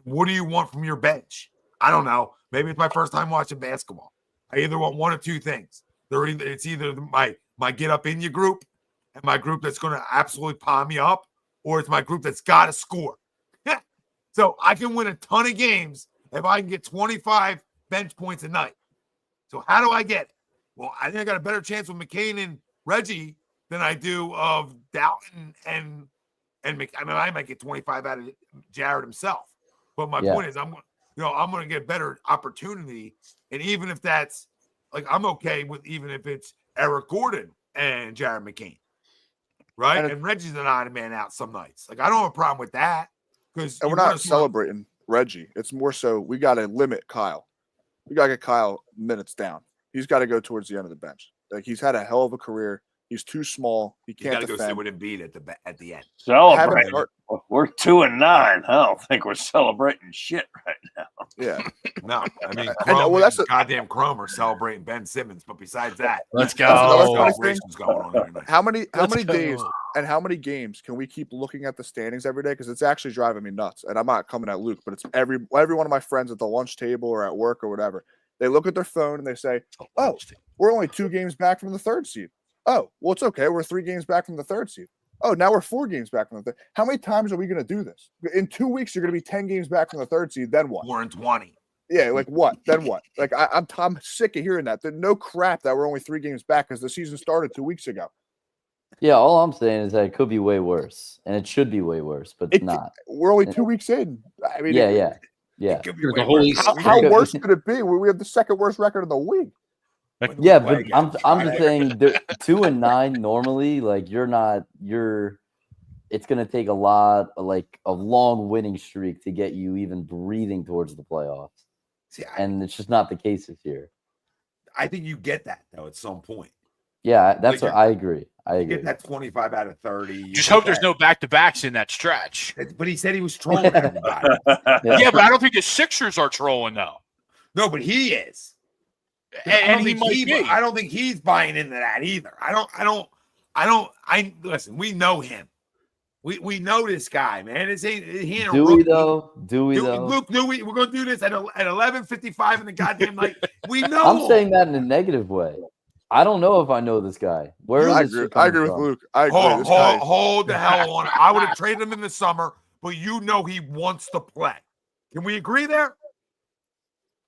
What do you want from your bench? I don't know. Maybe it's my first time watching basketball. I either want one or two things. It's either my get up in you group and my group that's going to absolutely palm me up, or it's my group that's got to score. So I can win a ton of games if I can get 25 bench points a night. So how do I get it? Well, I think I got a better chance with McCain and Reggie than I do of Doughton and McCain. I mean, I might get 25 out of Jared himself. But my point is I'm going to get better opportunity. And even if that's like, I'm okay with even if it's Eric Gordon and Jared McCain. Right. And Reggie's an odd man out some nights. Like, I don't have a problem with that. And we're not celebrating Reggie. It's more so we got to limit Kyle. We got to get Kyle minutes down. He's got to go towards the end of the bench. Like, he's had a hell of a career. He's too small. He can't defend. Go sit with Embiid at the end. Celebrating. We're 2-9. I don't think we're celebrating shit right now. Yeah. No, I mean, that's goddamn Cromer celebrating Ben Simmons. But besides that, let's go. How many days and how many games can we keep looking at the standings every day? Because it's actually driving me nuts. And I'm not coming at Luke, but it's every one of my friends at the lunch table or at work or whatever. They look at their phone and they say, "Oh, we're only 2 games back from the 3rd seed." Oh, well, it's okay. We're 3 games back from the 3rd seed. Oh, now we're 4 games back from the 3rd. How many times are we going to do this? In 2 weeks, you're going to be 10 games back from the 3rd seed. Then what? 4 and 20. Yeah, like what? Then what? Like I'm sick of hearing that. There's no crap that we're only 3 games back because the season started 2 weeks ago. Yeah, all I'm saying is that it could be way worse, and it should be way worse, but it's not. We're only 2 weeks in. I mean, yeah. How worse could it be? We have the 2nd worst record in the league. Yeah, but I'm just saying 2-9 normally, like it's gonna take a lot of long winning streak to get you even breathing towards the playoffs. And it's just not the case this year. I think you get that though at some point. Yeah, that's what I agree. You get that 25 out of 30. Just hope there's no back-to-backs in that stretch. But he said he was trolling everybody. Yeah, but I don't think the Sixers are trolling though. No, but he is. And he might be. I don't think he's buying into that either. Listen, we know him. We know this guy, man. He ain't do we though? Do we though? Luke, we're gonna do this at 11:55 in the goddamn night. We know. I'm saying that in a negative way. I don't know if I know this guy. I agree with Luke. I agree. Hold the hell on. I would have traded him in the summer, but you know he wants to play. Can we agree there?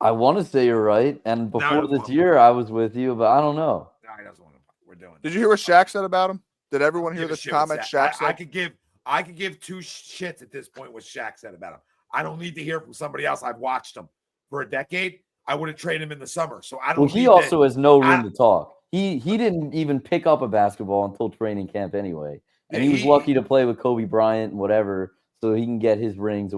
I want to say you're right. And before this year, I was with you, but I don't know. No, he doesn't want to play. We're doing. Did you hear what Shaq said about him? Did everyone hear the comment Shaq said? I could give two shits at this point what Shaq said about him. I don't need to hear from somebody else. I've watched him for a decade. I would have traded him in the summer. So I don't. Well, he also has no room to talk. He didn't even pick up a basketball until training camp anyway, and he was lucky to play with Kobe Bryant and whatever, so he can get his rings.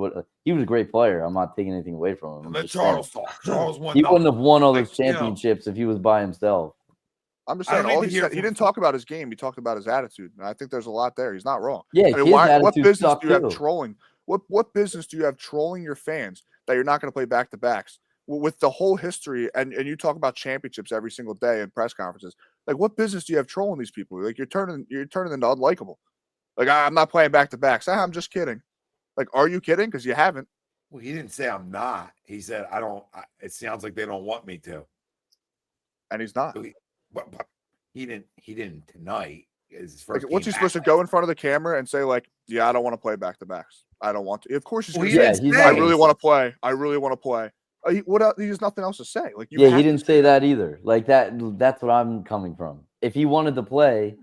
He was a great player. I'm not taking anything away from him. Let Charles talk. Charles won. He wouldn't have won all those championships if he was by himself. I'm just saying, he didn't talk about his game. He talked about his attitude. And I think there's a lot there. He's not wrong. Yeah, I mean, what business do you have trolling? What business do you have trolling your fans that you're not going to play back-to-backs? With the whole history, and you talk about championships every single day in press conferences. Like, what business do you have trolling these people? Like, you're turning into unlikable. Like, I'm not playing back-to-backs. I'm just kidding. Like, are you kidding? Because you haven't. Well, he didn't say I'm not. He said, I don't. It sounds like they don't want me to. And he's not. But he didn't tonight. What's he supposed to go in front of the camera and say, like, yeah, I don't want to play back-to-backs. I don't want to. Of course he's going to say, I really want to play. I really want to play. What else? He has nothing else to say. Like, he didn't say that either. Like that. That's what I'm coming from. If he wanted to play,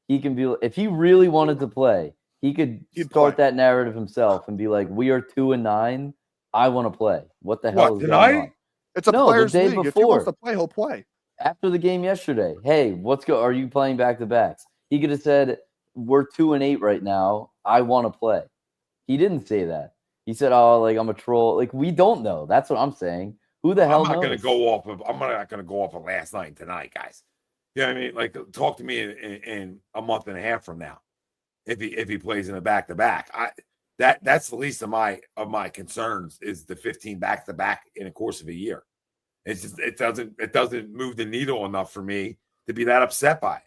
he can be. If he really wanted to play, he'd start that narrative himself and be like, "We are 2-9. I want to play. What the hell is going on?" It's a players' league. If he wants to play, he'll play. After the game yesterday, hey, are you playing back-to-backs? He could have said, "We're 2-8 right now. I want to play." He didn't say that. He said, "Oh, like I'm a troll." Like, we don't know. That's what I'm saying. Who the hell knows? I'm not going to go off of last night and tonight, guys. You know what I mean? Like, talk to me in a month and a half from now, if he plays in a back-to-back. That's the least of my concerns is the 15 back-to-back in the course of a year. It's just it doesn't move the needle enough for me to be that upset by it.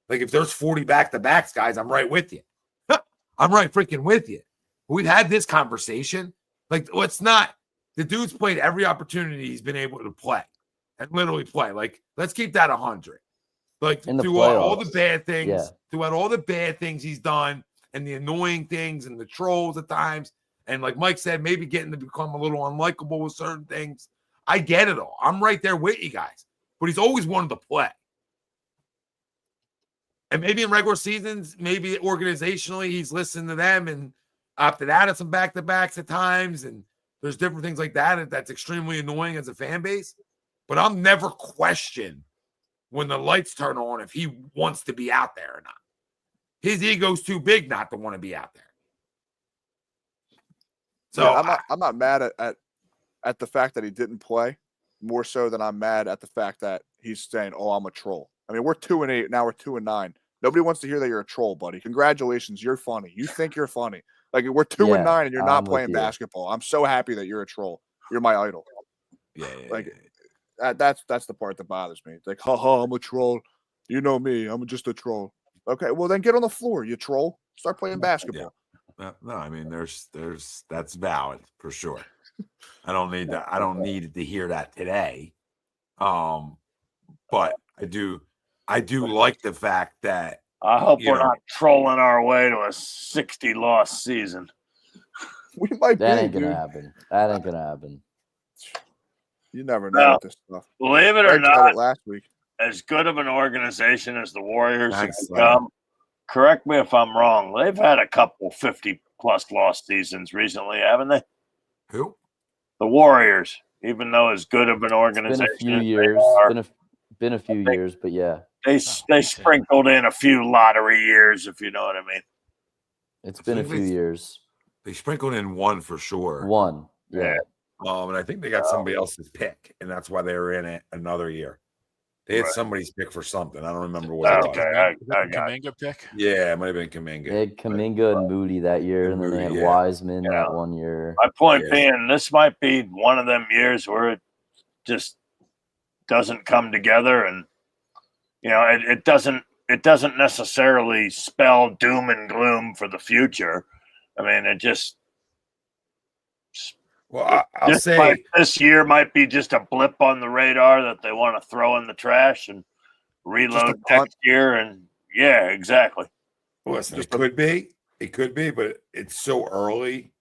Like, if there's 40 back-to-backs, guys, I'm right with you. I'm right freaking with you. We've had this conversation. Like, let's not. The dude's played every opportunity he's been able to play and literally play. Like, let's keep that 100. Like, throughout all the bad things, throughout all the bad things he's done and the annoying things and the trolls at times. And like Mike said, maybe getting to become a little unlikable with certain things. I get it all. I'm right there with you guys. But he's always wanted to play. And maybe in regular seasons, maybe organizationally, he's listened to them and opted out of some back-to-backs at times. And there's different things like that that's extremely annoying as a fan base. But I'll never question when the lights turn on if he wants to be out there or not. His ego's too big not to want to be out there. So yeah, I'm not mad at the fact that he didn't play, more so than I'm mad at the fact that he's saying, "Oh, I'm a troll." I mean, we're 2-8 now. We're 2-9. Nobody wants to hear that you're a troll, buddy. Congratulations, you're funny. You think you're funny. Like, we're 2-9 and you're not playing basketball. I'm so happy that you're a troll. You're my idol. That's the part that bothers me. It's like, haha, I'm a troll. You know me. I'm just a troll. Okay, well then get on the floor, you troll. Start playing basketball. Yeah. No, I mean there's that's valid for sure. I don't need that. I don't need to hear that today. But I do like the fact that I hope we're not trolling our way to a 60-loss season. We might be. That ain't gonna happen. That ain't gonna happen. You never know with this stuff. Believe it or not, last week. As good of an organization as the Warriors have become, correct me if I'm wrong, they've had a couple 50-plus loss seasons recently, haven't they? Who? The Warriors, even though as good of an organization it's been a few years. Been a few years, but yeah. They sprinkled in a few lottery years, if you know what I mean. It's been a few years. They sprinkled in one for sure. One, yeah. And I think they got somebody else's pick, and that's why they were in it another year. They had somebody's pick for something. I don't remember what it was. Kuminga pick? Yeah, it might have been Kuminga. They had Kuminga and Moody that year, and then they had Wiseman that one year. My point being, this might be one of them years where doesn't come together, and it doesn't necessarily spell doom and gloom for the future. I mean, it just I'll say this year might be just a blip on the radar that they want to throw in the trash and reload next year. And yeah, exactly. Listen, it could be, but it's so early.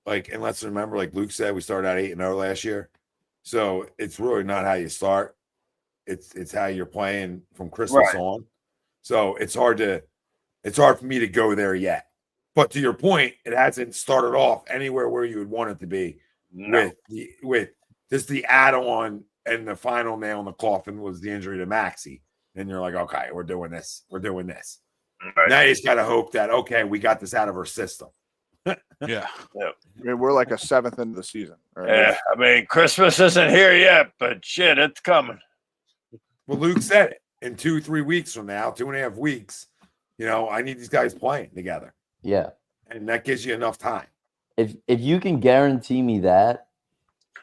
Like, and let's remember, like Luke said, we started out 8-0 last year. So it's really not how you start. It's how you're playing from Christmas on. So it's hard for me to go there yet. But to your point, it hasn't started off anywhere where you would want it to be. No. With just the add-on and the final nail in the coffin was the injury to Maxey. And you're like, okay, we're doing this. Right. Now you just got to hope that, okay, we got this out of our system. Yeah. I mean, we're like a 7th into the season. Right? Yeah. I mean, Christmas isn't here yet, but shit, it's coming. Well, Luke said it. In 2-3 weeks from now, 2.5 weeks, I need these guys playing together. Yeah. And that gives you enough time. If you can guarantee me that,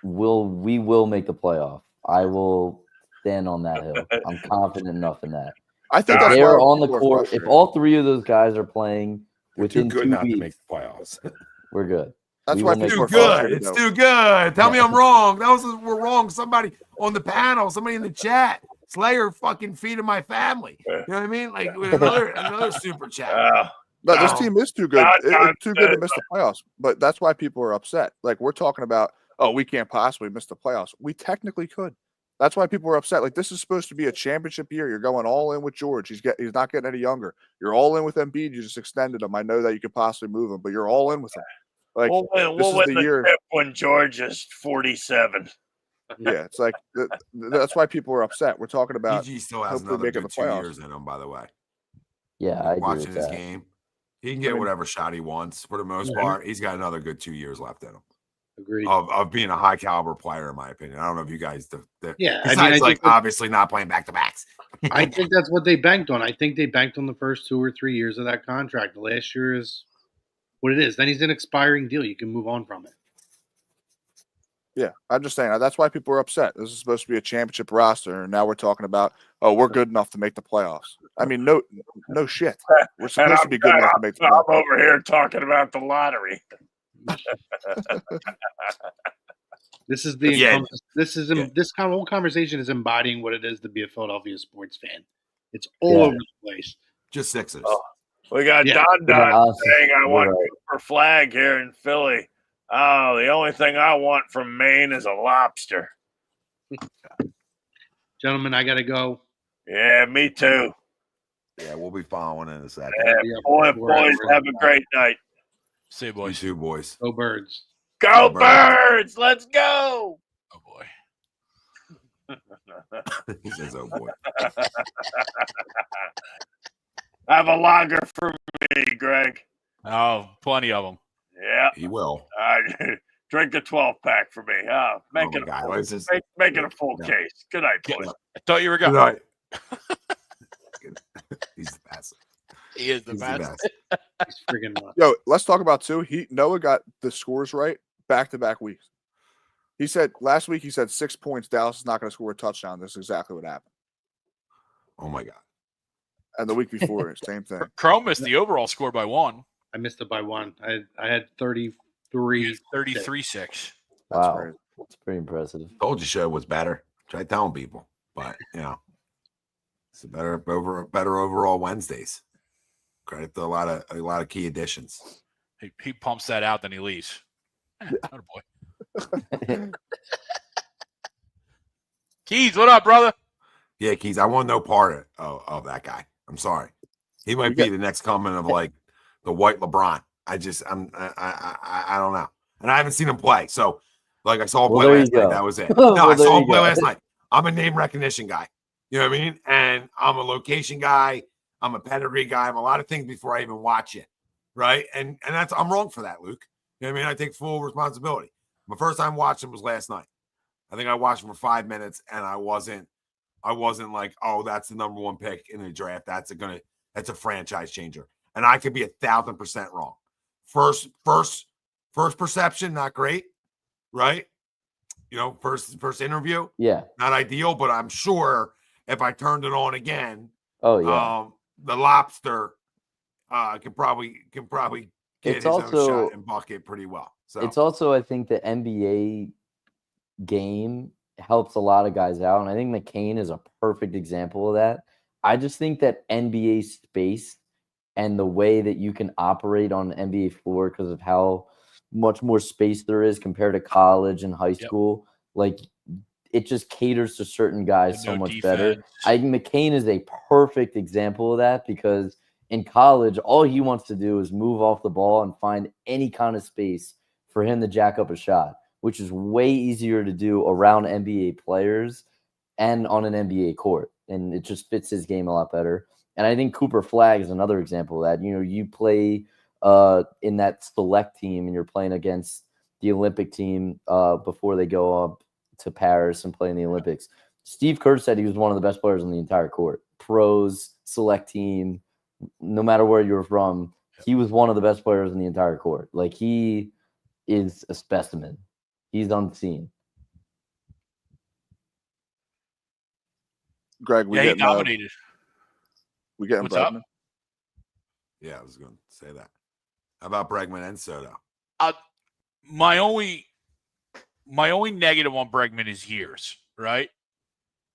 we will make the playoff. I will stand on that hill. I'm confident enough in that. I think they're on the court. If all 3 of those guys are playing within 2 weeks, to make the playoffs. We're good. That's why it's too good. It's too good. Tell me I'm wrong. We're wrong. Somebody on the panel, somebody in the chat. Slayer fucking feeding my family. You know what I mean? Like with another super chat. But this team is too good. It's too good to miss the playoffs. But that's why people are upset. Like we're talking about, we can't possibly miss the playoffs. We technically could. That's why people are upset. Like this is supposed to be a championship year. You're going all in with George. He's not getting any younger. You're all in with Embiid. You just extended him. I know that you could possibly move him, but you're all in with him. Like we'll win the year when George is 47. Yeah, it's like that's why people are upset. We're talking about PG still has another good 2 years in him, by the way. Yeah, I watching his game. He can get whatever shot he wants for the most part. He's got another good 2 years left in him. Agreed. Of being a high caliber player, in my opinion. I don't know if you guys I think obviously not playing back to backs. I think that's what they banked on. I think they banked on the first 2 or 3 years of that contract. The last year is what it is. Then he's an expiring deal. You can move on from it. Yeah, I'm just saying that's why people are upset. This is supposed to be a championship roster, and now we're talking about, we're good enough to make the playoffs. I mean, no shit. We're supposed to be good enough to make the playoffs. I'm over here talking about the lottery. This whole conversation is embodying what it is to be a Philadelphia sports fan. It's all over the place. Just Sixers. Oh, we got Don saying I want Cooper Flag here in Philly. Oh, the only thing I want from Maine is a lobster. Gentlemen, I got to go. Yeah, me too. Yeah, we'll be following in a second. Yeah, boys, have a great night. See you, boys. You too, boys. Go Birds. Go Birds! Let's go! Oh, boy. He says, oh, boy. Have a lager for me, Greg. Oh, plenty of them. Yeah. He will. Drink a 12-pack for me. Make it a full case. Good night, boys. I thought you were going. Good night. He's the best. He is the best. He's friggin' nuts. Yo, let's talk about Noah got the scores right back-to-back weeks. He said last week 6 points. Dallas is not going to score a touchdown. This is exactly what happened. Oh my God. And the week before, same thing. Chrome missed the overall score by 1. I missed it by 1. I had 33. 33-6. Wow. That's pretty impressive. Told you show was better. Try telling people. But it's a better overall Wednesdays. Credit to a lot of key additions. He pumps that out, then he leaves. Oh boy. Keys, what up, brother? Yeah, Keys. I want no part of that guy. I'm sorry. He might be the next coming of like the white LeBron. I don't know. And I haven't seen him play. So like I saw him play last night. That was it. No, I saw him play last night. I'm a name recognition guy. You know what I mean? And I'm a location guy. I'm a pedigree guy. I'm a lot of things before I even watch it. Right. And I'm wrong for that, Luke. You know what I mean? I take full responsibility. My first time watching was last night. I think I watched him for 5 minutes and I wasn't like, oh, that's the number 1 pick in the draft. That's a franchise changer. And I could be 1,000% wrong. First perception, not great. Right. first interview. Yeah. Not ideal, but I'm sure if I turned it on again, oh yeah, the lobster can probably get it's his own also shot and bucket pretty well. So it's also I think the NBA game helps a lot of guys out, and I think McCain is a perfect example of that. I just think that NBA space and the way that you can operate on an NBA floor because of how much more space there is compared to college and high school, like it just caters to certain guys so much better. I think McCain is a perfect example of that because in college, all he wants to do is move off the ball and find any kind of space for him to jack up a shot, which is way easier to do around NBA players and on an NBA court. And it just fits his game a lot better. And I think Cooper Flagg is another example of that. You play in that select team and you're playing against the Olympic team before they go up to Paris and play in the Olympics. Steve Kerr said he was one of the best players on the entire court. Pros, select team, no matter where you're from, he was one of the best players in the entire court. Like, he is a specimen. He's unseen. Greg, we he getting dominated. We getting What's Bregman? up? Yeah, I was going to say that. How about Bregman and Soto? My only negative on Bregman is years, right?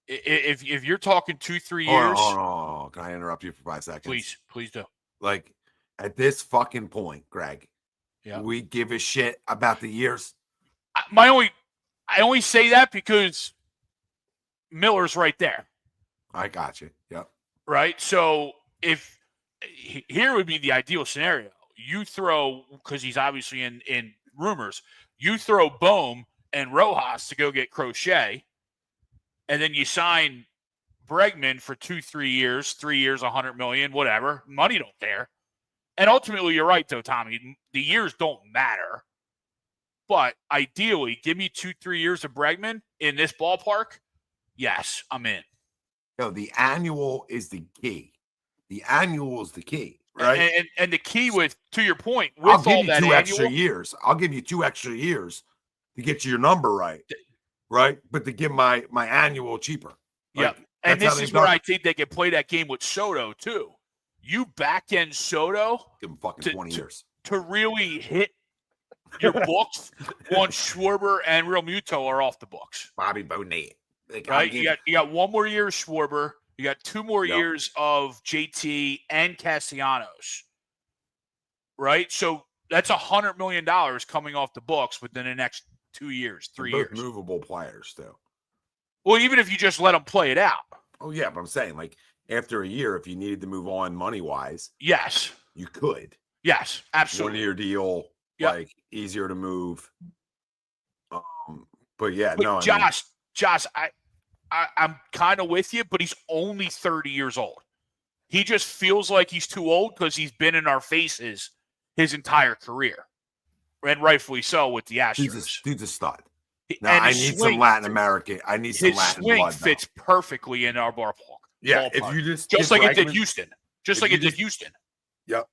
If you're talking 2-3 years, hold on. Can I interrupt you for 5 seconds? Please do. Like, at this fucking point, Greg, we give a shit about the years. I only say that because Miller's right there. I got you. Yep. Right. So if here would be the ideal scenario, you throw, because he's obviously in rumors, you throw Bohm and Rojas to go get Crochet, and then you sign Bregman for 2-3 years, 3 years, $100 million, whatever. Money don't care. And ultimately, you're right, though, Tommy. The years don't matter. But ideally, give me 2-3 years of Bregman in this ballpark. Yes, I'm in. No, the annual is the key. The annual is the key, right? And the key with, to your point, with I'll give all you that 2 annual, extra years. I'll give you 2 extra years to get you your number right, right? But to give my annual cheaper. Like, and this is where I think they can play that game with Soto too. You back end Soto, give him fucking 20 years to really hit your books once Schwarber and Real Muto are off the books. Bobby Bonnet. Like, right? You got 1 more year of Schwarber. You got 2 more years of JT and Castellanos. Right? So that's $100 million coming off the books within the next 2 years, 3 years. Both movable players, too. Well, even if you just let them play it out. Oh, yeah, but I'm saying, like, after a year, if you needed to move on money-wise, yes, you could. Yes, absolutely. 1-year deal, like, easier to move. But yeah, no. Josh, I'm kind of with you, but he's only 30 years old. He just feels like he's too old because he's been in our faces his entire career. And rightfully so with the Astros. Dude's a stud. Now, I need some Latin American. I need some Latin blood. His swing fits perfectly in our ballpark. Yeah, if you just like it did Houston. Just like it did Houston. Yep.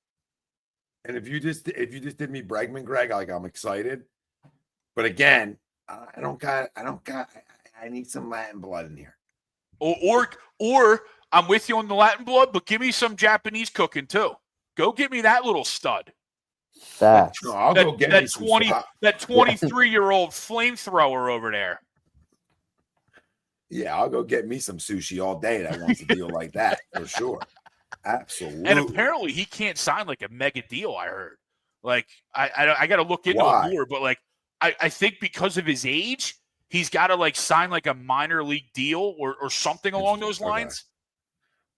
And if you just did me Bregman, Greg, like, I'm excited. But again, I need some Latin blood in here. Or I'm with you on the Latin blood, but give me some Japanese cooking too. Go get me that little stud. That 23-year-old flamethrower over there. Yeah, I'll go get me some sushi all day that wants a deal like that for sure. Absolutely. And apparently he can't sign like a mega deal, I heard. Like, I got to look into it more, but like, I think because of his age, he's got to like sign like a minor league deal or something along those lines.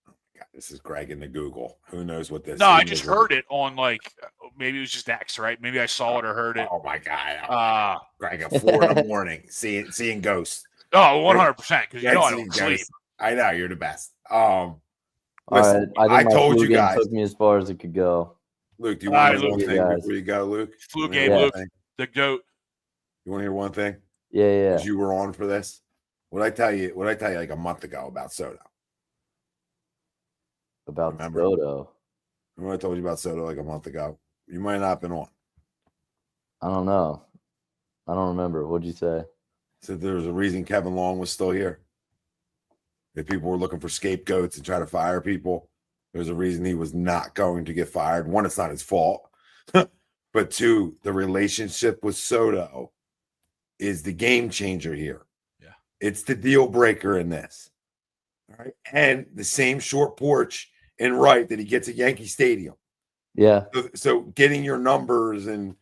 Oh my God, this is Greg in the Google. Who knows what this is? No, I just heard it on like, maybe it was just X, right? Maybe I saw it or heard it. Oh my God. Greg at 4 in the morning, seeing ghosts. Oh, 100%. Because you know I don't sleep. I know, you're the best. Listen, I told you guys. Took me as far as it could go. Luke, do you want to hear one thing before you go, Luke? Flu game, Luke. The GOAT. You want to hear one thing? Yeah. Because you were on for this. What I tell you like a month ago about Soto? About Soto? Remember I told you about Soto like a month ago? You might not have been on. I don't know. I don't remember. What'd you say? So there's a reason Kevin Long was still here. If people were looking for scapegoats and try to fire people, there's a reason he was not going to get fired. One, it's not his fault. But two, the relationship with Soto is the game changer here. Yeah. It's the deal breaker in this. All right. And the same short porch in right that he gets at Yankee Stadium. Yeah. So getting your numbers and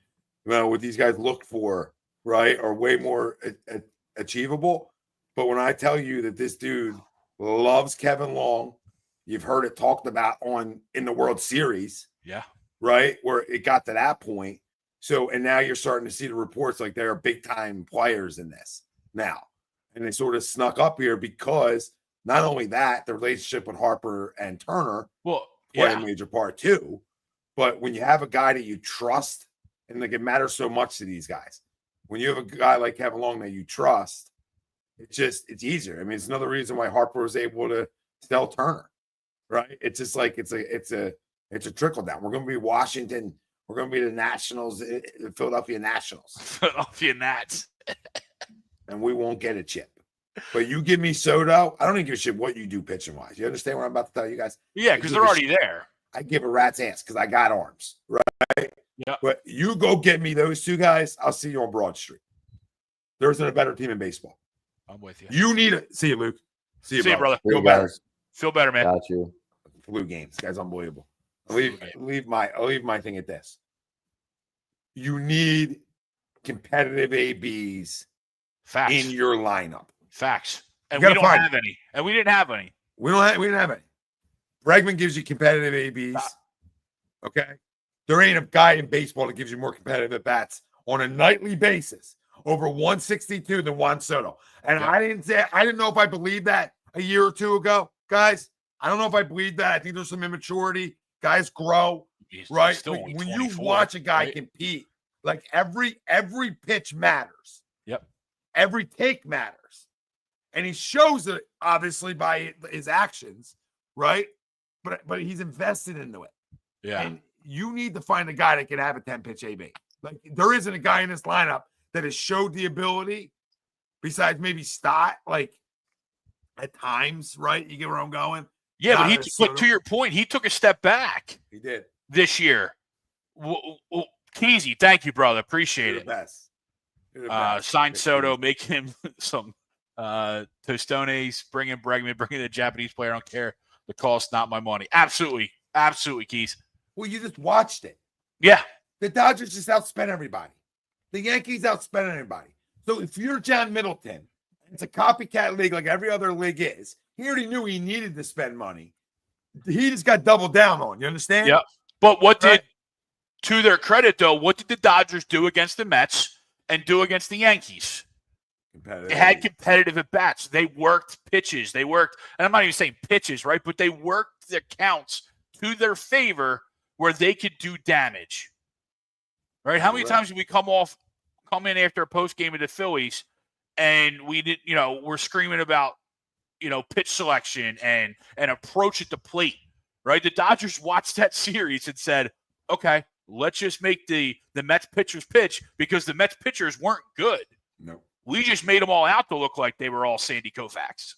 what these guys look for, right, are way more achievable. But when I tell you that this dude loves Kevin Long, you've heard it talked about in the World Series. Yeah. Right, where it got to that point. So, and now you're starting to see the reports like there are big time players in this now. And they sort of snuck up here because not only that, the relationship with Harper and Turner play a major part too. But when you have a guy that you trust, and like it matters so much to these guys, when you have a guy like Kevin Long that you trust, it's easier. I mean, it's another reason why Harper was able to sell Turner, right? It's just like it's a trickle down. We're going to be Washington. We're going to be the Nationals, the Philadelphia Nationals. Philadelphia Nats. And we won't get a chip. But you give me Soto, I don't even give a shit what you do pitching wise. You understand what I'm about to tell you guys? Yeah, because they're already there. I give a rat's ass because I got arms, right? Yeah. But you go get me those two guys, I'll see you on Broad Street. There isn't a better team in baseball. I'm with you. You need it. See you, Luke. See you, brother. Feel better. Feel better, man. Got you. Flu games. This guy's unbelievable. I'll leave my thing at this. You need competitive ABs in your lineup. Facts. And we don't have any. And we didn't have any. We didn't have any. Bregman gives you competitive ABs. Okay. There ain't a guy in baseball that gives you more competitive at bats on a nightly basis over 162 than Juan Soto. And I didn't know if I believed that a year or two ago, guys. I don't know if I believe that. I think there's some immaturity. Guys grow, right? When you watch a guy compete, like every pitch matters. Yep. Every take matters. And he shows it obviously by his actions, right? But he's invested into it. Yeah. And you need to find a guy that can have a 10-pitch AB. Like there isn't a guy in this lineup that has showed the ability, besides maybe Stott, like at times, right? You get where I'm going? Yeah, but to your point, he took a step back. He did this year. Keezy, thank you, brother. Appreciate it. Best. Sign Soto, make him some Tostones, bring in Bregman, bring in the Japanese player. I don't care. The cost, not my money. Absolutely, Keys. Well, you just watched it. Yeah. The Dodgers just outspent everybody. The Yankees outspent everybody. So if you're John Middleton, it's a copycat league like every other league is. He already knew he needed to spend money. He just got doubled down on. You understand? Yeah. But to their credit, though, what did the Dodgers do against the Mets and do against the Yankees? They had competitive at-bats. They worked pitches. They worked, and I'm not even saying pitches, right? But they worked their counts to their favor where they could do damage. Right? How many times did we come in after a post game of the Phillies and we did, we're screaming about, pitch selection and approach at the plate, right? The Dodgers watched that series and said, okay, let's just make the Mets pitchers pitch because the Mets pitchers weren't good. No. We just made them all out to look like they were all Sandy Koufax.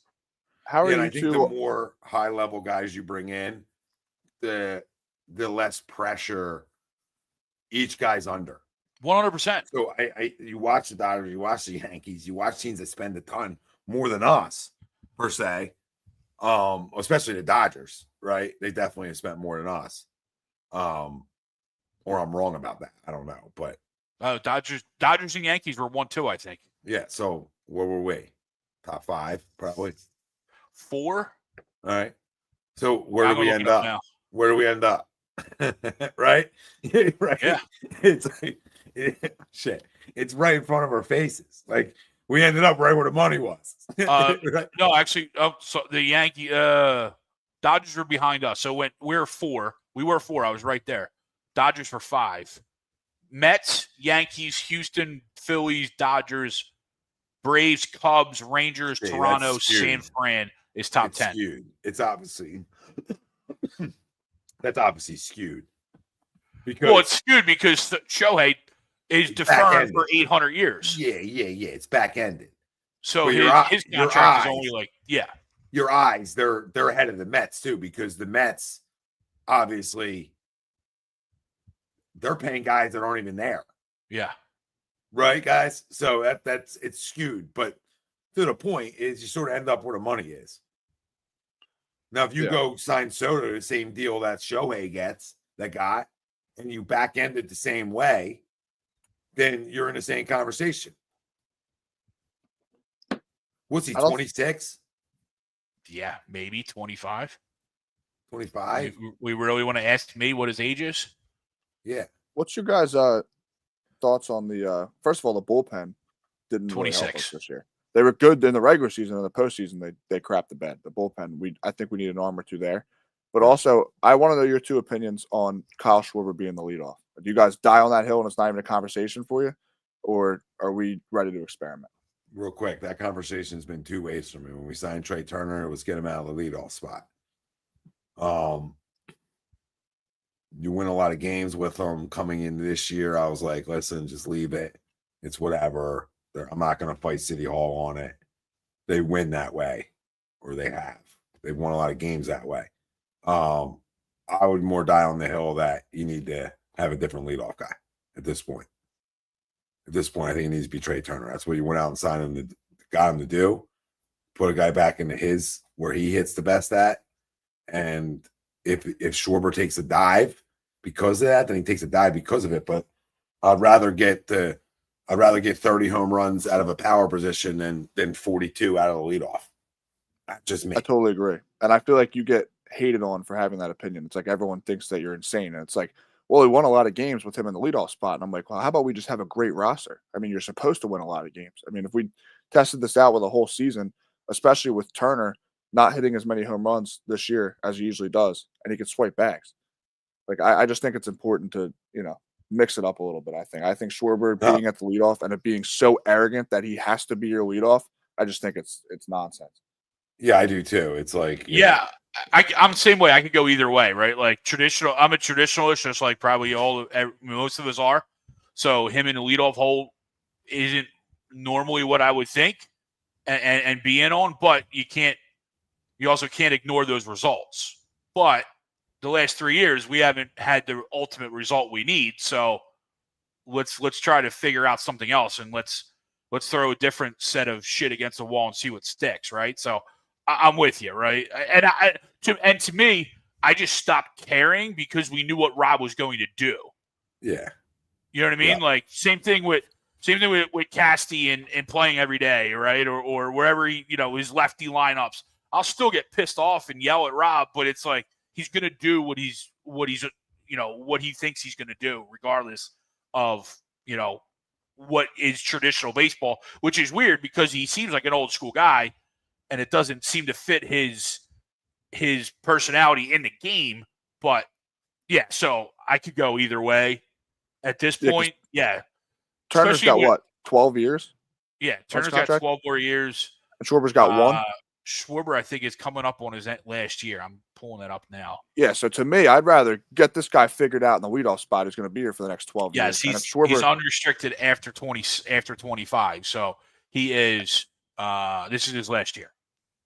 How are you? I think the more high-level guys you bring in, the less pressure each guy's under. 100%. So you watch the Dodgers, you watch the Yankees, you watch teams that spend a ton more than us, per se. Especially the Dodgers, right? They definitely have spent more than us. Or I'm wrong about that. I don't know, but Dodgers and Yankees were 1-2, I think. Yeah. So where were we? Top 5, probably 4. All right. So where do we end up? Now. Where do we end up? Right? Right. Yeah. It's like shit. It's right in front of our faces. Like we ended up right where the money was. Right? No, actually, so the Dodgers were behind us. So when we were 4. I was right there. Dodgers were 5. Mets, Yankees, Houston, Phillies, Dodgers, Braves, Cubs, Rangers, Toronto, San Fran is top 10. Skewed. It's obviously that's obviously skewed. Because it's skewed because Shohei is deferred for 800 years. Yeah. It's back-ended. So his contract is only like your eyes. They're ahead of the Mets too, because the Mets obviously they're paying guys that aren't even there. Yeah. Right, guys. So that's it's skewed, but to the point is you sort of end up where the money is. Now, if you go sign Soto, the same deal that Shohei got, and you back end it the same way, then you're in the same conversation. What's he, 26? Yeah, maybe 25. 25? We really want to ask me what his age is? Yeah. What's your guys' thoughts on the first of all, the bullpen didn't really help us this year. They were good in the regular season. In the postseason, they crapped the bed. The bullpen, I think we need an arm or two there. But also, I want to know your two opinions on Kyle Schwarber being the leadoff. Do you guys die on that hill and it's not even a conversation for you? Or are we ready to experiment? Real quick, that conversation's been two ways for me. When we signed Trey Turner, it was get him out of the leadoff spot. You win a lot of games with him coming into this year. I was like, listen, just leave it. It's whatever. I'm not going to fight City Hall on it. They win that way, or they have. They've won a lot of games that way. I would more die on the hill that you need to have a different leadoff guy at this point. At this point, I think it needs to be Trey Turner. That's what you went out and signed him got him to do. Put a guy back into where he hits the best at. And if Schwarber takes a dive because of that, then he takes a dive because of it. But I'd rather get 30 home runs out of a power position than 42 out of the leadoff. Just me. I totally agree. And I feel like you get hated on for having that opinion. It's like everyone thinks that you're insane. And it's like, well, he won a lot of games with him in the leadoff spot. And I'm like, well, how about we just have a great roster? I mean, you're supposed to win a lot of games. I mean, if we tested this out with a whole season, especially with Turner not hitting as many home runs this year as he usually does, and he can swipe bags. Like, I just think it's important to, mix it up a little bit. I think Schwarber being at the leadoff and it being so arrogant that he has to be your leadoff, I just think it's nonsense. Yeah, I do too. It's like, I'm the same way. I could go either way, right? Like traditional, I'm a traditionalist, just like probably most of us are. So him in the leadoff hole isn't normally what I would think and be in on, but you also can't ignore those results. But the last 3 years, we haven't had the ultimate result we need. So let's try to figure out something else, and let's throw a different set of shit against the wall and see what sticks, right? So I'm with you, right? And to me, I just stopped caring because we knew what Rob was going to do. Yeah. You know what I mean? Yeah. Like same thing with Casty and playing every day, right? Or wherever his lefty lineups. I'll still get pissed off and yell at Rob, but it's like he's going to do what he thinks he's going to do, regardless of what is traditional baseball, which is weird because he seems like an old school guy, and it doesn't seem to fit his personality in the game. But yeah, so I could go either way at this point. Yeah, Turner's got what, 12 years? Yeah, Turner's got 12 more years. And Schwarber's got one. Schwarber, I think, is coming up on his last year. I'm pulling it up now. Yeah, so to me, I'd rather get this guy figured out in the leadoff spot who's going to be here for the next 12 years. Yes, he's unrestricted after 25. So he is this is his last year.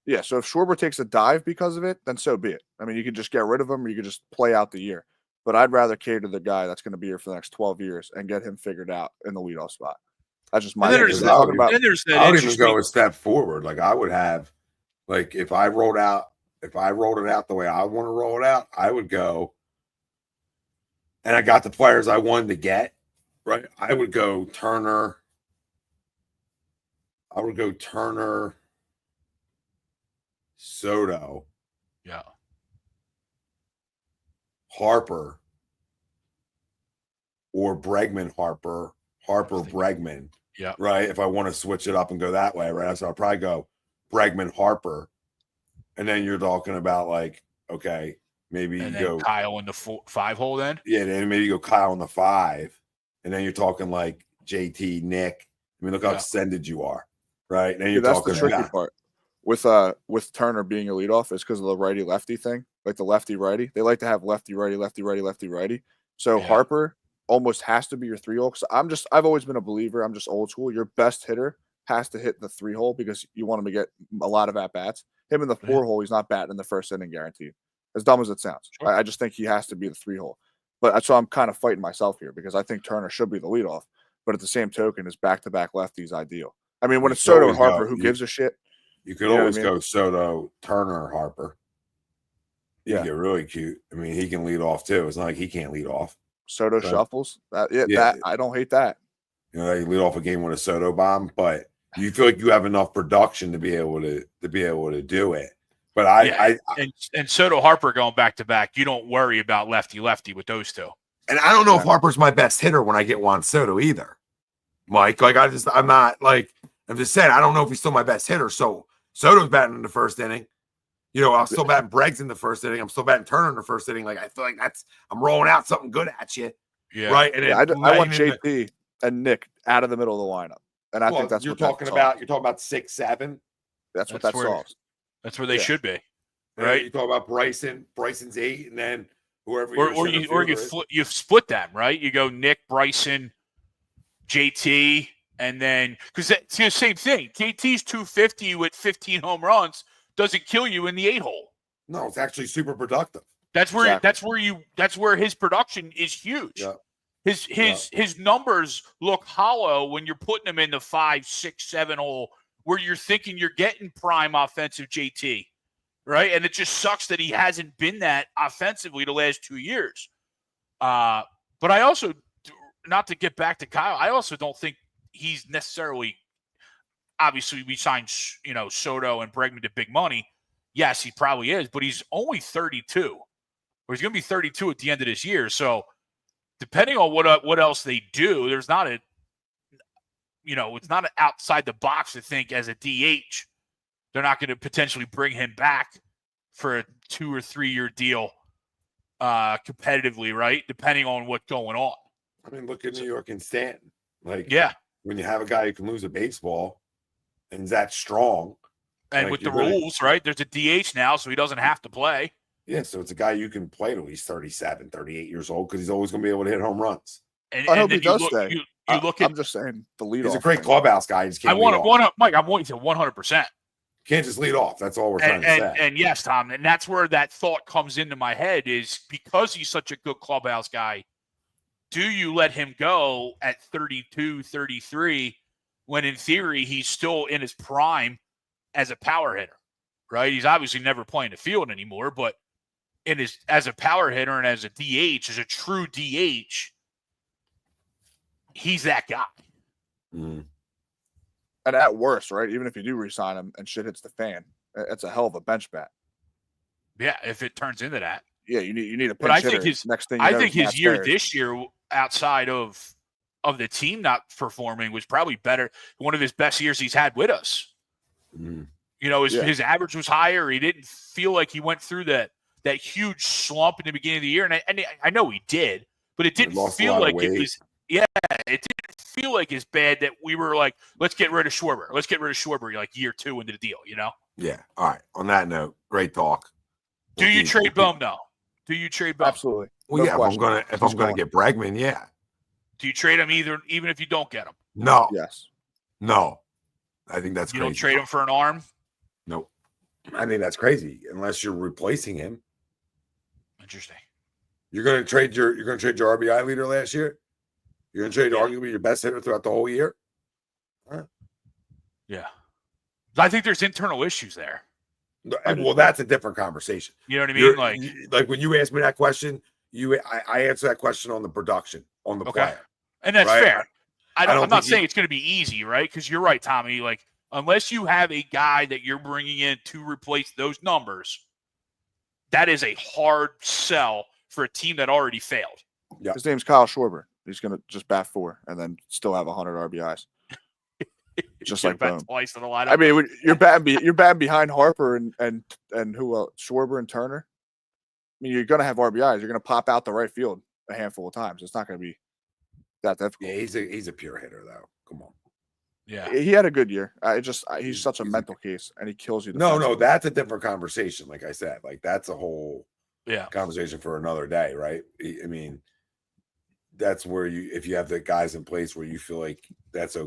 Yeah, so if Schwarber takes a dive because of it, then so be it. I mean, you could just get rid of him or you could just play out the year. But I'd rather cater to the guy that's going to be here for the next 12 years and get him figured out in the leadoff spot. That's just my opinion. I would even go a step forward. Like I would have, like if I rolled it out the way I want to roll it out, I would go, and I got the players I wanted to get, right? I would go Turner, Soto, yeah, Harper, or Bregman, Harper, Bregman. Yeah. Right. If I want to switch it up and go that way, right? So I'll probably go Bregman, Harper. And then you're talking about like, okay, maybe you go Kyle in the 5 hole then? Yeah, then maybe you go Kyle in the 5. And then you're talking like JT, Nick. I mean, look how extended you are. Right. And then you're that's talking the tricky part. With Turner being a leadoff is because of the righty lefty thing, like the lefty righty. They like to have lefty righty, lefty righty, lefty righty. So Harper almost has to be your 3 hole. I've always been a believer. I'm just old school. Your best hitter has to hit the 3 hole because you want him to get a lot of at-bats. Him in the 4 hole, he's not batting in the first inning guaranteed. As dumb as it sounds. Sure. I just think he has to be the 3 hole. But that's why I'm kind of fighting myself here because I think Turner should be the leadoff. But at the same token, his back-to-back lefties ideal. I mean, when it's Soto and Harper, who gives a shit? You could always go Soto, Turner, Harper. You get really cute. I mean, he can lead off too. It's not like he can't lead off. Soto shuffles. That I don't hate that. You know, you lead off a game with a Soto bomb, but you feel like you have enough production to be able to do it. But and Soto Harper going back to back, you don't worry about lefty with those two. And I don't know if Harper's my best hitter when I get Juan Soto either, Mike. Like I'm just saying I don't know if he's still my best hitter. So Soto's batting in the first inning. You know, I'm still batting Breggs in the first inning. I'm still batting Turner in the first inning. Like I feel like I'm rolling out something good at you. Yeah. Right. And I want JP and Nick out of the middle of the lineup. And I think that's you're what talking about. You're talking about 6, 7. That's what that solves. That's where they should be. Right. You talk about Bryson. Bryson's 8, and then whoever. You split them, right? You go Nick, Bryson, JT, and then because it's the same thing. JT's 250 with 15 home runs doesn't kill you in the 8 hole. No, it's actually super productive. That's where his production is huge. Yeah. His numbers look hollow when you're putting him in the 5, 6, 7 hole where you're thinking you're getting prime offensive JT, right? And it just sucks that he hasn't been that offensively the last 2 years. But I also, not to get back to Kyle, I also don't think he's necessarily. Obviously, we signed Soto and Bregman to big money. Yes, he probably is, but he's only 32, or he's going to be 32 at the end of this year. So, depending on what else they do, there's not it's not outside the box to think as a DH they're not going to potentially bring him back for a 2 or 3 year deal competitively, right? Depending on what's going on. I mean, look at New York and Stanton. Like, when you have a guy who can lose a baseball and is that strong. And with the rules, right? There's a DH now, so he doesn't have to play. Yeah, so it's a guy you can play till he's 37, 38 years old because he's always going to be able to hit home runs. And I hope he does stay. I'm just saying the leadoff. He's a great clubhouse guy. He just can't Mike, I'm wanting to 100%. Can't just lead off. That's all we're trying to say. And yes, Tom, and that's where that thought comes into my head is because he's such a good clubhouse guy, do you let him go at 32, 33 when in theory he's still in his prime as a power hitter, right? He's obviously never playing the field anymore, but as a power hitter and as a DH, as a true DH, he's that guy. Mm-hmm. And at worst, right, even if you do re-sign him and shit hits the fan, it's a hell of a bench bat. Yeah, if it turns into that. Yeah, you need a pinch hitter. I think his year this year, outside of the team not performing, was probably better. One of his best years he's had with us. Mm. His average was higher. He didn't feel like he went through that huge slump in the beginning of the year, and I know he did, but it didn't feel like it was. Yeah, it didn't feel like as bad that we were like, let's get rid of Schwarber. Let's get rid of Schwarber like year 2 into the deal, Yeah. All right. On that note, great talk. Do you trade Bohm though? Do you trade Bohm? Absolutely. Well, if I'm gonna get Bregman, yeah. Do you trade him even if you don't get him? No. Yes. No. I think that's you crazy. Don't trade him for an arm? Nope. I think that's crazy unless you're replacing him. Interesting. You're gonna trade your RBI leader last year? You're going to trade arguably your best hitter throughout the whole year? Huh? Yeah. I think there's internal issues there. Well, that's a different conversation. You know what I mean? Like when you asked me that question, I answer that question on the production, on the player. And that's fair. I'm not saying it's going to be easy, right? Because you're right, Tommy. Like, unless you have a guy that you're bringing in to replace those numbers, that is a hard sell for a team that already failed. Yeah. His name's Kyle Schwarber. He's going to just bat 4 and then still have 100 RBIs. Just like Bohm. Twice in the lineup. I mean, you're batting behind Harper and who else? Schwarber and Turner. I mean, you're going to have RBIs. You're going to pop out the right field a handful of times. It's not going to be that difficult. Yeah, he's a pure hitter though. Come on. Yeah, he had a good year. He's such a mental case, and he kills you. No, that's a different conversation. Like I said, like that's a whole conversation for another day, right? I mean, that's where if you have the guys in place where you feel like that's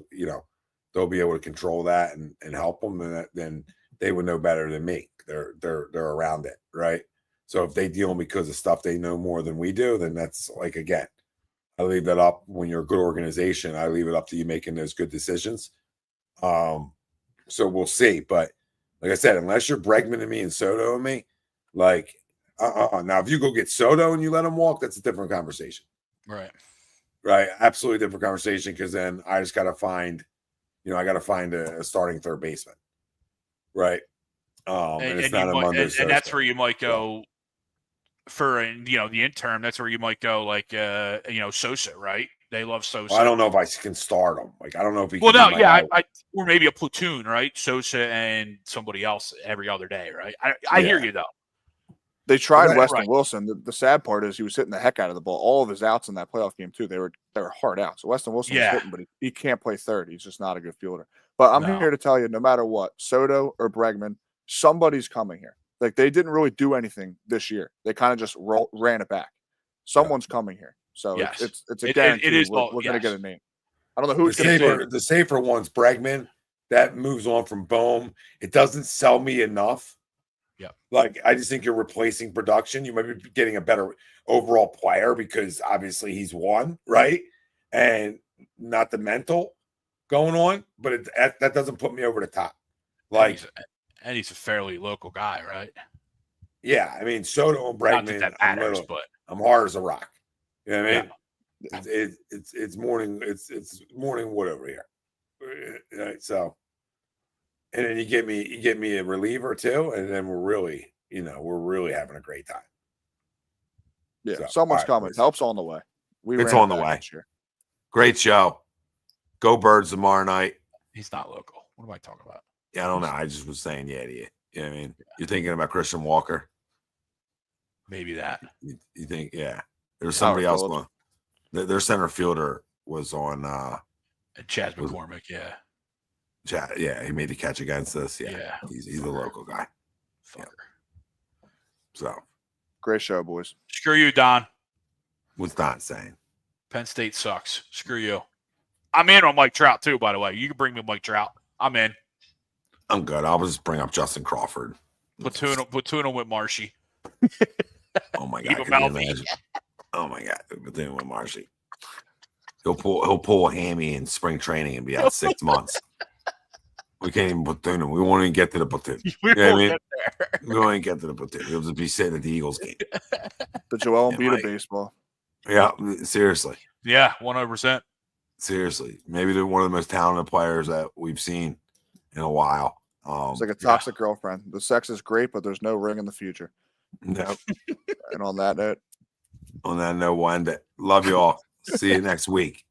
they'll be able to control that and help them, and then they would know better than me. They're around it, right? So if they deal because of stuff they know more than we do, then that's like, again, I leave that up. When you're a good organization, I leave it up to you making those good decisions. So we'll see. But like I said, unless you're Bregman and me and Soto and me, like, now if you go get Soto and you let him walk, that's a different conversation. Right. Absolutely different conversation, because then I just got to find, I got to find a starting third baseman. Right. And it's not a Monday. And that's where you might go for, the interim. That's where you might go like, Sosa, right? They love Sosa. Well, I don't know if I can start him. Like, I don't know if he. Well, no, yeah, or maybe a platoon, right? Sosa and somebody else every other day, right? I hear you though. They tried Weston Wilson. The sad part is he was hitting the heck out of the ball. All of his outs in that playoff game too, they were hard outs. So Weston Wilson was hitting, but he can't play third. He's just not a good fielder. But I'm here to tell you, no matter what, Soto or Bregman, somebody's coming here. Like, they didn't really do anything this year. They kind of just ran it back. Someone's coming here. So it's a guarantee. It is. We're going to get a name. I don't know who's going to do it. The safer one's Bregman. That moves on from Bohm. It doesn't sell me enough. Yeah. Like, I just think you're replacing production. You might be getting a better overall player because obviously he's won, right? And not the mental going on, but that doesn't put me over the top. Like, and he's a fairly local guy, right? Yeah, I mean, Soto and Bregman. That matters, but I'm hard as a rock. You know what I mean? Yeah. It's morning. It's morning wood over here. Right, so, and then you get me a reliever too, and then we're really having a great time. Yeah, so, someone's coming. Boys. Help's on the way. It's on the way. Great show. Go Birds tomorrow night. He's not local. What am I talking about? Yeah, I don't know. I just was saying, to you. You know what I mean? You're thinking about Christian Walker? Maybe that. You think, yeah. There's somebody else on. Their center fielder was on Chaz McCormick, yeah. Yeah, he made the catch against us. Yeah. He's a local guy. Fucker. Yeah. So. Great show, boys. Screw you, Don. What's Don saying? Penn State sucks. Screw you. I'm in on Mike Trout, too, by the way. You can bring me Mike Trout. I'm in. I'm good. I'll just bring up Justin Crawford. Platoon him with Marshy. Oh my God! Can you imagine? Oh my God! Platoon with Marshy. He'll pull a hammy in spring training and be out 6 months. We can't even platoon him. We won't even get to the platoon. We won't even get to the platoon. He'll just be sitting at the Eagles game. The Joel Embiid of baseball. Yeah, seriously. Yeah, 100%. Seriously, maybe they're one of the most talented players that we've seen in a while. It's like a toxic girlfriend. The sex is great, but there's no ring in the future. No. And on that note, we'll end it. Love you all. See you next week.